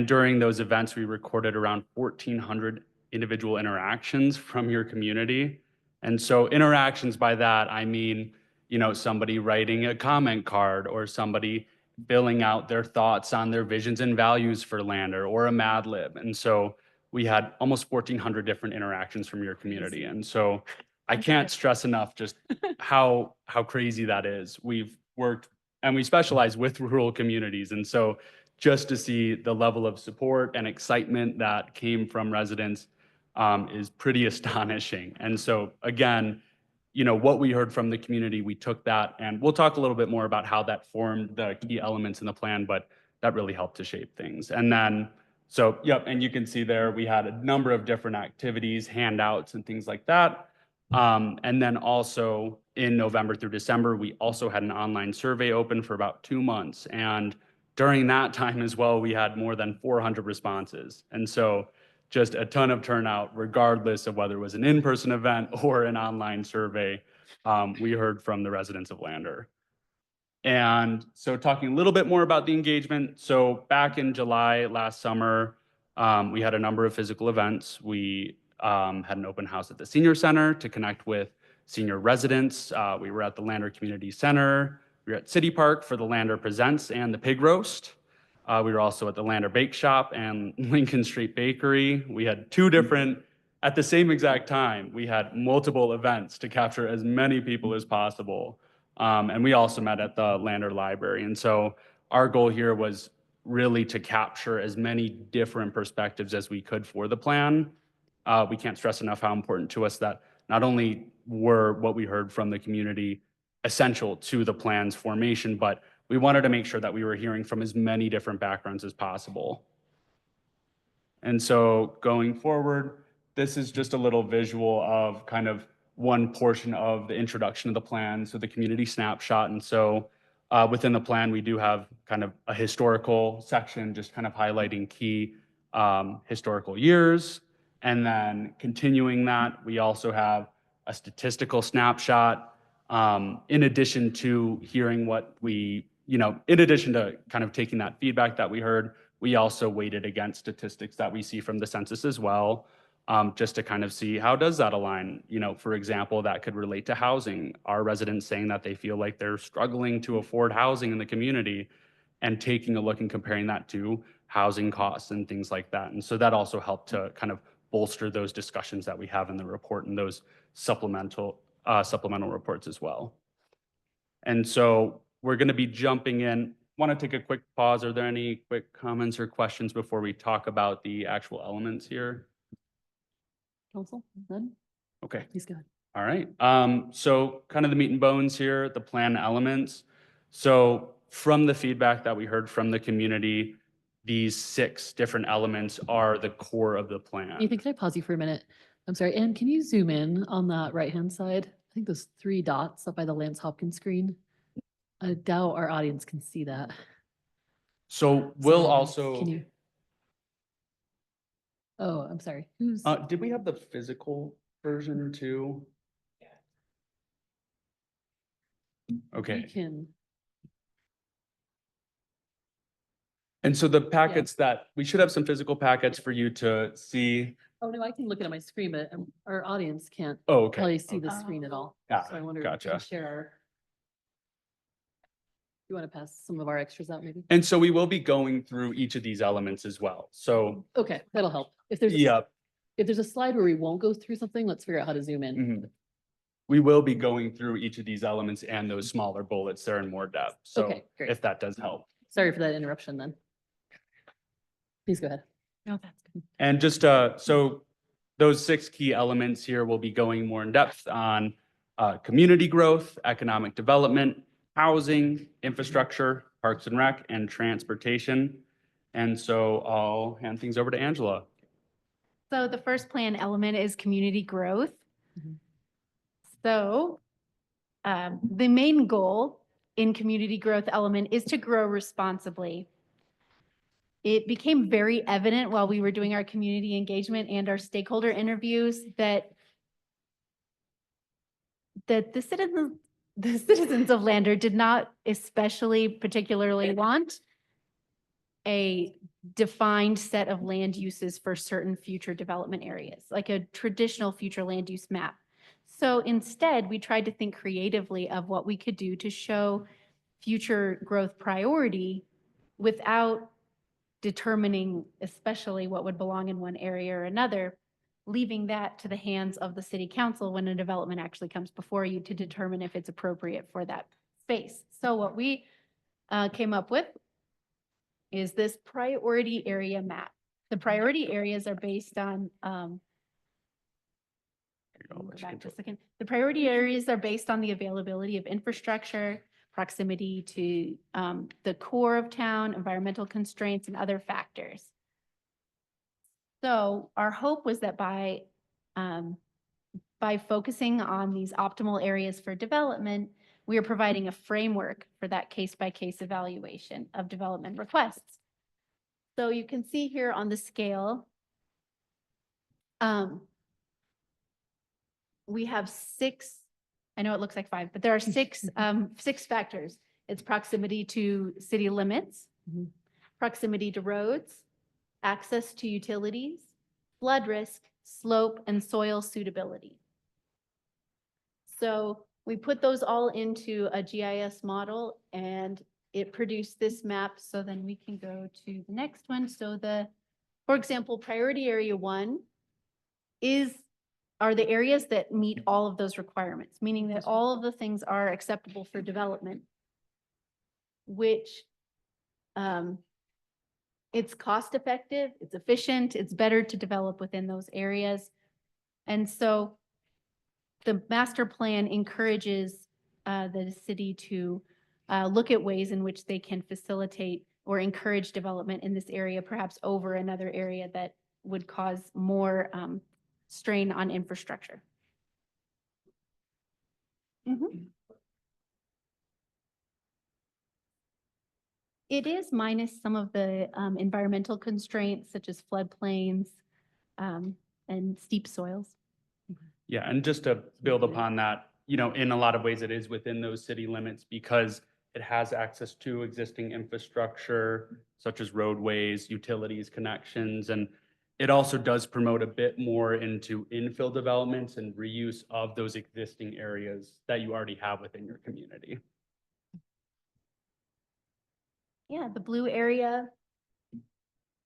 [SPEAKER 14] during those events, we recorded around 1,400 individual interactions from your community. And so interactions by that, I mean, somebody writing a comment card or somebody filling out their thoughts on their visions and values for Lander or a Mad Lib. And so we had almost 1,400 different interactions from your community. And so I can't stress enough just how crazy that is. We've worked and we specialize with rural communities. And so just to see the level of support and excitement that came from residents is pretty astonishing. And so again, what we heard from the community, we took that, and we'll talk a little bit more about how that formed the key elements in the plan, but that really helped to shape things. And then, and you can see there, we had a number of different activities, handouts and things like that. And then also in November through December, we also had an online survey open for about 2 months. And during that time as well, we had more than 400 responses. And so just a ton of turnout, regardless of whether it was an in-person event or an online survey. We heard from the residents of Lander. And so talking a little bit more about the engagement. So back in July last summer, we had a number of physical events. We had an open house at the senior center to connect with senior residents. We were at the Lander Community Center. We were at City Park for the Lander Presents and the Pig Roast. We were also at the Lander Bake Shop and Lincoln Street Bakery. We had 2 different, at the same exact time, we had multiple events to capture as many people as possible. And we also met at the Lander Library. And so our goal here was really to capture as many different perspectives as we could for the plan. We can't stress enough how important to us that not only were what we heard from the community essential to the plan's formation, but we wanted to make sure that we were hearing from as many different backgrounds as possible. And so going forward, this is just a little visual of kind of one portion of the introduction of the plan, so the community snapshot. And so within the plan, we do have kind of a historical section, just kind of highlighting key historical years. And then continuing that, we also have a statistical snapshot in addition to hearing what we, in addition to kind of taking that feedback that we heard, we also weighted against statistics that we see from the census as well, just to kind of see how does that align. For example, that could relate to housing. Our residents saying that they feel like they're struggling to afford housing in the community, and taking a look and comparing that to housing costs and things like that. And so that also helped to kind of bolster those discussions that we have in the report and those supplemental reports as well. And so we're going to be jumping in. Want to take a quick pause. Are there any quick comments or questions before we talk about the actual elements here?
[SPEAKER 2] Council, good?
[SPEAKER 14] Okay.
[SPEAKER 2] He's good.
[SPEAKER 14] All right. So kind of the meat and bones here, the plan elements. So from the feedback that we heard from the community, these 6 different elements are the core of the plan.
[SPEAKER 2] Ethan, can I pause you for a minute? I'm sorry, Anne, can you zoom in on that right-hand side? I think those 3 dots up by the Lance Hopkins screen. I doubt our audience can see that.
[SPEAKER 14] So we'll
[SPEAKER 2] So,
[SPEAKER 14] also,
[SPEAKER 2] Can you? Oh, I'm sorry. Who's?
[SPEAKER 14] did we have the physical version too?
[SPEAKER 2] We
[SPEAKER 14] Okay.
[SPEAKER 2] can,
[SPEAKER 14] And so the packets that, we should have some physical packets for you to see.
[SPEAKER 2] oh no, I can look at my screen, but our audience can't
[SPEAKER 14] Oh, okay.
[SPEAKER 2] probably see the screen at all.
[SPEAKER 14] Ah,
[SPEAKER 2] So I wonder if we can
[SPEAKER 14] gotcha.
[SPEAKER 2] share our. You want to pass some of our extras out maybe?
[SPEAKER 14] And so we will be going through each of these elements as well. So,
[SPEAKER 2] Okay, that'll help. If there's,
[SPEAKER 14] yeah,
[SPEAKER 2] if there's a slide where we won't go through something, let's figure out how to zoom in.
[SPEAKER 14] mhm. We will be going through each of these elements and those smaller bullets there in more depth. So
[SPEAKER 2] Okay, great.
[SPEAKER 14] if that does help.
[SPEAKER 2] Sorry for that interruption then. Please go ahead.
[SPEAKER 13] No, that's good.
[SPEAKER 14] And just, so those 6 key elements here will be going more in depth on community growth, economic development, housing, infrastructure, parks and rec, and transportation. And so I'll hand things over to Angela.
[SPEAKER 13] So the first plan element is community growth.
[SPEAKER 2] Mhm.
[SPEAKER 13] So the main goal in community growth element is to grow responsibly. It became very evident while we were doing our community engagement and our stakeholder interviews that the citizens of Lander did not especially particularly want a defined set of land uses for certain future development areas, like a traditional future land use map. So instead, we tried to think creatively of what we could do to show future growth priority without determining especially what would belong in one area or another, leaving that to the hands of the city council when a development actually comes before you to determine if it's appropriate for that space. So what we came up with is this priority area map. The priority areas are based on, go back just a second. The priority areas are based on the availability of infrastructure, proximity to the core of town, environmental constraints, and other factors. So our hope was that by focusing on these optimal areas for development, we are providing a framework for that case-by-case evaluation of development requests. So you can see here on the scale, we have 6, I know it looks like 5, but there are 6, 6 factors. It's proximity to city limits,
[SPEAKER 2] Mhm.
[SPEAKER 13] proximity to roads, access to utilities, flood risk, slope, and soil suitability. So we put those all into a GIS model and it produced this map. So then we can go to the next one. So for example, priority area 1 are the areas that meet all of those requirements, meaning that all of the things are acceptable for development, which it's cost effective, it's efficient, it's better to develop within those areas. And so the master plan encourages the city to look at ways in which they can facilitate or encourage development in this area, perhaps over another area that would cause more strain on infrastructure. It is minus some of the environmental constraints such as floodplains and steep soils.
[SPEAKER 14] Yeah, and just to build upon that, you know, in a lot of ways, it is within those city limits because it has access to existing infrastructure such as roadways, utilities, connections, and it also does promote a bit more into infill developments and reuse of those existing areas that you already have within your community.
[SPEAKER 13] Yeah, the blue area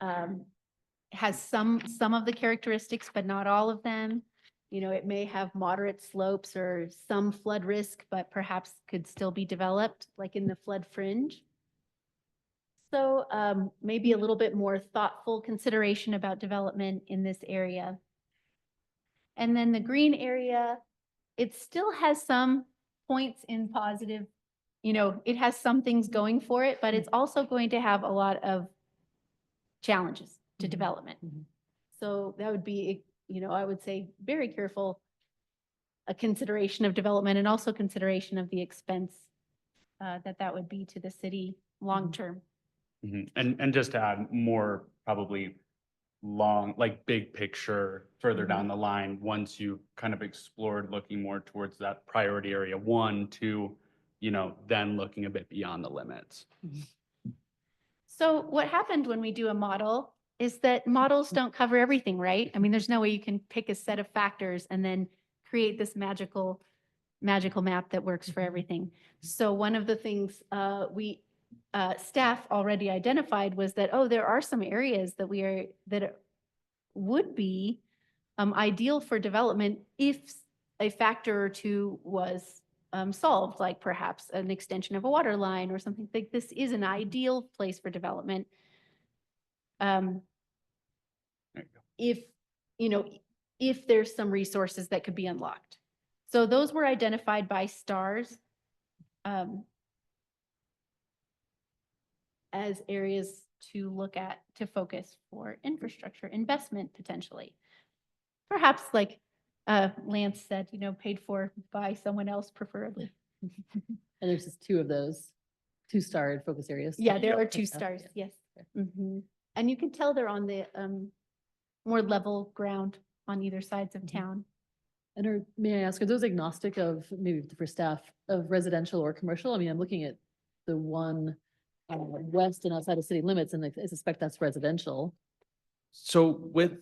[SPEAKER 13] has some of the characteristics, but not all of them. You know, it may have moderate slopes or some flood risk, but perhaps could still be developed, like in the flood fringe. So maybe a little bit more thoughtful consideration about development in this area. And then the green area, it still has some points in positive it has some things going for it, but it's also going to have a lot of challenges to development. So that would be, I would say very careful, a consideration of development and also consideration of the expense that would be to the city long-term.
[SPEAKER 14] And just to add more, probably long, like big picture further down the line, once you kind of explored looking more towards that priority area 1, 2, then looking a bit beyond the limits.
[SPEAKER 13] So what happened when we do a model is that models don't cover everything, right? I mean, there's no way you can pick a set of factors and then create this magical map that works for everything. So one of the things staff already identified was that, there are some areas that would be ideal for development if a factor or two was solved, like perhaps an extension of a water line or something. Like this is an ideal place for development. If, if there's some resources that could be unlocked. So those were identified by STARS as areas to look at, to focus for infrastructure investment potentially. Perhaps like Lance said, paid for by someone else preferably.
[SPEAKER 2] And there's just 2 of those, 2-starred focus areas.
[SPEAKER 13] Yeah, there are 2
[SPEAKER 2] Yeah.
[SPEAKER 13] stars, yes. And you can tell they're on the more level ground on either sides of town.
[SPEAKER 2] And may I ask, are those agnostic of, maybe for staff, of residential or commercial? I mean, I'm looking at the one west and outside of city limits, and I suspect that's residential.
[SPEAKER 14] So with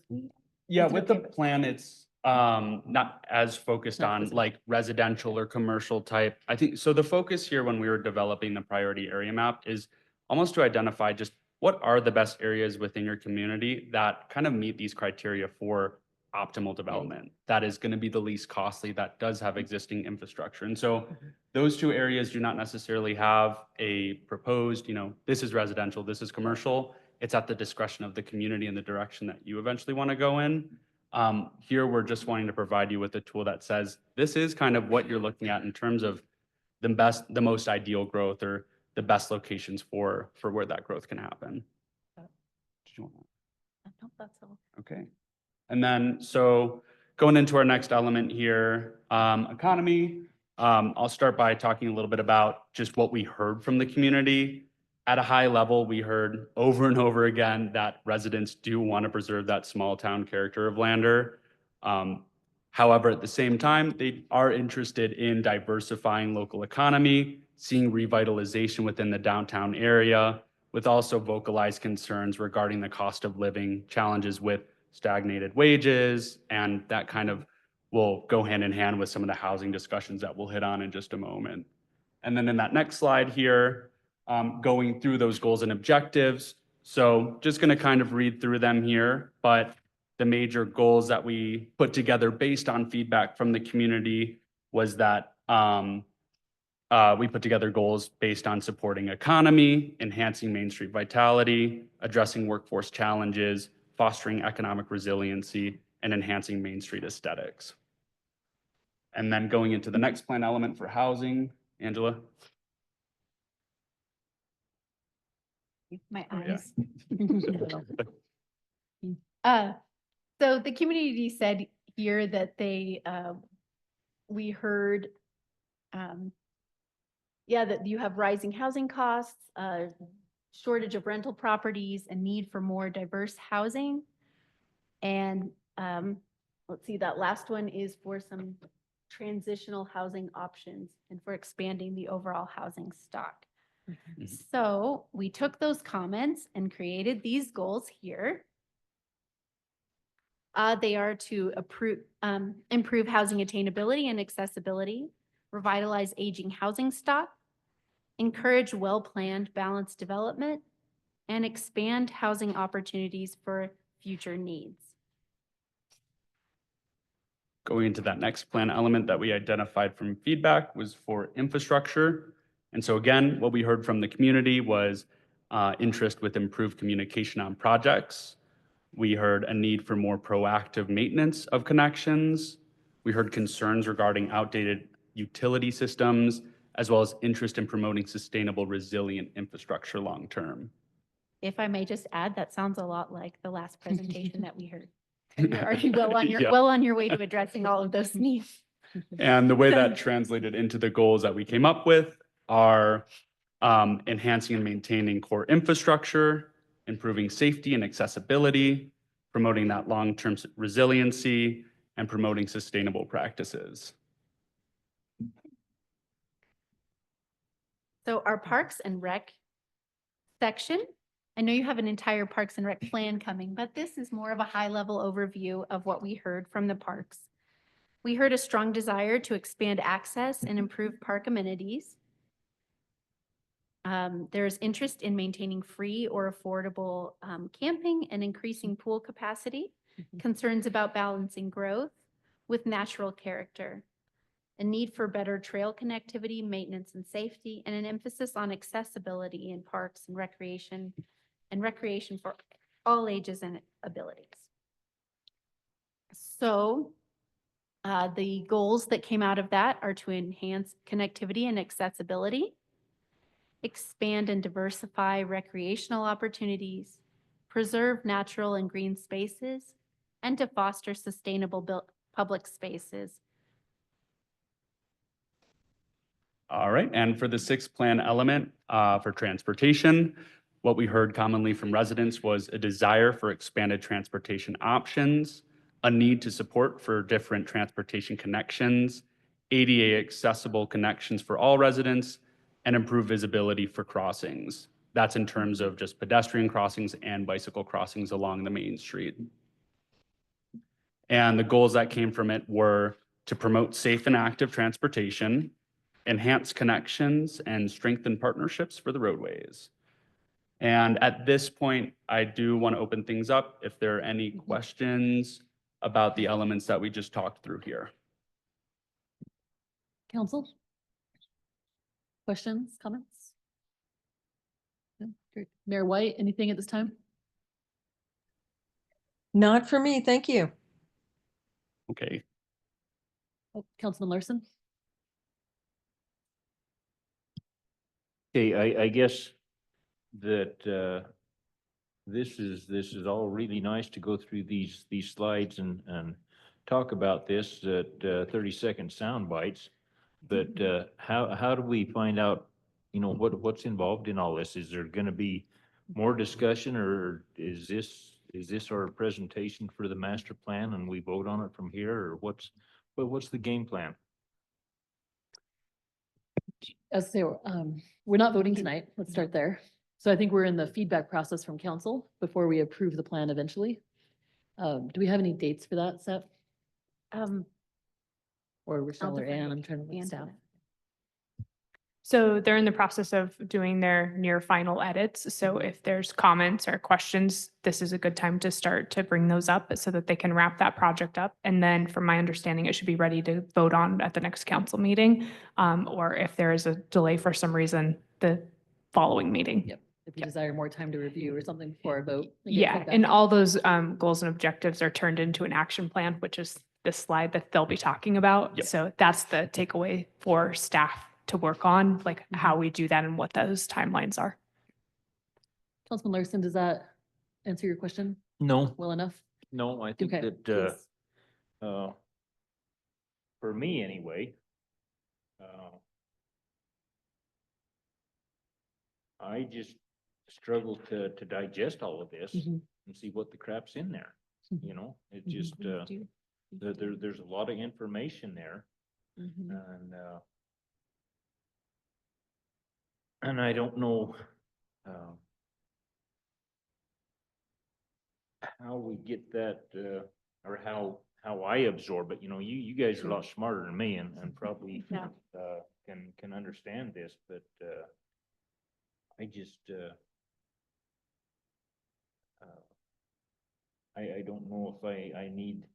[SPEAKER 14] the plan, it's not as focused
[SPEAKER 2] Not
[SPEAKER 14] on
[SPEAKER 2] physical.
[SPEAKER 14] like residential or commercial type. I think, so the focus here when we were developing the priority area map is almost to identify just what are the best areas within your community that kind of meet these criteria for optimal development. That is going to be the least costly, that does have existing infrastructure. And so those 2 areas do not necessarily have a proposed, this is residential, this is commercial. It's at the discretion of the community and the direction that you eventually want to go in. Here, we're just wanting to provide you with a tool that says, this is kind of what you're looking at in terms of the most ideal growth or the best locations for where that growth can happen. Did you want that?
[SPEAKER 13] No, that's all.
[SPEAKER 14] Okay. And then, so going into our next element here, economy, I'll start by talking a little bit about just what we heard from the community. At a high level, we heard over and over again that residents do want to preserve that small town character of Lander. However, at the same time, they are interested in diversifying local economy, seeing revitalization within the downtown area, with also vocalized concerns regarding the cost of living, challenges with stagnated wages, and that kind of will go hand in hand with some of the housing discussions that we'll hit on in just a moment. And then in that next slide here, going through those goals and objectives. So just going to kind of read through them here, but the major goals that we put together based on feedback from the community was that we put together goals based on supporting economy, enhancing Main Street vitality, addressing workforce challenges, fostering economic resiliency, and enhancing Main Street aesthetics. And then going into the next plan element for housing, Angela.
[SPEAKER 13] My
[SPEAKER 14] Yeah.
[SPEAKER 13] eyes. So the community said here that we heard, that you have rising housing costs, shortage of rental properties, and need for more diverse housing. And let's see, that last one is for some transitional housing options and for expanding the overall housing stock. So we took those comments and created these goals here. They are to improve housing attainability and accessibility, revitalize aging housing stock, encourage well-planned, balanced development, and expand housing opportunities for future needs.
[SPEAKER 14] Going into that next plan element that we identified from feedback was for infrastructure. And so again, what we heard from the community was interest with improved communication on projects. We heard a need for more proactive maintenance of connections. We heard concerns regarding outdated utility systems as well as interest in promoting sustainable, resilient infrastructure long-term.
[SPEAKER 13] If I may just add, that sounds a lot like the last presentation that we heard. And you're already
[SPEAKER 14] Yeah.
[SPEAKER 13] well on your way to addressing all of those needs.
[SPEAKER 14] And the way that translated into the goals that we came up with are enhancing and maintaining core infrastructure, improving safety and accessibility, promoting that long-term resiliency, and promoting sustainable practices.
[SPEAKER 13] So our Parks and Rec section, I know you have an entire Parks and Rec plan coming, but this is more of a high-level overview of what we heard from the parks. We heard a strong desire to expand access and improve park amenities. There's interest in maintaining free or affordable camping and increasing pool capacity, concerns about balancing growth with natural character, a need for better trail connectivity, maintenance and safety, and an emphasis on accessibility in parks and recreation for all ages and abilities. So the goals that came out of that are to enhance connectivity and accessibility, expand and diversify recreational opportunities, preserve natural and green spaces, and to foster sustainable public spaces.
[SPEAKER 14] All right, and for the sixth plan element for transportation, what we heard commonly from residents was a desire for expanded transportation options, a need to support for different transportation connections, ADA accessible connections for all residents, and improve visibility for crossings. That's in terms of just pedestrian crossings and bicycle crossings along the main street. And the goals that came from it were to promote safe and active transportation, enhance connections, and strengthen partnerships for the roadways. And at this point, I do want to open things up if there are any questions about the elements that we just talked through here.
[SPEAKER 2] Council? Questions, comments? No? Great. Mayor White, anything at this time?
[SPEAKER 6] Not for me, thank you.
[SPEAKER 14] Okay,
[SPEAKER 2] Oh, Councilman Larson?
[SPEAKER 4] Okay, I guess that this is all really nice to go through these slides and talk about this at 30-second sound bites. But how do we find out, what's involved in all this? Is there going to be more discussion, or is this our presentation for the master plan and we vote on it from here, or what's the game plan?
[SPEAKER 2] As I say, we're not voting tonight. Let's start there. So I think we're in the feedback process from council before we approve the plan eventually. Do we have any dates for that set? Or Rochelle or
[SPEAKER 13] defer
[SPEAKER 2] Ann? I'm trying to look
[SPEAKER 13] Ann
[SPEAKER 2] at
[SPEAKER 13] for
[SPEAKER 2] staff.
[SPEAKER 13] that.
[SPEAKER 15] So they're in the process of doing their near final edits. So if there's comments or questions, this is a good time to start to bring those up so that they can wrap that project up. And then from my understanding, it should be ready to vote on at the next council meeting. Or if there is a delay for some reason, the following meeting.
[SPEAKER 2] Yep. If you desire more time to review or something before a vote. and get
[SPEAKER 15] Yeah,
[SPEAKER 2] feedback.
[SPEAKER 15] and all those goals and objectives are turned into an action plan, which is this slide that they'll be talking about.
[SPEAKER 14] Yep.
[SPEAKER 15] So that's the takeaway for staff to work on, like how we do that and what those timelines are.
[SPEAKER 2] Councilman Larson, does that answer your question
[SPEAKER 4] No,
[SPEAKER 2] well enough?
[SPEAKER 4] no, I think
[SPEAKER 2] Okay,
[SPEAKER 4] that
[SPEAKER 2] please.
[SPEAKER 4] for me anyway, I just struggle to digest all of this
[SPEAKER 2] Mhm.
[SPEAKER 4] and see what the crap's in there.
[SPEAKER 2] Mhm.
[SPEAKER 4] It
[SPEAKER 2] Mhm.
[SPEAKER 4] just, there's a lot of information there, and I don't know how we get that, or how I absorb it. You guys are a lot smarter than me and probably
[SPEAKER 13] Yeah.
[SPEAKER 4] can understand this, but I just I don't know if I need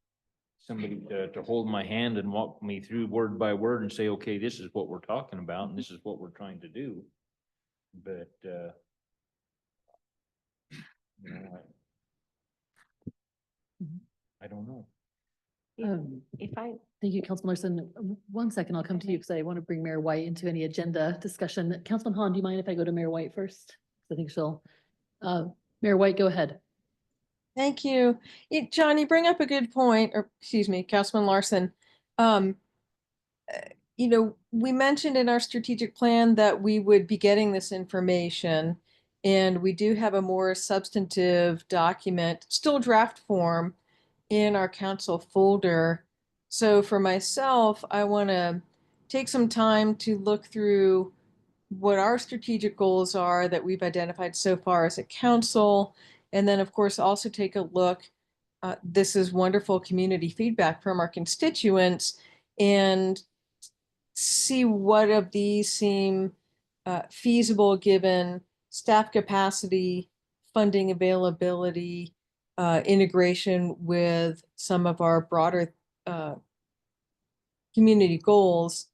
[SPEAKER 4] somebody to hold my hand and walk me through word by word and say, okay, this is what we're talking about and this is what we're trying to do. But
[SPEAKER 2] Mhm.
[SPEAKER 4] I don't know.
[SPEAKER 13] If I,
[SPEAKER 2] Thank you, Councilman Larson. 1 second, I'll come to you because I want to bring Mayor White into any agenda discussion. Councilman Hahn, do you mind if I go to Mayor White first? I think she'll, Mayor White, go ahead.
[SPEAKER 6] Thank you. John, you bring up a good point, or excuse me, Councilman Larson. We mentioned in our strategic plan that we would be getting this information, and we do have a more substantive document, still draft form, in our council folder. So for myself, I want to take some time to look through what our strategic goals are that we've identified so far as a council. And then, of course, also take a look. This is wonderful community feedback from our constituents, and see what of these seem feasible given staff capacity, funding availability, integration with some of our broader community goals.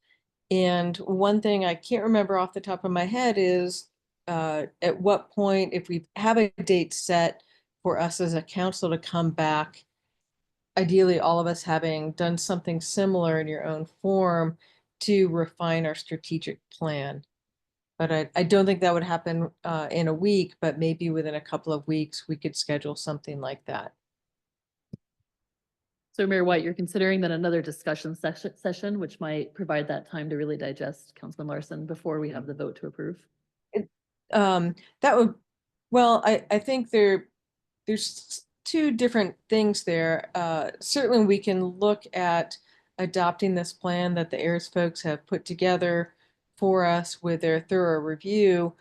[SPEAKER 6] And one thing I can't remember off the top of my head is at what point, if we have a date set for us as a council to come back, ideally all of us having done something similar in your own form to refine our strategic plan. But I don't think that would happen in a week, but maybe within a couple of weeks, we could schedule something like that.
[SPEAKER 2] So Mayor White, you're considering that another discussion session, which might provide that time to really digest Councilman Larson before we have the vote to approve?
[SPEAKER 6] That would, well, I think there's two different things there. Certainly we can look at adopting this plan that the AIRS folks have put together for us with their thorough review.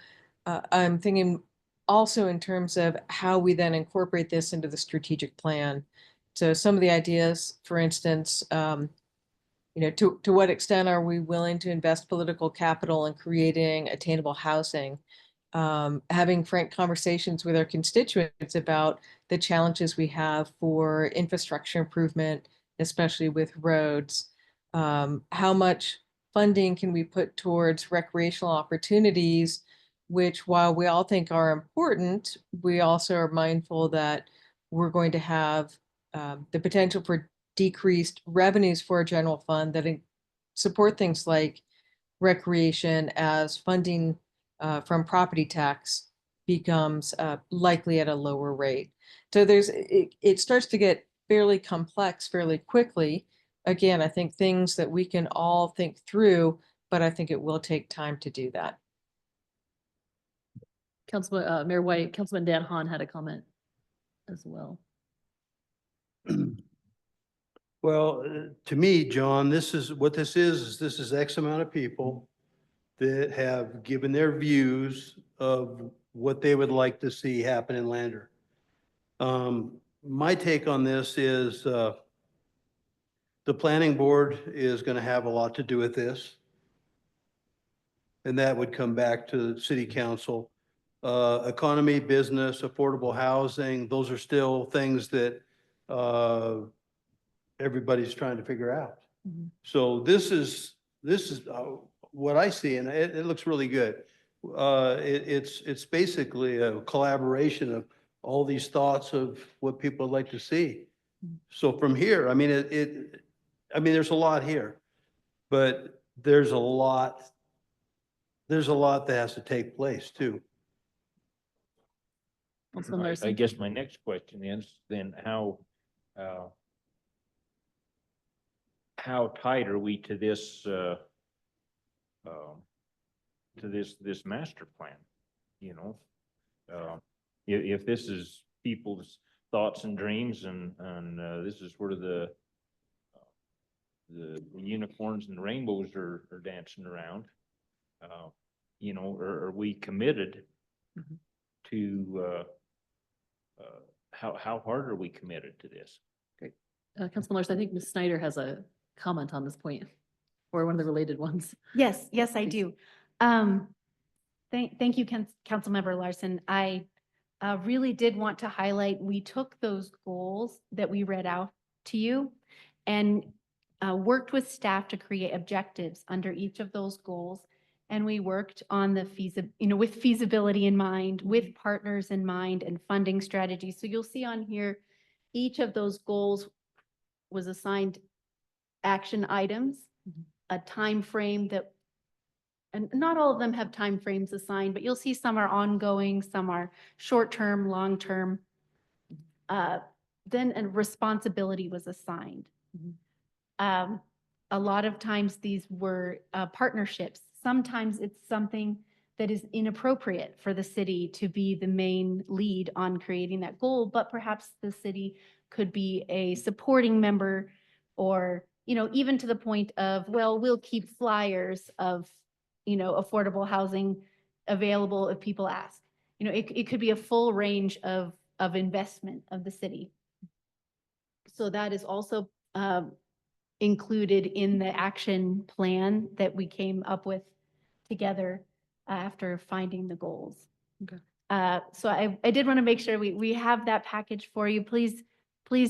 [SPEAKER 6] I'm thinking also in terms of how we then incorporate this into the strategic plan. So some of the ideas, for instance, to what extent are we willing to invest political capital in creating attainable housing? Having frank conversations with our constituents about the challenges we have for infrastructure improvement, especially with roads. How much funding can we put towards recreational opportunities, which while we all think are important, we also are mindful that we're going to have the potential for decreased revenues for a general fund that support things like recreation as funding from property tax becomes likely at a lower rate. So it starts to get fairly complex fairly quickly. Again, I think things that we can all think through, but I think it will take time to do that.
[SPEAKER 2] Councilman, Mayor White, Councilman Dan Hahn had a comment as well.
[SPEAKER 12] Well, to me, John, this is what this is this is X amount of people that have given their views of what they would like to see happen in Lander. My take on this is the planning board is going to have a lot to do with this. And that would come back to the city council. Economy, business, affordable housing, those are still things that everybody's trying to figure out.
[SPEAKER 2] Mm-hmm.
[SPEAKER 12] So this is what I see, and it looks really good. It's basically a collaboration of all these thoughts of what people would like to see. So from here, I mean, there's a lot here, but there's a lot that has to take place too.
[SPEAKER 2] Councilman
[SPEAKER 4] I
[SPEAKER 2] Larson.
[SPEAKER 4] guess my next question is then how tight are we to this this master plan? If this is people's thoughts and dreams and this is where the unicorns and rainbows are dancing around, are we committed to how hard are we committed to this?
[SPEAKER 2] Great. Councilman Larson, I think Ms. Snyder has a comment on this point, or one of the related ones.
[SPEAKER 13] yes, I do. Thank you, Councilmember Larson. I really did want to highlight, we took those goals that we read out to you and worked with staff to create objectives under each of those goals. And we worked on the with feasibility in mind, with partners in mind, and funding strategies. So you'll see on here, each of those goals was assigned action items, a time frame that, and not all of them have time frames assigned, but you'll see some are ongoing, some are short-term, long-term. Then a responsibility was assigned. A lot of times these were partnerships. Sometimes it's something that is inappropriate for the city to be the main lead on creating that goal, but perhaps the city could be a supporting member, or, you know, even to the point of, well, we'll keep flyers of, you know, affordable housing available if people ask. You know, it could be a full range of investment of the city. So that is also included in the action plan that we came up with together after finding the goals.
[SPEAKER 2] Okay.
[SPEAKER 13] So I did want to make sure we have that package for you. Please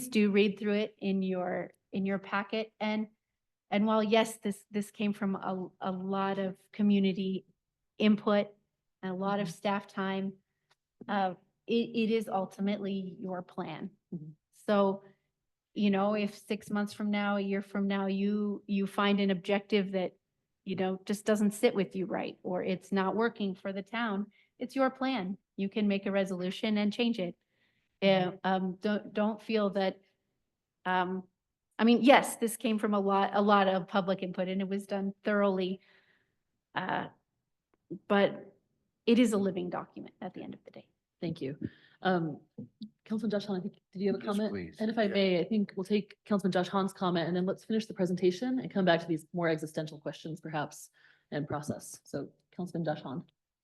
[SPEAKER 13] do read through it in your packet. And while, yes, this came from a lot of community input and a lot of staff time, it is ultimately your plan. So, you know, if 6 months from now, a year from now, you find an objective that, you know, just doesn't sit with you right, or it's not working for the town, it's your plan. You can make a resolution and change it. Don't feel that, I mean, yes, this came from a lot of public input and it was done thoroughly. But it is a living document at the end of the day.
[SPEAKER 2] Thank you. Councilman Josh Hahn, I think, did you have a
[SPEAKER 5] Yes,
[SPEAKER 2] comment?
[SPEAKER 5] please.
[SPEAKER 2] And if I
[SPEAKER 5] Yeah.
[SPEAKER 2] may, I think we'll take Councilman Josh Hahn's comment and then let's finish the presentation and come back to these more existential questions perhaps and process. So Councilman Josh Hahn.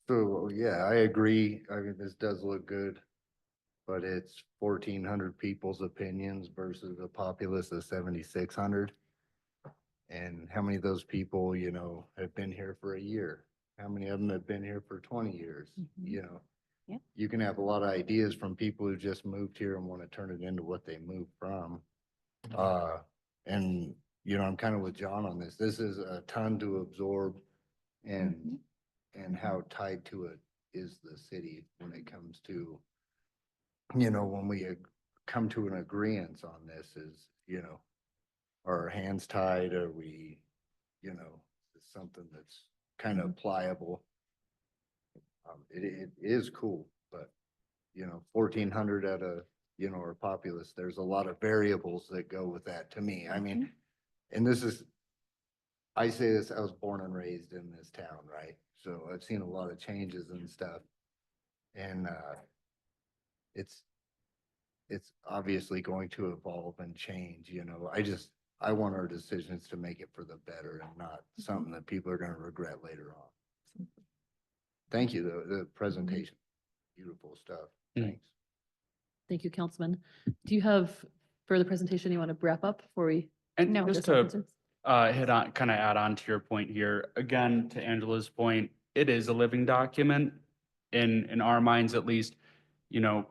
[SPEAKER 5] So, yeah, I agree. I mean, this does look good, but it's 1,400 people's opinions versus a populace of 7,600. And how many of those people, you know, have been here for a year? How many of them have been here for 20 years? You know,
[SPEAKER 13] Yep.
[SPEAKER 5] you can have a lot of ideas from people who just moved here and want to turn it into what they moved from. And, you know, I'm kind of with John on this. This is a ton to absorb, and how tied to it is the city when it comes to, you know, when we come to an agreement on this, is, you know, are our hands tied? Are we, you know, it's something that's kind of pliable. It is cool, but, you know, 1,400 at a, you know, our populace, there's a lot of variables that go with that to me. I mean, and this is, I say this, I was born and raised in this town, right? So I've seen a lot of changes and stuff. And it's obviously going to evolve and change, you know. I want our decisions to make it for the better and not something that people are going to regret later on. Thank you, the presentation, beautiful stuff. Thanks.
[SPEAKER 2] Thank you, Councilman. Do you have further presentation you want to wrap up before we?
[SPEAKER 14] And
[SPEAKER 13] No.
[SPEAKER 14] just to hit on, kind of add on to your point here, again, to Angela's point, it is a living document in our minds, at least. You know,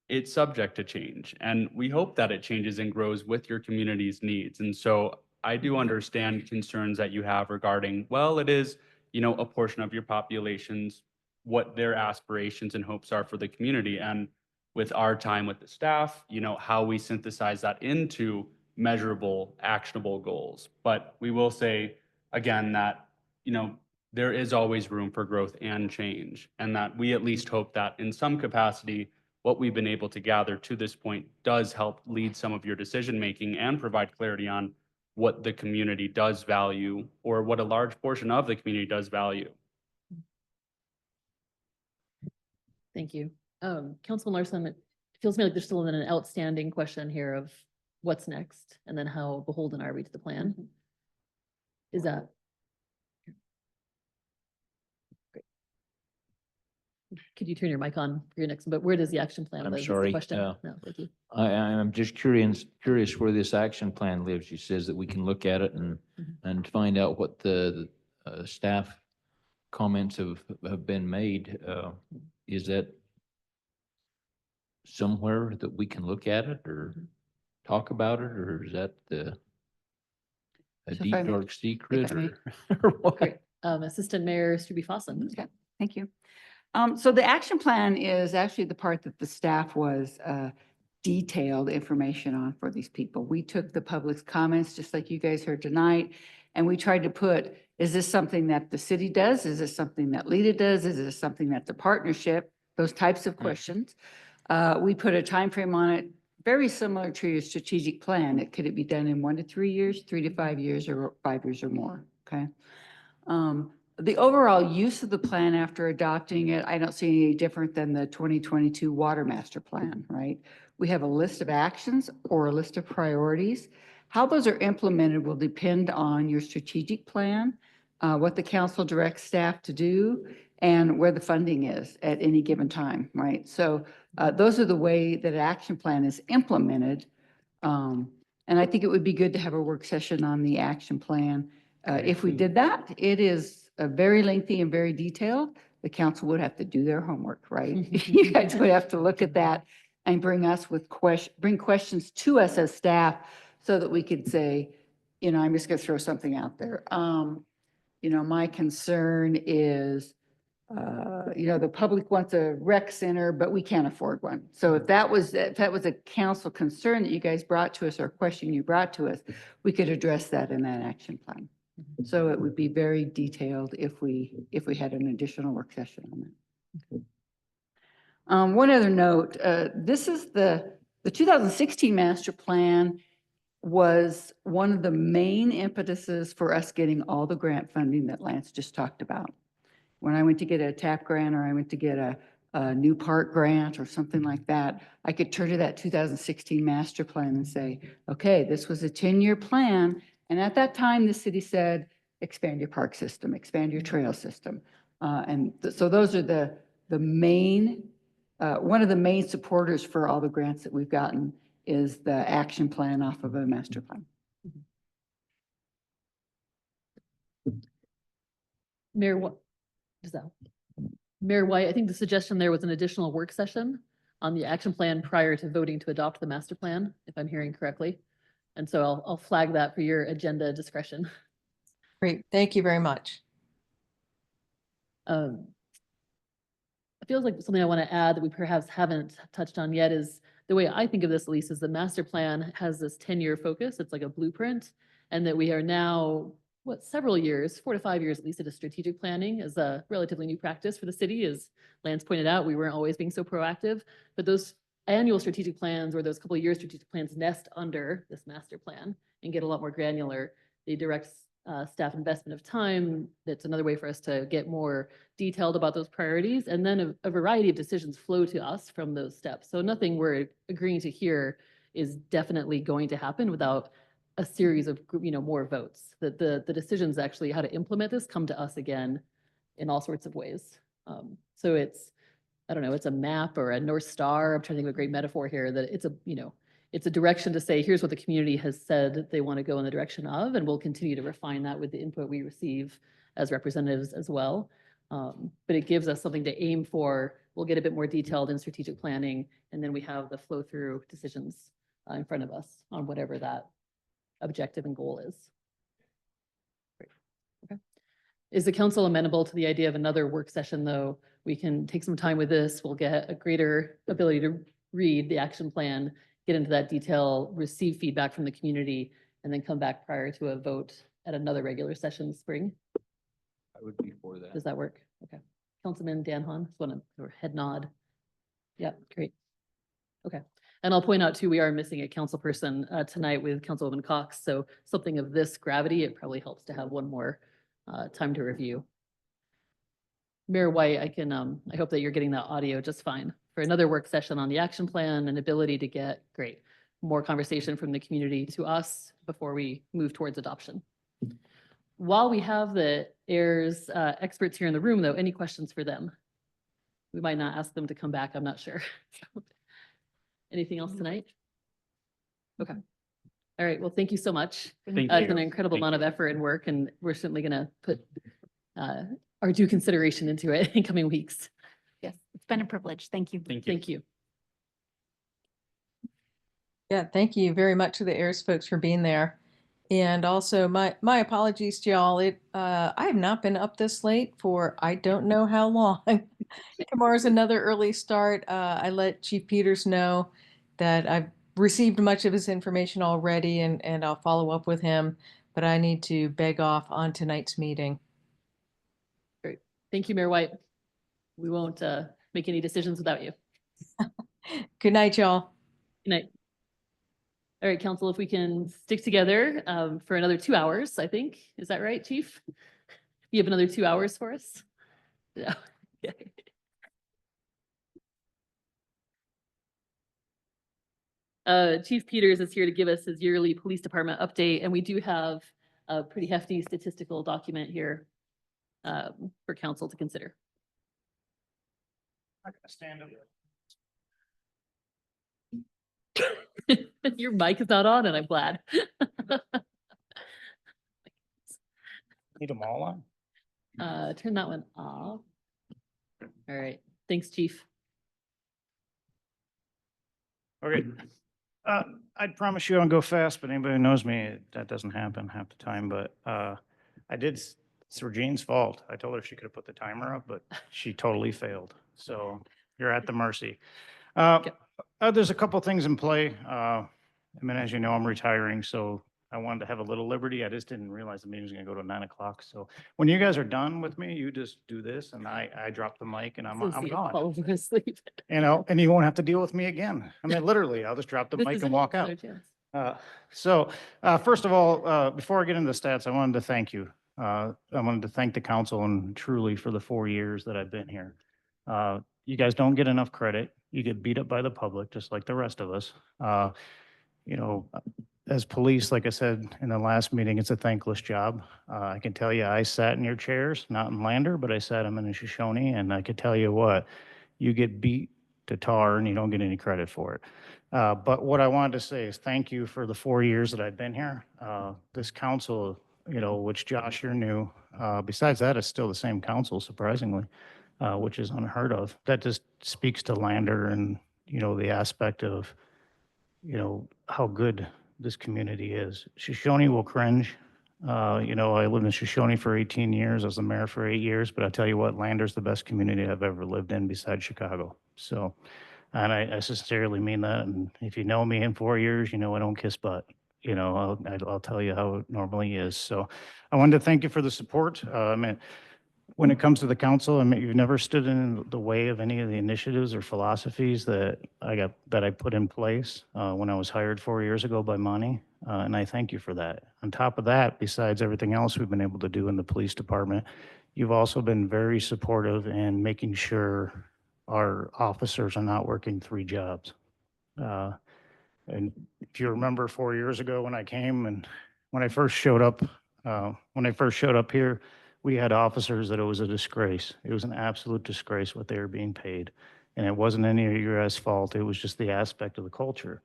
[SPEAKER 14] it's subject to change, and we hope that it changes and grows with your community's needs. And so I do understand concerns that you have regarding, well, it is, you know, a portion of your population's, what their aspirations and hopes are for the community. And with our time with the staff, you know, how we synthesize that into measurable, actionable goals. But we will say, again, that, you know, there is always room for growth and change, and that we at least hope that in some capacity, what we've been able to gather to this point does help lead some of your decision-making and provide clarity on what the community does value, or what a large portion of the community does value.
[SPEAKER 2] Thank you. Councilman Larson, it feels to me like there's still an outstanding question here of what's next and then how beholden are we to the plan? Is that? Great. Could you turn your mic on for your next, but where does the action plan
[SPEAKER 4] I'm
[SPEAKER 2] live is the
[SPEAKER 4] sorry,
[SPEAKER 2] question? No, thank you.
[SPEAKER 4] I'm just curious where this action plan lives. She says that we can look at it and find out what the staff comments have been made. Is that somewhere that we can look at it or talk about it, or is that a
[SPEAKER 1] So if
[SPEAKER 4] deep
[SPEAKER 1] I may-
[SPEAKER 4] dark secret
[SPEAKER 1] I may.
[SPEAKER 4] or what?
[SPEAKER 2] Great. Assistant Mayor Strube Fossen.
[SPEAKER 1] Okay, thank you. So the action plan is actually the part that the staff was detailed information on for these people. We took the public's comments, just like you guys heard tonight, and we tried to put, is this something that the city does? Is this something that LEDA does? Is this something that the partnership, those types of questions. We put a time frame on it, very similar to your strategic plan. Could it be done in 1 to 3 years, 3 to 5 years, or 5 years or more? Okay. The overall use of the plan after adopting it, I don't see any different than the 2022 Water Master Plan, right? We have a list of actions or a list of priorities. How those are implemented will depend on your strategic plan, what the council directs staff to do, and where the funding is at any given time, right? So those are the way that an action plan is implemented. And I think it would be good to have a work session on the action plan. If we did that, it is very lengthy and very detailed. The council would have to do their homework, right? You guys would have to look at that and bring questions to us as staff so that we could say, you know, I'm just going to throw something out there. You know, my concern is, you know, the public wants a rec center, but we can't afford one. So if that was a council concern that you guys brought to us or a question you brought to us, we could address that in that action plan. So it would be very detailed if we had an additional work session on that. One other note, this is the 2016 master plan was one of the main impetuses for us getting all the grant funding that Lance just talked about. When I went to get a TAP grant or I went to get a new park grant or something like that, I could turn to that 2016 master plan and say, okay, this was a 10-year plan. And at that time, the city said, expand your park system, expand your trail system. So those are the main, one of the main supporters for all the grants that we've gotten is the action plan off of a master plan.
[SPEAKER 2] Mayor, Mayor White, I think the suggestion there was an additional work session on the action plan prior to voting to adopt the master plan, if I'm hearing correctly. And so I'll flag that for your agenda discretion.
[SPEAKER 6] Great, thank you very much.
[SPEAKER 2] It feels like something I want to add that we perhaps haven't touched on yet is the way I think of this, Elise, is the master plan has this 10-year focus. It's like a blueprint, and that we are now, several years, 4 to 5 years at least, into strategic planning is a relatively new practice for the city. As Lance pointed out, we weren't always being so proactive, but those annual strategic plans or those couple of years strategic plans nest under this master plan and get a lot more granular. They direct staff investment of time. That's another way for us to get more detailed about those priorities. And then a variety of decisions flow to us from those steps. So nothing we're agreeing to here is definitely going to happen without a series of, more votes. That the decisions actually how to implement this come to us again in all sorts of ways. So it's, I don't know, it's a map or a North Star. I'm trying to think of a great metaphor here that it's a direction to say, here's what the community has said they want to go in the direction of, and we'll continue to refine that with the input we receive as representatives as well. But it gives us something to aim for. We'll get a bit more detailed in strategic planning, and then we have the flow through decisions in front of us on whatever that objective and goal is. Great. Okay. Is the council amenable to the idea of another work session, though? We can take some time with this. We'll get a greater ability to read the action plan, get into that detail, receive feedback from the community, and then come back prior to a vote at another regular session in spring.
[SPEAKER 4] I would be for that.
[SPEAKER 2] Does that work? Okay. Councilman Dan Hahn, just want to head nod. Yeah, great. Okay. And I'll point out too, we are missing a council person tonight with Councilwoman Cox. So something of this gravity, it probably helps to have one more time to review. Mayor White, I hope that you're getting that audio just fine for another work session on the action plan and ability to get more conversation from the community to us before we move towards adoption. While we have the AIRS experts here in the room, though, any questions for them? We might not ask them to come back. I'm not sure. Anything else tonight? Okay. All right. Well, thank you so much.
[SPEAKER 14] Thank
[SPEAKER 2] It's
[SPEAKER 14] you.
[SPEAKER 2] an incredible amount of effort and work, and we're certainly going to put our due consideration into it in coming weeks.
[SPEAKER 13] Yes, it's been a privilege. Thank you.
[SPEAKER 14] Thank you.
[SPEAKER 2] Thank you.
[SPEAKER 6] Yeah, thank you very much to the AIRS folks for being there. And also my apologies to y'all. I have not been up this late for I don't know how long. Tomorrow's another early start. I let Chief Peters know that I've received much of his information already and I'll follow up with him, but I need to beg off on tonight's meeting.
[SPEAKER 2] Great. Thank you, Mayor White. We won't make any decisions without you.
[SPEAKER 6] Good night, y'all.
[SPEAKER 2] Good night. All right, council, if we can stick together for another 2 hours, I think. Is that right, Chief? You have another 2 hours for us? Yeah. Chief Peters is here to give us his yearly police department update, and we do have a pretty hefty statistical document here for council to consider.
[SPEAKER 9] I'm not gonna stand up.
[SPEAKER 2] Your mic is not on, and I'm glad.
[SPEAKER 9] Need them all on?
[SPEAKER 2] Turn that one off. All right. Thanks, Chief.
[SPEAKER 9] Okay. I'd promise you I'll go fast, but anybody who knows me, that doesn't happen half the time, but it's Regine's fault. I told her she could have put the timer up, but she totally failed. So you're at the mercy. There's a couple things in play. I mean, as you know, I'm retiring, so I wanted to have a little liberty. I just didn't realize the meeting was gonna go to 9 o'clock. So when you guys are done with me, you just do this and I drop the mic and I'm gone.
[SPEAKER 2] Fall over asleep.
[SPEAKER 9] You know, and you won't have to deal with me again. I mean, literally, I'll just drop the
[SPEAKER 2] This
[SPEAKER 9] mic
[SPEAKER 2] is
[SPEAKER 9] and
[SPEAKER 2] it.
[SPEAKER 9] walk out.
[SPEAKER 2] Another chance.
[SPEAKER 9] First of all, before I get into the stats, I wanted to thank you. I wanted to thank the council and truly for the 4 years that I've been here. You guys don't get enough credit. You get beat up by the public, just like the rest of us. You know, as police, like I said in the last meeting, it's a thankless job. I can tell you, I sat in your chairs, not in Lander, but I sat them in Shoshone, and I could tell you what, you get beat to tar and you don't get any credit for it. But what I wanted to say is thank you for the 4 years that I've been here. This council, you know, which Josh, you're new. Besides that, it's still the same council, surprisingly, which is unheard of. That just speaks to Lander and, you know, the aspect of, you know, how good this community is. Shoshone will cringe. You know, I lived in Shoshone for 18 years. I was the mayor for 8 years, but I tell you what, Lander's the best community I've ever lived in besides Chicago. So, and I sincerely mean that. And if you know me in 4 years, you know I don't kiss butt. You know, I'll tell you how it normally is. So I wanted to thank you for the support. I mean, when it comes to the council, I mean, you've never stood in the way of any of the initiatives or philosophies that I put in place when I was hired 4 years ago by Monty, and I thank you for that. On top of that, besides everything else we've been able to do in the police department, you've also been very supportive in making sure our officers are not working 3 jobs. And if you remember 4 years ago when I came and when I first showed up here, we had officers that it was a disgrace. It was an absolute disgrace what they were being paid. And it wasn't any of your guys' fault. It was just the aspect of the culture,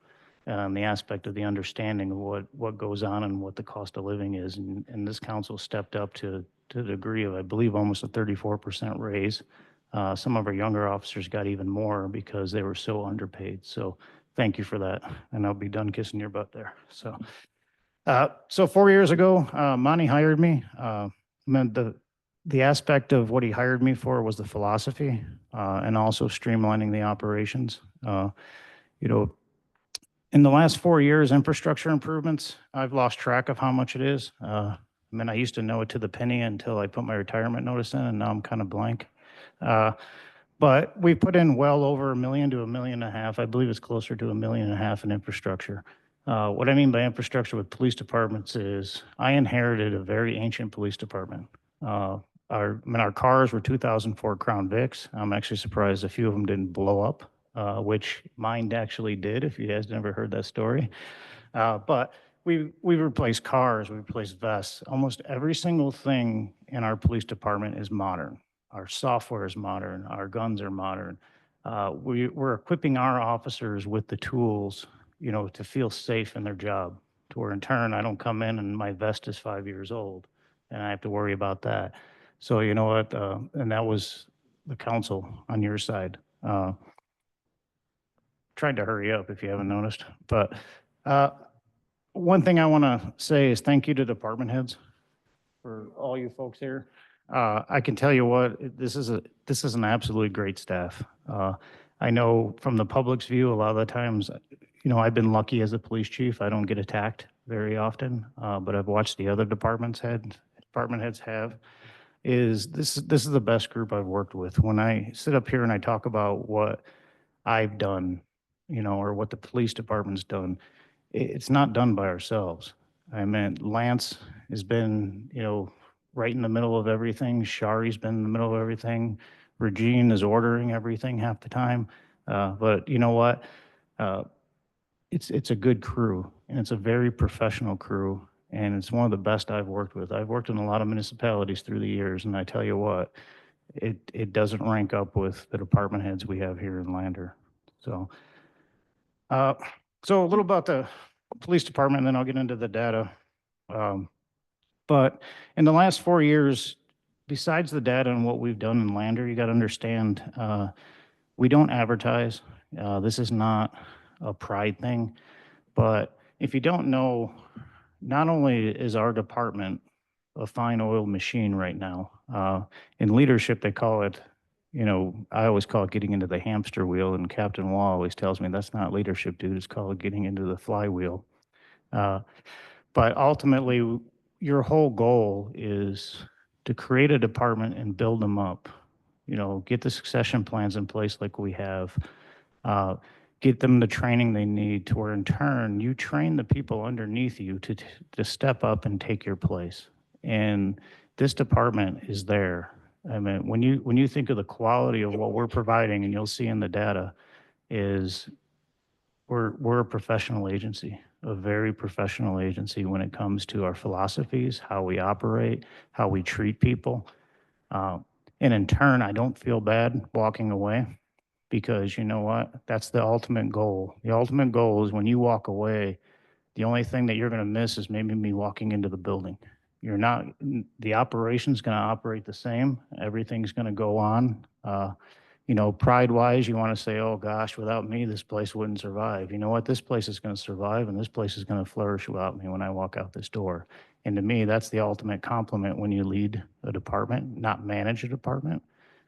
[SPEAKER 9] the aspect of the understanding of what goes on and what the cost of living is. And this council stepped up to the degree of, I believe, almost a 34% raise. Some of our younger officers got even more because they were so underpaid. So thank you for that. And I'll be done kissing your butt there. So 4 years ago, Monty hired me. The aspect of what he hired me for was the philosophy and also streamlining the operations. You know, in the last 4 years, infrastructure improvements, I've lost track of how much it is. I mean, I used to know it to the penny until I put my retirement notice in, and now I'm kind of blank. But we put in well over $1 million to $1.5 million. I believe it's closer to $1.5 million in infrastructure. What I mean by infrastructure with police departments is I inherited a very ancient police department. Our cars were 2004 Crown Vics. I'm actually surprised a few of them didn't blow up, which mine actually did, if you guys never heard that story. But we replaced cars, we replaced vests. Almost every single thing in our police department is modern. Our software is modern, our guns are modern. We're equipping our officers with the tools, you know, to feel safe in their job. To where in turn, I don't come in and my vest is 5 years old and I have to worry about that. So you know what, and that was the council on your side. Tried to hurry up if you haven't noticed, but one thing I want to say is thank you to department heads for all you folks here. I can tell you what, this is an absolutely great staff. I know from the public's view, a lot of the times, I've been lucky as a police chief. I don't get attacked very often, but I've watched the other department heads have, is this is the best group I've worked with. When I sit up here and I talk about what I've done, or what the police department's done, it's not done by ourselves. I mean, Lance has been, right in the middle of everything. Shari's been in the middle of everything. Regine is ordering everything half the time. But you know what? It's a good crew, and it's a very professional crew, and it's one of the best I've worked with. I've worked in a lot of municipalities through the years, and I tell you what, it doesn't rank up with the department heads we have here in Lander. So, so a little about the police department, and then I'll get into the data. But in the last 4 years, besides the data and what we've done in Lander, you got to understand, we don't advertise. This is not a pride thing, but if you don't know, not only is our department a fine oiled machine right now, in leadership, they call it, I always call it getting into the hamster wheel, and Captain Wall always tells me that's not leadership, dude. It's called getting into the flywheel. But ultimately, your whole goal is to create a department and build them up. Get the succession plans in place like we have. Get them the training they need, to where in turn you train the people underneath you to step up and take your place. And this department is there. I mean, when you think of the quality of what we're providing, and you'll see in the data, is we're a professional agency, a very professional agency when it comes to our philosophies, how we operate, how we treat people. And in turn, I don't feel bad walking away, because you know what? That's the ultimate goal. The ultimate goal is when you walk away, the only thing that you're going to miss is maybe me walking into the building. The operation's going to operate the same. Everything's going to go on. Pride-wise, you want to say, oh gosh, without me, this place wouldn't survive. You know what? This place is going to survive, and this place is going to flourish without me when I walk out this door. And to me, that's the ultimate compliment when you lead a department, not manage a department,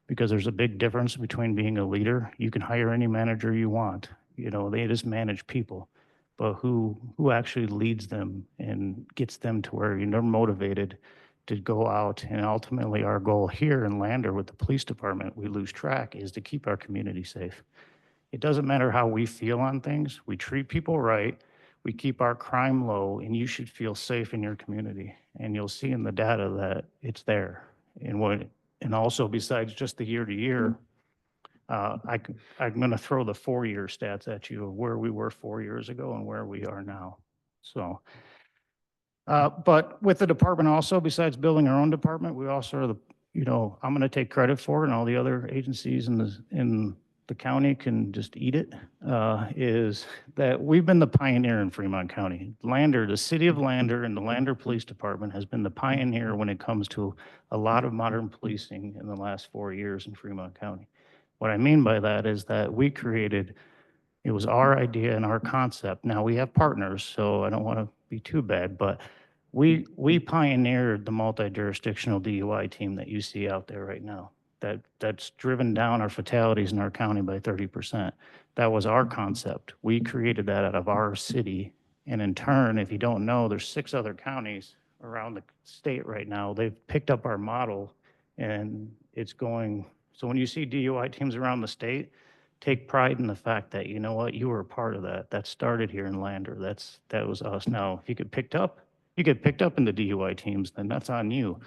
[SPEAKER 9] because there's a big difference between being a leader. You can hire any manager you want. They just manage people. But who actually leads them and gets them to where they're motivated to go out? And ultimately, our goal here in Lander with the police department, we lose track, is to keep our community safe. It doesn't matter how we feel on things. We treat people right. We keep our crime low, and you should feel safe in your community. And you'll see in the data that it's there. And also, besides just the year to year, I'm going to throw the 4-year stats at you of where we were 4 years ago and where we are now. So, but with the department also, besides building our own department, we also are I'm going to take credit for it, and all the other agencies in the county can just eat it, is that we've been the pioneer in Fremont County. Lander, the city of Lander, and the Lander Police Department has been the pioneer when it comes to a lot of modern policing in the last 4 years in Fremont County. What I mean by that is that it was our idea and our concept. Now, we have partners, so I don't want to be too bad, but we pioneered the multi-jurisdictional DUI team that you see out there right now. That's driven down our fatalities in our county by 30%. That was our concept. We created that out of our city. And in turn, if you don't know, there's 6 other counties around the state right now. They've picked up our model, and it's going. So when you see DUI teams around the state, take pride in the fact that, you know what, you were a part of that. That started here in Lander. That was us. Now, if you get picked up in the DUI teams, then that's on you.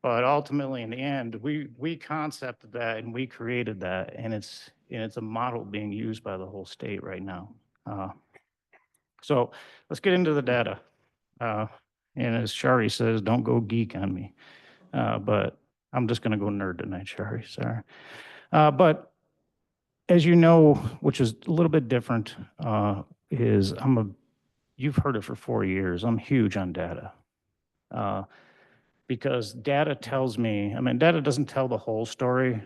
[SPEAKER 9] But ultimately, in the end, we concepted that and we created that, and it's a model being used by the whole state right now. So let's get into the data. And as Shari says, don't go geek on me. But I'm just going to go nerd tonight, Shari. Sorry. But as you know, which is a little bit different, is you've heard it for 4 years. I'm huge on data. Because data tells me, data doesn't tell the whole story.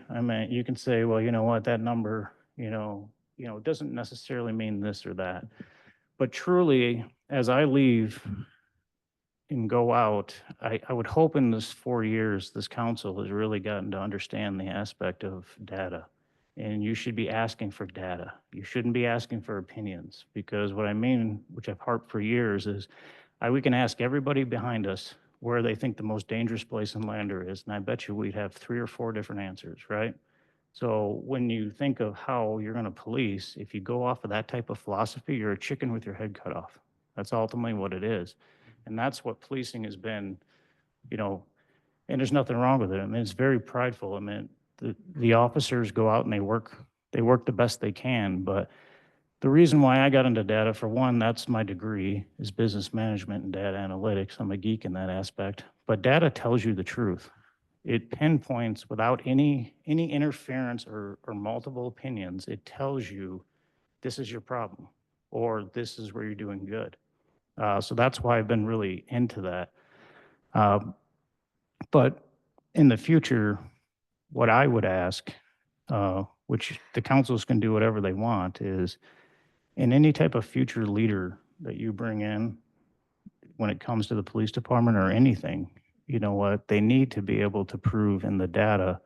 [SPEAKER 9] You can say, well, you know what, that number, it doesn't necessarily mean this or that. But truly, as I leave and go out, I would hope in this 4 years, this council has really gotten to understand the aspect of data. and you should be asking for data. You shouldn't be asking for opinions, because what I mean, which I've harped for years, is we can ask everybody behind us where they think the most dangerous place in Lander is, and I bet you we'd have 3 or 4 different answers, right? So when you think of how you're going to police, if you go off of that type of philosophy, you're a chicken with your head cut off. That's ultimately what it is. And that's what policing has been, you know, and there's nothing wrong with it. I mean, it's very prideful. I mean, the officers go out and they work the best they can. But the reason why I got into data, for one, that's my degree, is business management and data analytics. I'm a geek in that aspect. But data tells you the truth. It pinpoints without any interference or multiple opinions. It tells you this is your problem, or this is where you're doing good. So that's why I've been really into that. But in the future, what I would ask, which the councils can do whatever they want, is in any type of future leader that you bring in when it comes to the police department or anything, you know what, they need to be able to prove in the data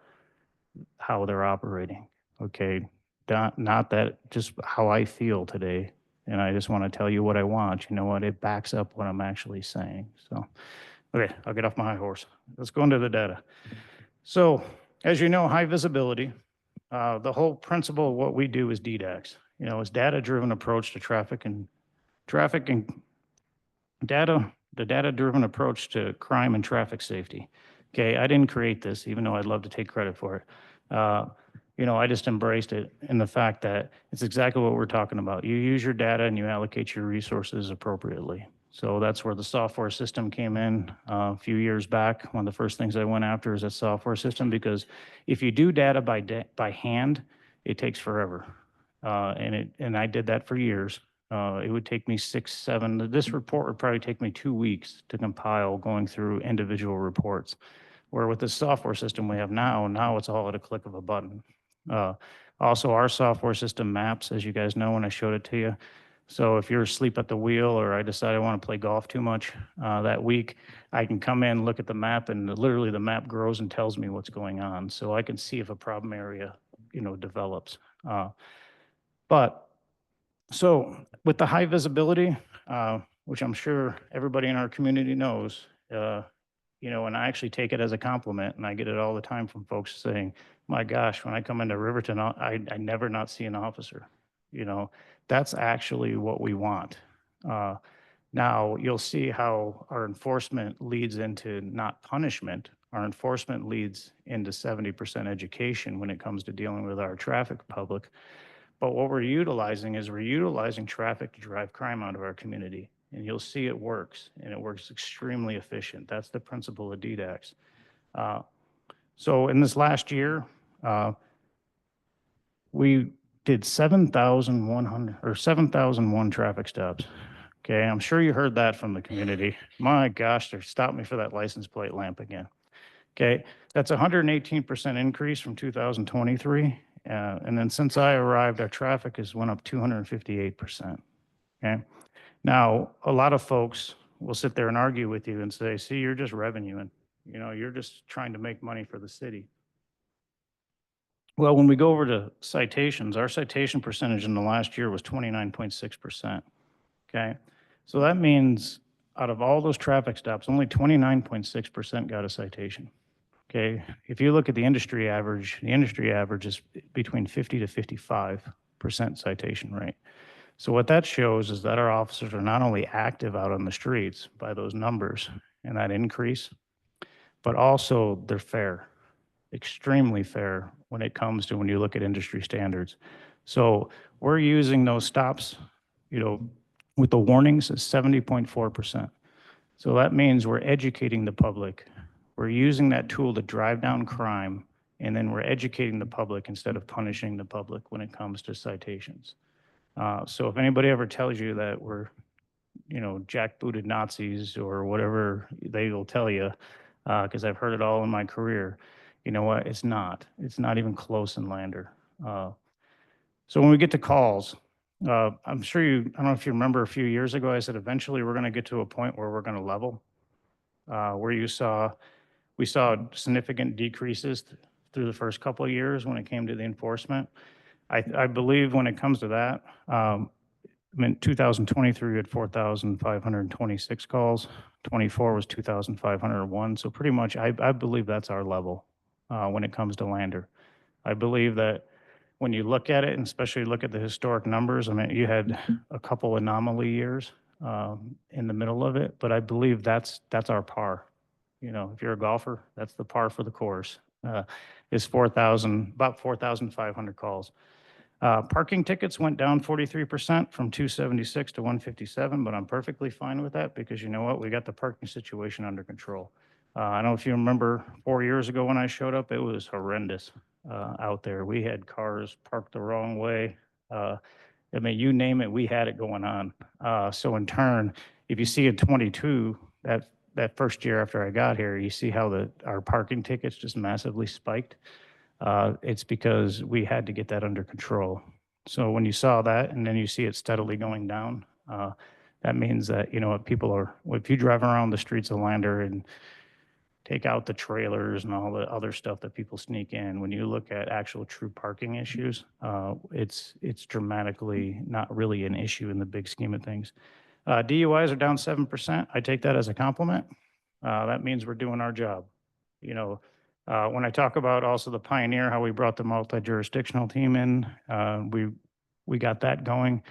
[SPEAKER 9] how they're operating. Okay. Not that just how I feel today. And I just want to tell you what I want. You know what? It backs up what I'm actually saying. So, okay, I'll get off my high horse. Let's go into the data. So, as you know, high visibility, the whole principle of what we do is DDAX. You know, it's data-driven approach to traffic and the data-driven approach to crime and traffic safety. Okay, I didn't create this, even though I'd love to take credit for it. You know, I just embraced it in the fact that it's exactly what we're talking about. You use your data and you allocate your resources appropriately. So that's where the software system came in a few years back. One of the first things I went after is a software system, because if you do data by hand, it takes forever. And I did that for years. It would take me 6, 7, this report would probably take me 2 weeks to compile, going through individual reports. Where with the software system we have now it's all at a click of a button. Also, our software system maps, as you guys know when I showed it to you. So if you're asleep at the wheel, or I decide I want to play golf too much that week, I can come in, look at the map, and literally the map grows and tells me what's going on. So I can see if a problem area, you know, develops. So with the high visibility, which I'm sure everybody in our community knows, you know, and I actually take it as a compliment, and I get it all the time from folks saying, my gosh, when I come into Riverton, I never not see an officer. You know, that's actually what we want. Now, you'll see how our enforcement leads into not punishment. Our enforcement leads into 70% education when it comes to dealing with our traffic public. But what we're utilizing traffic to drive crime out of our community. And you'll see it works, and it works extremely efficient. That's the principle of DDAX. So in this last year, we did 7,100 or 7,001 traffic stops. Okay, I'm sure you heard that from the community. My gosh, they stopped me for that license plate lamp again. Okay, that's a 118% increase from 2023. And then since I arrived, our traffic has went up 258%. Okay. Now, a lot of folks will sit there and argue with you and say, see, you're just revenuing. You know, you're just trying to make money for the city. Well, when we go over to citations, our citation percentage in the last year was 29.6%. Okay. So that means out of all those traffic stops, only 29.6% got a citation. Okay. If you look at the industry average is between 50 to 55% citation rate. So what that shows is that our officers are not only active out on the streets by those numbers and that increase, but also they're fair, extremely fair when it comes to when you look at industry standards. So we're using those stops, you know, with the warnings at 70.4%. So that means we're educating the public. We're using that tool to drive down crime, and then we're educating the public instead of punishing the public when it comes to citations. So if anybody ever tells you that we're, you know, jackbooted Nazis or whatever they will tell you, because I've heard it all in my career, you know what? It's not. It's not even close in Lander. So when we get to calls, I'm sure I don't know if you remember a few years ago, I said eventually we're going to get to a point where we're going to level, where we saw significant decreases through the first couple of years when it came to the enforcement. I believe when it comes to that, I mean, 2023, we had 4,526 calls. 24 was 2,501. So pretty much, I believe that's our level when it comes to Lander. I believe that when you look at it, and especially look at the historic numbers, I mean, you had a couple anomaly years in the middle of it, but I believe that's our par. You know, if you're a golfer, that's the par for the course. Is 4,000, about 4,500 calls. Parking tickets went down 43% from 276 to 157, but I'm perfectly fine with that because you know what? We got the parking situation under control. I don't know if you remember 4 years ago when I showed up, it was horrendous out there. We had cars parked the wrong way. I mean, you name it, we had it going on. So in turn, if you see in 22, that first year after I got here, you see how our parking tickets just massively spiked. It's because we had to get that under control. So when you saw that and then you see it steadily going down, that means that, you know, if you drive around the streets of Lander and take out the trailers and all the other stuff that people sneak in, when you look at actual true parking issues, it's dramatically not really an issue in the big scheme of things. DUIs are down 7%. I take that as a compliment. That means we're doing our job. You know, when I talk about also the Pioneer, how we brought the multi-jurisdictional team in, we got that going.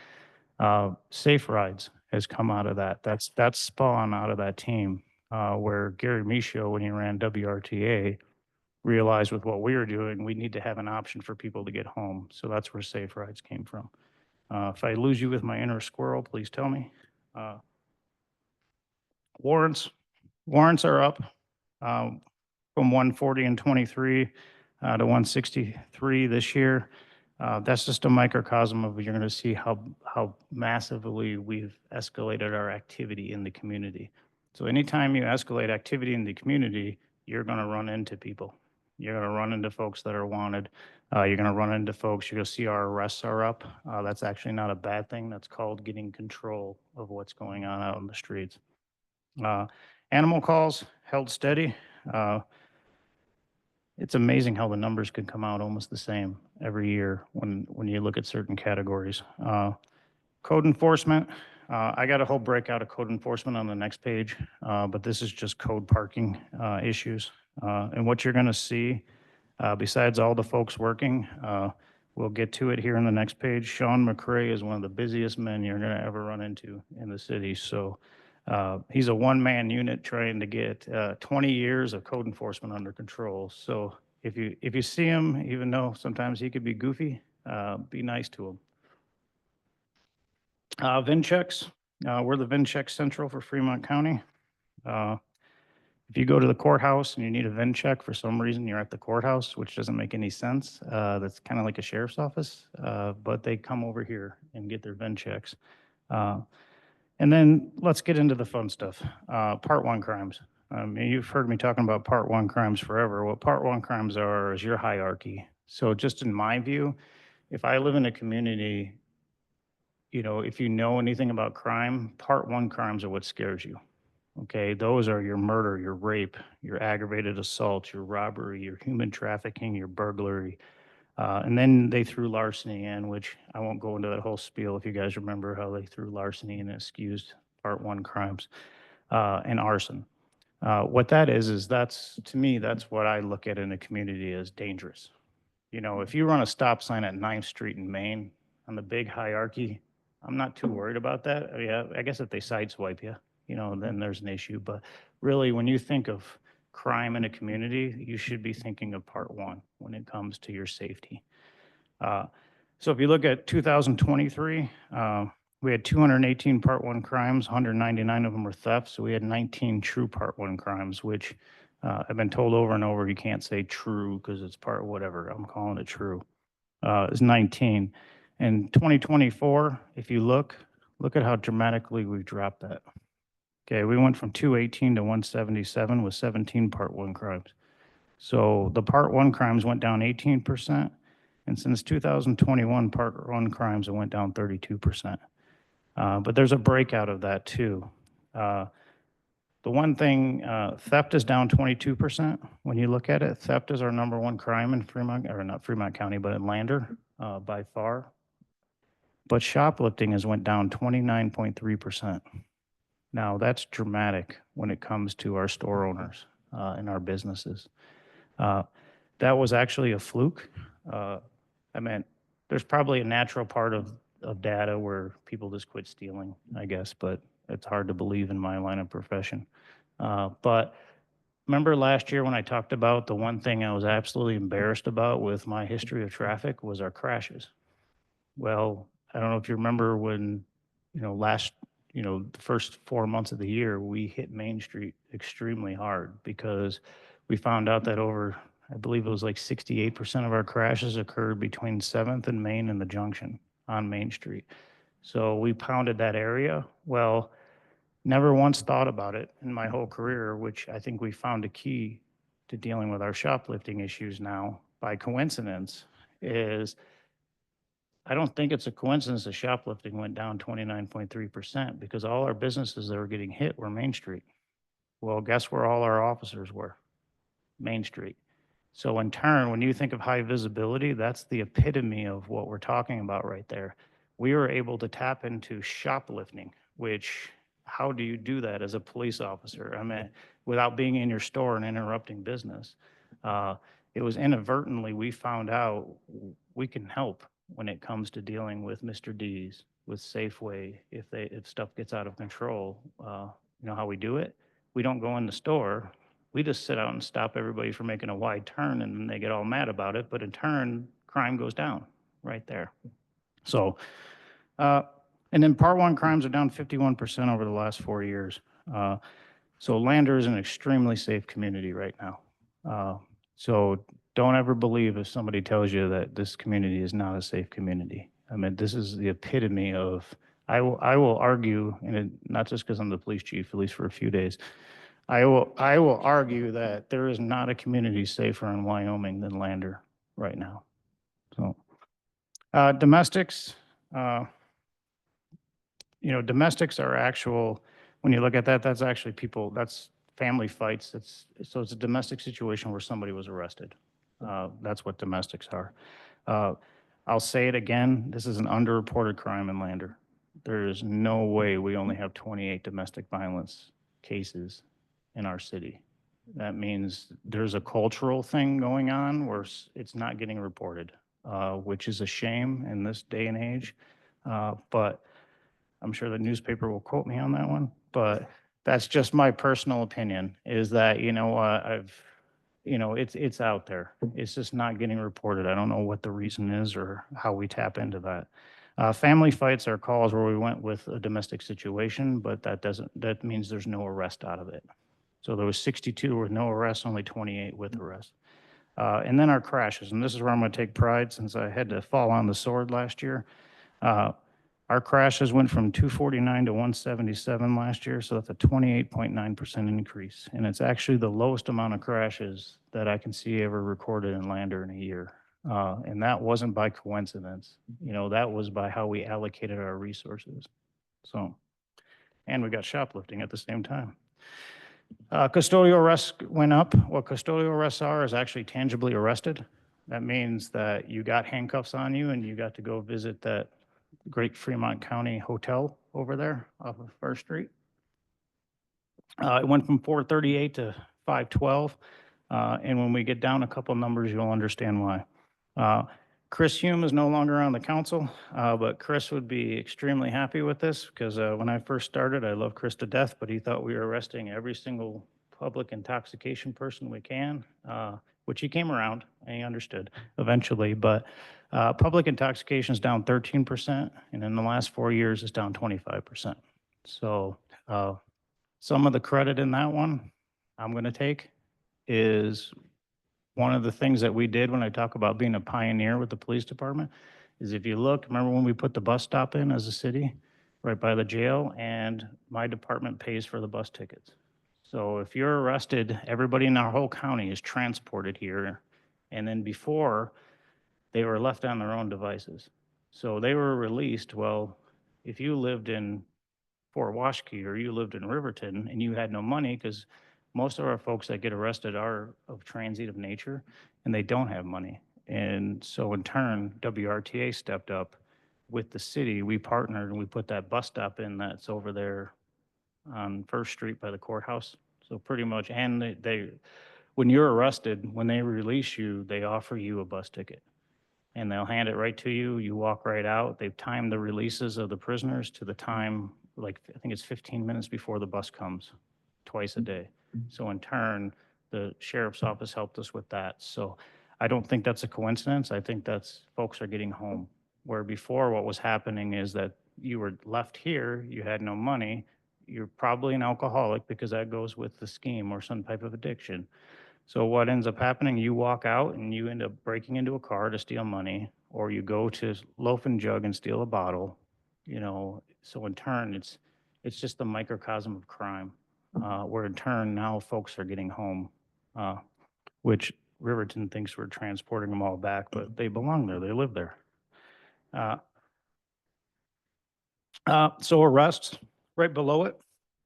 [SPEAKER 9] Safe Rides has come out of that. That's spawned out of that team, where Gary Michaud, when he ran WRTA, realized with what we were doing, we need to have an option for people to get home. So that's where Safe Rides came from. If I lose you with my inner squirrel, please tell me. Warrants are up. From 140 and 23 to 163 this year. That's just a microcosm of you're going to see how massively we've escalated our activity in the community. So anytime you escalate activity in the community, you're going to run into people. You're going to run into folks that are wanted. You're going to run into folks. You're going to see our arrests are up. That's actually not a bad thing. That's called getting control of what's going on out in the streets. Animal calls held steady. It's amazing how the numbers can come out almost the same every year when you look at certain categories. Code enforcement, I got a whole breakout of code enforcement on the next page, but this is just code parking issues. And what you're going to see, besides all the folks working, we'll get to it here in the next page. Sean McCrae is one of the busiest men you're going to ever run into in the city. So he's a one-man unit trying to get 20 years of code enforcement under control. So if you see him, even though sometimes he could be goofy, be nice to him. VIN checks. We're the VIN check central for Fremont County. If you go to the courthouse and you need a VIN check for some reason, you're at the courthouse, which doesn't make any sense. That's kind of like a sheriff's office, but they come over here and get their VIN checks. And then let's get into the fun stuff. Part 1 crimes. You've heard me talking about Part 1 crimes forever. What Part 1 crimes are is your hierarchy. So just in my view, if I live in a community, you know, if you know anything about crime, Part 1 crimes are what scares you. Okay, those are your murder, your rape, your aggravated assault, your robbery, your human trafficking, your burglary. And then they threw larceny in, which I won't go into that whole spiel if you guys remember how they threw larceny and excused Part 1 crimes, and arson. What that is that's, to me, that's what I look at in a community as dangerous. You know, if you run a stop sign at 9th Street in Maine on the big hierarchy, I'm not too worried about that. I guess if they sideswipe you, you know, then there's an issue. But really, when you think of crime in a community, you should be thinking of Part 1 when it comes to your safety. So if you look at 2023, we had 218 Part 1 crimes, 199 of them were thefts. So we had 19 true Part 1 crimes, which I've been told over and over, you can't say true because it's part whatever. I'm calling it true. It's 19. In 2024, if you look at how dramatically we've dropped that. Okay, we went from 218 to 177 with 17 Part 1 crimes. So the Part 1 crimes went down 18%, and since 2021, Part 1 crimes have went down 32%. But there's a breakout of that too. The one thing, theft is down 22%. When you look at it, theft is our number one crime in Fremont, or not Fremont County, but in Lander, by far. But shoplifting has went down 29.3%. Now, that's dramatic when it comes to our store owners and our businesses. That was actually a fluke. I mean, there's probably a natural part of data where people just quit stealing, I guess, but it's hard to believe in my line of profession. But remember last year when I talked about the one thing I was absolutely embarrassed about with my history of traffic was our crashes. Well, I don't know if you remember when, the first 4 months of the year, we hit Main Street extremely hard because we found out that I believe it was like 68% of our crashes occurred between 7th and Main and the junction on Main Street. So we pounded that area. Well, never once thought about it in my whole career, which I think we found a key to dealing with our shoplifting issues now by coincidence, is I don't think it's a coincidence that shoplifting went down 29.3% because all our businesses that were getting hit were Main Street. Well, guess where all our officers were? Main Street. So in turn, when you think of high visibility, that's the epitome of what we're talking about right there. We were able to tap into shoplifting, which how do you do that as a police officer? I mean, without being in your store and interrupting business. It was inadvertently we found out we can help when it comes to dealing with Mr. D's, with Safeway, if stuff gets out of control. You know how we do it? We don't go in the store. We just sit out and stop everybody from making a wide turn, and then they get all mad about it. But in turn, crime goes down right there. So, and then Part 1 crimes are down 51% over the last 4 years. So Lander is an extremely safe community right now. So don't ever believe if somebody tells you that this community is not a safe community. I mean, this is the epitome of, I will argue, and not just because I'm the police chief, at least for a few days, I will argue that there is not a community safer in Wyoming than Lander right now. So domestics, domestics are actual, when you look at that, that's actually people, that's family fights. So it's a domestic situation where somebody was arrested. That's what domestics are. I'll say it again, this is an underreported crime in Lander. There is no way we only have 28 domestic violence cases in our city. That means there's a cultural thing going on where it's not getting reported, which is a shame in this day and age. But I'm sure the newspaper will quote me on that one, but that's just my personal opinion, is that, it's out there. It's just not getting reported. I don't know what the reason is or how we tap into that. Family fights are calls where we went with a domestic situation, but that means there's no arrest out of it. So there was 62 with no arrest, only 28 with arrest. And then our crashes, and this is where I'm going to take pride since I had to fall on the sword last year. Our crashes went from 249 to 177 last year, so that's a 28.9% increase. And it's actually the lowest amount of crashes that I can see ever recorded in Lander in a year. And that wasn't by coincidence. That was by how we allocated our resources. So, and we got shoplifting at the same time. Custodial arrests went up. What custodial arrests are is actually tangibly arrested. That means that you got handcuffs on you and you got to go visit that great Fremont County hotel over there off of First Street. It went from 438 to 512. And when we get down a couple numbers, you'll understand why. Chris Hume is no longer on the council, but Chris would be extremely happy with this because when I first started, I love Chris to death, but he thought we were arresting every single public intoxication person we can, which he came around and he understood eventually. But public intoxication is down 13%, and in the last 4 years, it's down 25%. So some of the credit in that one I'm going to take is one of the things that we did when I talk about being a pioneer with the police department is if you look, remember when we put the bus stop in as a city right by the jail, and my department pays for the bus tickets. So if you're arrested, everybody in our whole county is transported here. And then before, they were left on their own devices. So they were released. Well, if you lived in Fort Washakie or you lived in Riverton and you had no money, because most of our folks that get arrested are of transitive nature and they don't have money. And so in turn, WRTA stepped up with the city. We partnered and we put that bus stop in that's over there on First Street by the courthouse. So pretty much, and when you're arrested, when they release you, they offer you a bus ticket. And they'll hand it right to you. You walk right out. They've timed the releases of the prisoners to the time, like, I think it's 15 minutes before the bus comes, twice a day. So in turn, the sheriff's office helped us with that. So I don't think that's a coincidence. I think that's folks are getting home. Where before what was happening is that you were left here, you had no money, you're probably an alcoholic because that goes with the scheme or some type of addiction. So what ends up happening, you walk out and you end up breaking into a car to steal money, or you go to Loaf and Jug and steal a bottle, you know. So in turn, it's just the microcosm of crime, where in turn now folks are getting home, which Riverton thinks we're transporting them all back, but they belong there, they live there. So arrests, right below it,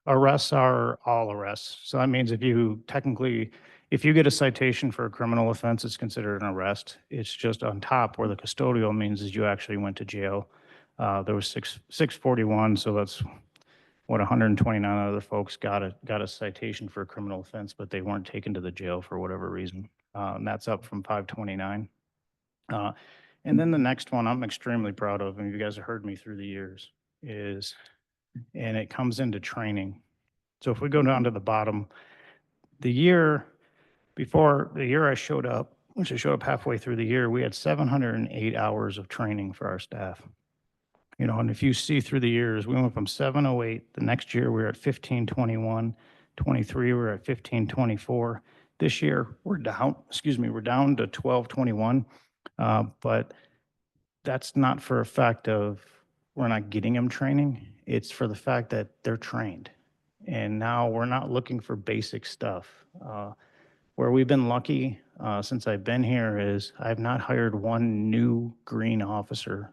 [SPEAKER 9] arrests are all arrests. So that means if you get a citation for a criminal offense, it's considered an arrest. It's just on top where the custodial means is you actually went to jail. There was 641, so that's what 129 other folks got a citation for a criminal offense, but they weren't taken to the jail for whatever reason. And that's up from 529. And then the next one I'm extremely proud of, and you guys have heard me through the years, and it comes into training. So if we go down to the bottom, the year I showed up, which I showed up halfway through the year, we had 708 hours of training for our staff. You know, and if you see through the years, we went from 708, the next year we were at 1521, 23 we were at 1524. This year we're down to 1221. But that's not for a fact of we're not getting them training. It's for the fact that they're trained. And now we're not looking for basic stuff. Where we've been lucky since I've been here is I've not hired one new green officer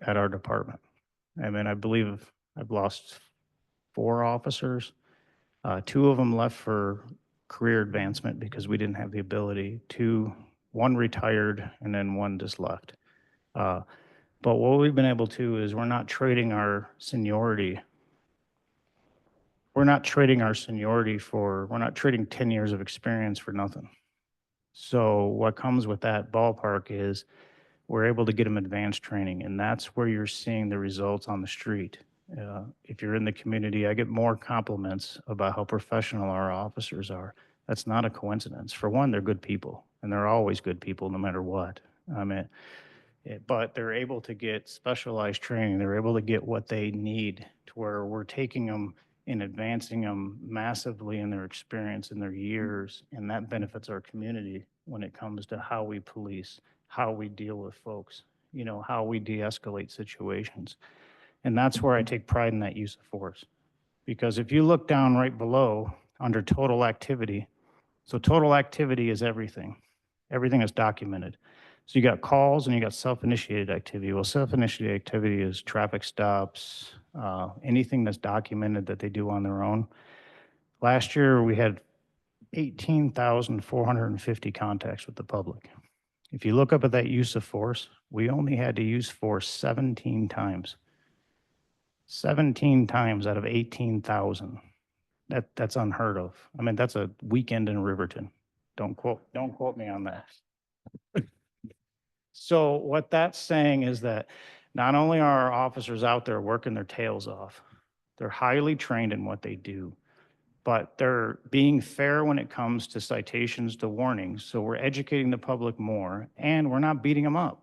[SPEAKER 9] at our department. I mean, I believe I've lost 4 officers. 2 of them left for career advancement because we didn't have the ability. 1 retired and then 1 just left. But what we've been able to is we're not trading our seniority. We're not trading 10 years of experience for nothing. So what comes with that ballpark is we're able to get them advanced training, and that's where you're seeing the results on the street. If you're in the community, I get more compliments about how professional our officers are. That's not a coincidence. For one, they're good people, and they're always good people no matter what. I mean, but they're able to get specialized training. They're able to get what they need to where we're taking them and advancing them massively in their experience in their years. And that benefits our community when it comes to how we police, how we deal with folks, you know, how we de-escalate situations. And that's where I take pride in that use of force. Because if you look down right below under total activity, so total activity is everything. Everything is documented. So you got calls and you got self-initiated activity. Well, self-initiated activity is traffic stops, anything that's documented that they do on their own. Last year, we had 18,450 contacts with the public. If you look up at that use of force, we only had to use force 17 times. 17 times out of 18,000. That's unheard of. I mean, that's a weekend in Riverton. Don't quote me on that. So what that's saying is that not only are our officers out there working their tails off, they're highly trained in what they do, but they're being fair when it comes to citations to warnings. So we're educating the public more and we're not beating them up.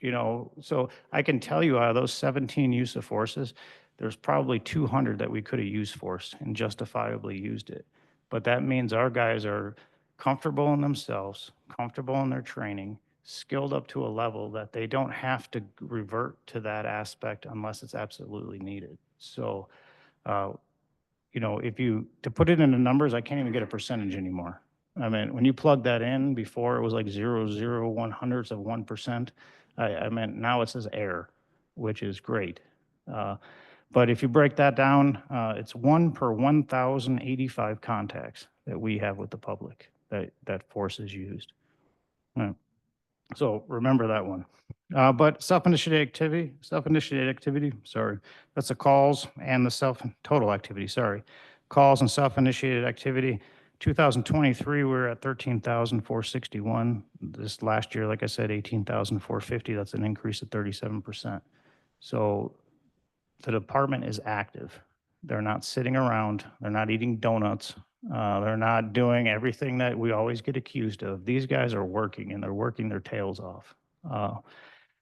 [SPEAKER 9] You know, so I can tell you out of those 17 use of forces, there's probably 200 that we could have used force and justifiably used it. But that means our guys are comfortable in themselves, comfortable in their training, skilled up to a level that they don't have to revert to that aspect unless it's absolutely needed. So, you know, to put it into numbers, I can't even get a percentage anymore. I mean, when you plug that in, before it was like 0.001 of 1%. I mean, now it says error, which is great. But if you break that down, it's 1 per 1,085 contacts that we have with the public that force is used. So remember that one. But self-initiated activity, sorry, that's the calls and the total activity, sorry. Calls and self-initiated activity. 2023, we were at 13,461. This last year, like I said, 18,450. That's an increase of 37%. So the department is active. They're not sitting around. They're not eating donuts. They're not doing everything that we always get accused of. These guys are working, and they're working their tails off.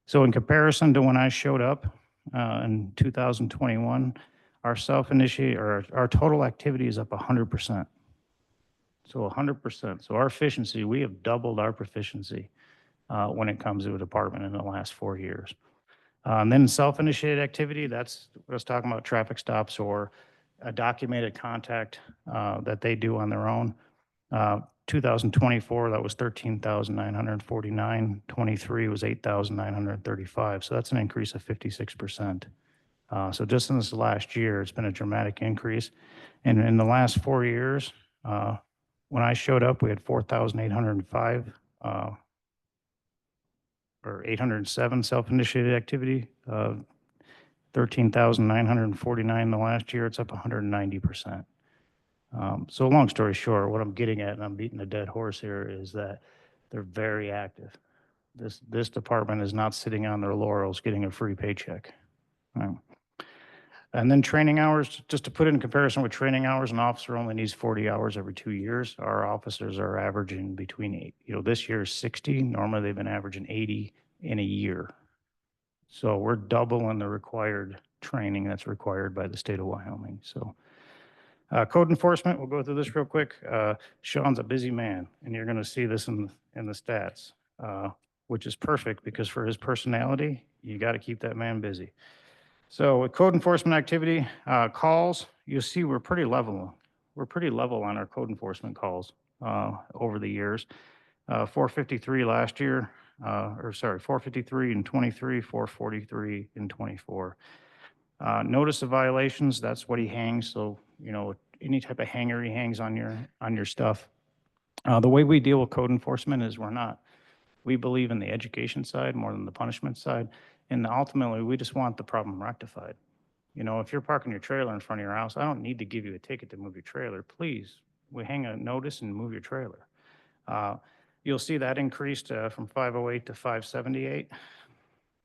[SPEAKER 9] So in comparison to when I showed up in 2021, our self-initiated or our total activity is up 100%. So 100%. So our efficiency, we have doubled our proficiency when it comes to a department in the last 4 years. And then self-initiated activity, that's what I was talking about, traffic stops or a documented contact that they do on their own. 2024, that was 13,949. 23 was 8,935. So that's an increase of 56%. So just in this last year, it's been a dramatic increase. And in the last 4 years, when I showed up, we had 4,805 or 807 self-initiated activity, 13,949 the last year. It's up 190%. So long story short, what I'm getting at, and I'm beating a dead horse here, is that they're very active. This department is not sitting on their laurels getting a free paycheck. And then training hours, just to put it in comparison with training hours, an officer only needs 40 hours every 2 years. Our officers are averaging between, this year is 60. Normally they've been averaging 80 in a year. So we're doubling the required training that's required by the state of Wyoming. So code enforcement, we'll go through this real quick. Sean's a busy man, and you're going to see this in the stats, which is perfect because for his personality, you got to keep that man busy. So with code enforcement activity, calls, you'll see we're pretty level. We're pretty level on our code enforcement calls over the years. 453 last year, 453 in 23, 443 in 24. Notice of violations, that's what he hangs. So, any type of hanger he hangs on your stuff. The way we deal with code enforcement is we believe in the education side more than the punishment side. And ultimately, we just want the problem rectified. If you're parking your trailer in front of your house, I don't need to give you a ticket to move your trailer. Please, we hang a notice and move your trailer. You'll see that increased from 508 to 578.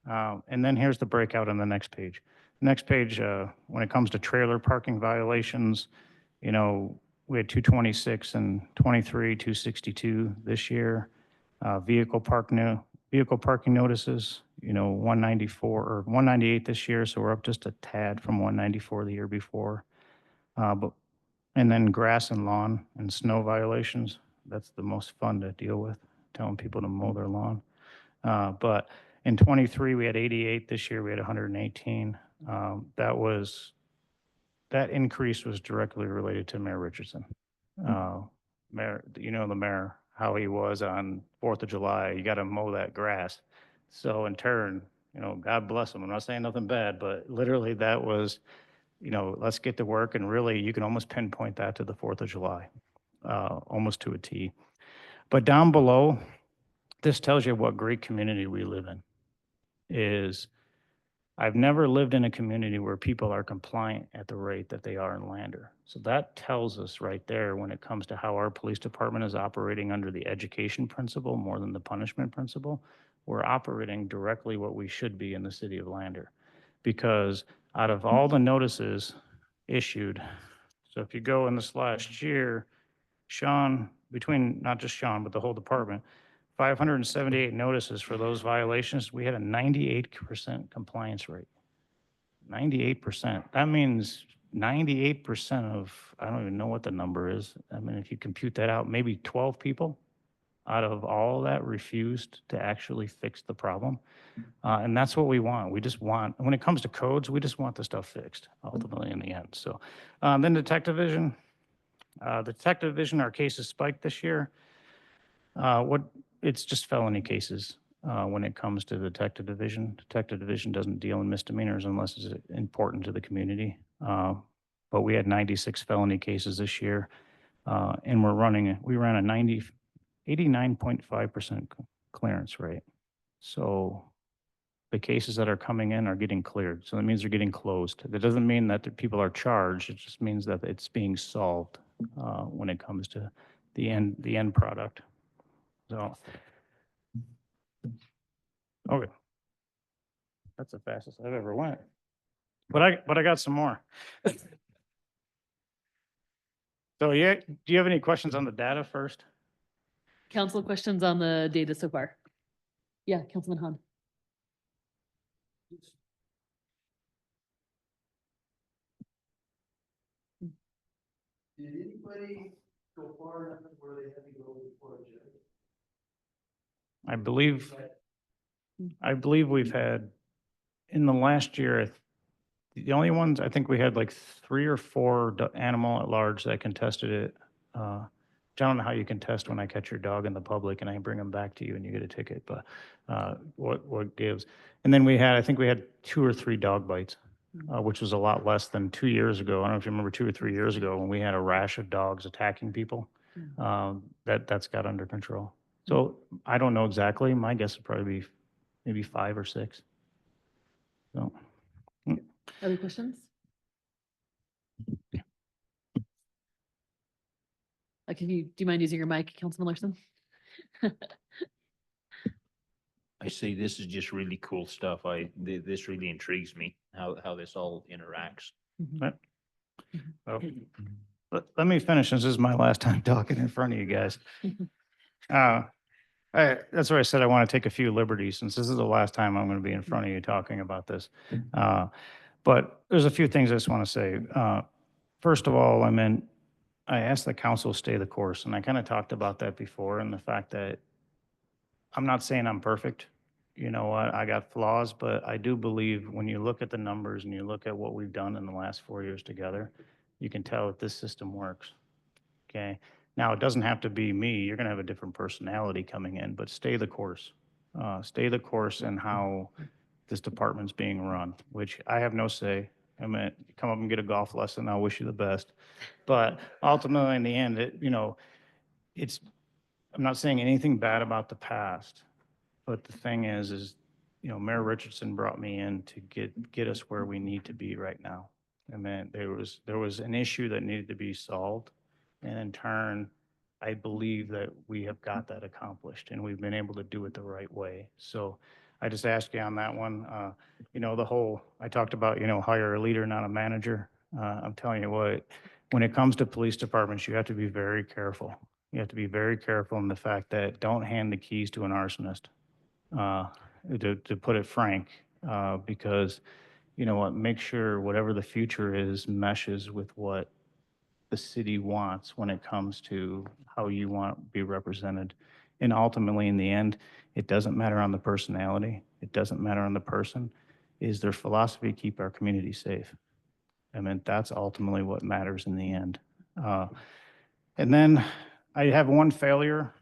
[SPEAKER 9] And then here's the breakout on the next page. Next page, when it comes to trailer parking violations, we had 226 and 23, 262 this year. Vehicle parking notices, 194 or 198 this year, so we're up just a tad from 194 the year before. And then grass and lawn and snow violations, that's the most fun to deal with, telling people to mow their lawn. But in 23, we had 88. This year, we had 118. That increase was directly related to Mayor Richardson. The mayor, how he was on 4th of July, you got to mow that grass. So in turn, God bless him. I'm not saying nothing bad, but literally that was, let's get to work. And really, you can almost pinpoint that to the 4th of July, almost to a T. But down below, this tells you what great community we live in. I've never lived in a community where people are compliant at the rate that they are in Lander. So that tells us right there when it comes to how our police department is operating under the education principle more than the punishment principle. We're operating directly what we should be in the city of Lander. Because out of all the notices issued, so if you go in this last year, Sean, between not just Sean, but the whole department, 578 notices for those violations. We had a 98% compliance rate. 98%. That means 98% of, I don't even know what the number is. I mean, if you compute that out, maybe 12 people out of all that refused to actually fix the problem. And that's what we want. We just want, when it comes to codes, we just want the stuff fixed ultimately in the end. So then detective vision. The detective division, our cases spiked this year. It's just felony cases. when it comes to the Detective Division. Detective Division doesn't deal in misdemeanors unless it's important to the community. But we had 96 felony cases this year, and we ran a 89.5% clearance rate. So the cases that are coming in are getting cleared. So that means they're getting closed. That doesn't mean that the people are charged. It just means that it's being solved when it comes to the end product. So, okay. That's the fastest I've ever went. But I got some more. So yeah, do you have any questions on the data first?
[SPEAKER 2] Council questions on the data so far? Yeah, Councilman Han.
[SPEAKER 12] Did anybody go far enough to where they had to go before a judge?
[SPEAKER 9] I believe we've had, in the last year, the only ones, I think we had like 3 or 4 animal at large that contested it. I don't know how you can test when I catch your dog in the public and I bring them back to you and you get a ticket, but what gives? And then I think we had 2 or 3 dog bites, which was a lot less than 2 years ago. I don't know if you remember 2 or 3 years ago when we had a rash of dogs attacking people. That's got under control. So I don't know exactly. My guess would probably be maybe 5 or 6. So.
[SPEAKER 2] Other questions? Do you mind using your mic, Councilman Larson?
[SPEAKER 4] I say this is just really cool stuff. This really intrigues me, how this all interacts.
[SPEAKER 9] Right. Well, let me finish. This is my last time talking in front of you guys. That's why I said I want to take a few liberties, since this is the last time I'm going to be in front of you talking about this. But there's a few things I just want to say. First of all, I asked the council to stay the course, and I kind of talked about that before, and the fact that I'm not saying I'm perfect. You know what? I got flaws, but I do believe when you look at the numbers and you look at what we've done in the last 4 years together, you can tell that this system works. Okay. Now, it doesn't have to be me. You're going to have a different personality coming in, but stay the course. Stay the course in how this department's being run, which I have no say. I mean, come up and get a golf lesson. I'll wish you the best. But ultimately, in the end, I'm not saying anything bad about the past, but the thing is, Mayor Richardson brought me in to get us where we need to be right now. I mean, there was an issue that needed to be solved, and in turn, I believe that we have got that accomplished, and we've been able to do it the right way. So I just asked you on that one, I talked about, hire a leader, not a manager. I'm telling you what, when it comes to police departments, you have to be very careful. You have to be very careful in the fact that don't hand the keys to an arsonist, to put it frank, because you know what, make sure whatever the future is meshes with what the city wants when it comes to how you want to be represented. And ultimately, in the end, it doesn't matter on the personality. It doesn't matter on the person. Is their philosophy keep our community safe? I mean, that's ultimately what matters in the end. And then I have one failure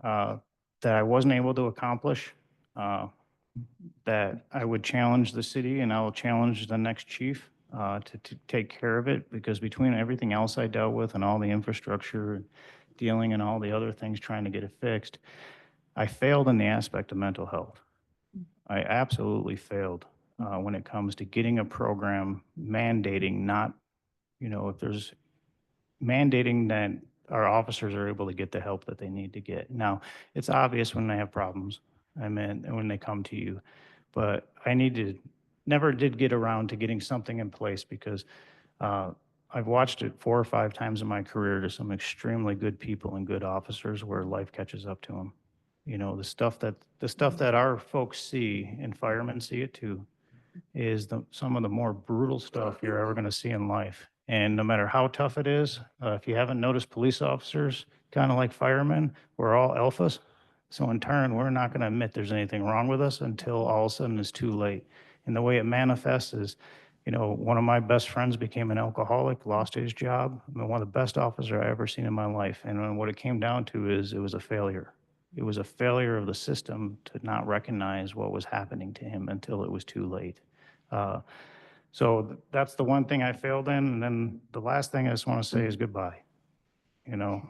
[SPEAKER 9] that I wasn't able to accomplish, that I would challenge the city and I will challenge the next chief to take care of it, because between everything else I dealt with and all the infrastructure dealing and all the other things trying to get it fixed, I failed in the aspect of mental health. I absolutely failed when it comes to getting a program mandating, not, if there's mandating that our officers are able to get the help that they need to get. Now, it's obvious when they have problems, when they come to you, but never did get around to getting something in place, because I've watched it 4 or 5 times in my career to some extremely good people and good officers where life catches up to them. The stuff that our folks see, and firemen see it too, is some of the more brutal stuff you're ever going to see in life. And no matter how tough it is, if you haven't noticed, police officers, kind of like firemen, we're all alphas. So in turn, we're not going to admit there's anything wrong with us until all of a sudden it's too late. And the way it manifests is, one of my best friends became an alcoholic, lost his job. I mean, one of the best officers I ever seen in my life. And what it came down to is it was a failure. It was a failure of the system to not recognize what was happening to him until it was too late. So that's the one thing I failed in. And then the last thing I just want to say is goodbye, you know,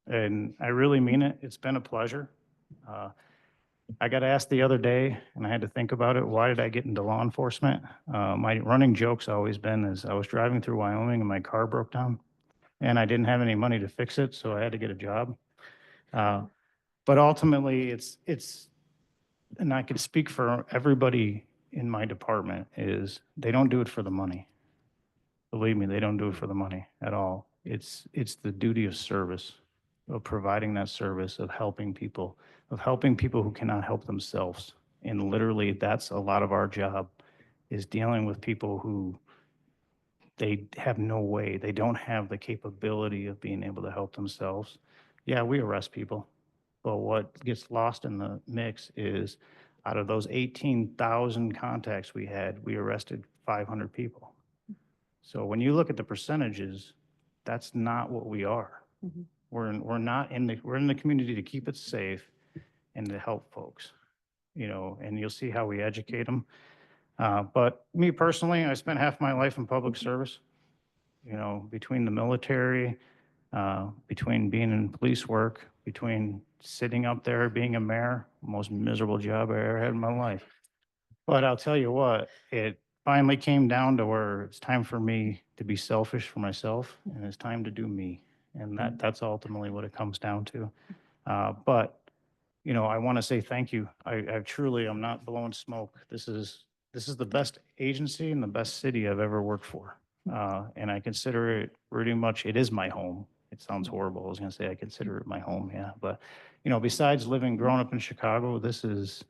[SPEAKER 9] and I really mean it. It's been a pleasure. I got asked the other day, and I had to think about it. Why did I get into law enforcement? My running joke's always been is I was driving through Wyoming and my car broke down, and I didn't have any money to fix it, so I had to get a job. But ultimately, it's, and I can speak for everybody in my department, is they don't do it for the money. Believe me, they don't do it for the money at all. It's the duty of service, of providing that service, of helping people who cannot help themselves. And literally, that's a lot of our job, is dealing with people who they have no way, they don't have the capability of being able to help themselves. Yeah, we arrest people, but what gets lost in the mix is out of those 18,000 contacts we had, we arrested 500 people. So when you look at the percentages, that's not what we are.
[SPEAKER 2] Mhm.
[SPEAKER 9] We're not in the, we're in the community to keep it safe and to help folks, you know, and you'll see how we educate them. But me personally, I spent half my life in public service, you know, between the military, between being in police work, between sitting up there, being a mayor, most miserable job I ever had in my life. But I'll tell you what, it finally came down to where it's time for me to be selfish for myself, and it's time to do me. And that's ultimately what it comes down to. But, you know, I want to say thank you. I truly, I'm not blowing smoke. This is the best agency and the best city I've ever worked for. And I consider it pretty much, it is my home. It sounds horrible. I was going to say I consider it my home, yeah. But, you know, besides growing up in Chicago, this is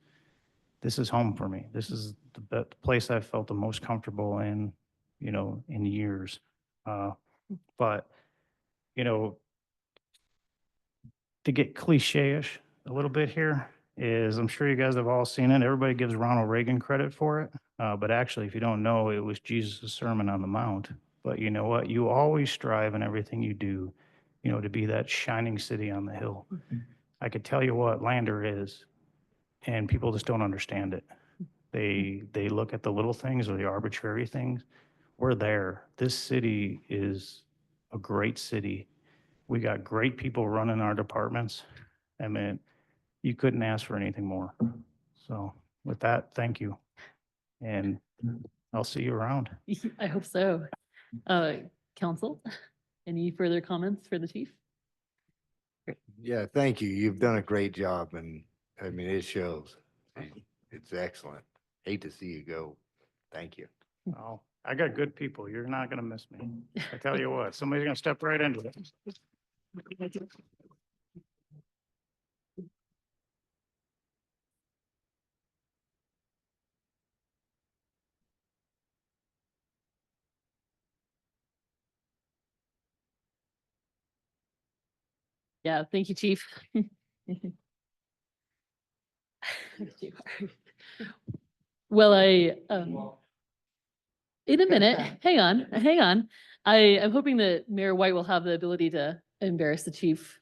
[SPEAKER 9] home for me. This is the place I've felt the most comfortable in, you know, in years. But, you know, to get cliche-ish a little bit here is, I'm sure you guys have all seen it. Everybody gives Ronald Reagan credit for it. But actually, if you don't know, it was Jesus' Sermon on the Mount. But you know what? You always strive in everything you do, you know, to be that shining city on the hill. I could tell you what Lander is, and people just don't understand it. They look at the little things or the arbitrary things. We're there. This city is a great city. We got great people running our departments. I mean, you couldn't ask for anything more. So with that, thank you. And I'll see you around.
[SPEAKER 2] I hope so. Council, any further comments for the chief?
[SPEAKER 5] Yeah, thank you. You've done a great job, and I mean, it shows. It's excellent. Hate to see you go. Thank you.
[SPEAKER 9] Oh, I got good people. You're not gonna miss me. I tell you what, somebody's gonna step right into it.
[SPEAKER 2] Yeah, thank you, chief. Well, in a minute, hang on. I'm hoping that Mayor White will have the ability to embarrass the chief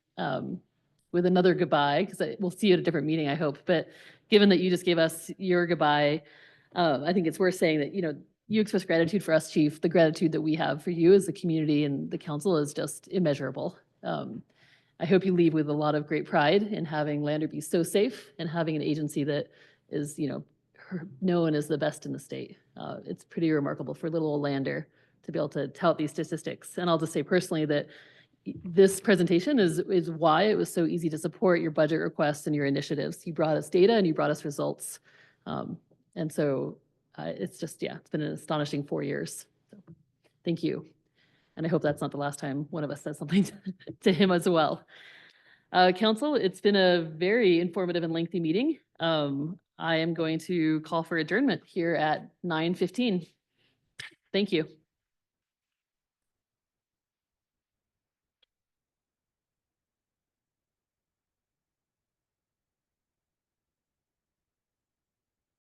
[SPEAKER 2] with another goodbye, because we'll see you at a different meeting, I hope. But given that you just gave us your goodbye, I think it's worth saying that, you know, you express gratitude for us, chief. The gratitude that we have for you as the community and the council is just immeasurable. I hope you leave with a lot of great pride in having Lander be so safe and having an agency that is, you know, known as the best in the state. It's pretty remarkable for little old Lander to be able to tout these statistics. And I'll just say personally that this presentation is why it was so easy to support your budget requests and your initiatives. You brought us data and you brought us results. And so it's just, yeah, it's been an astonishing 4 years. So, thank you. And I hope that's not the last time one of us says something to him as well. Council, it's been a very informative and lengthy meeting. I am going to call for adjournment here at 9:15. Thank you.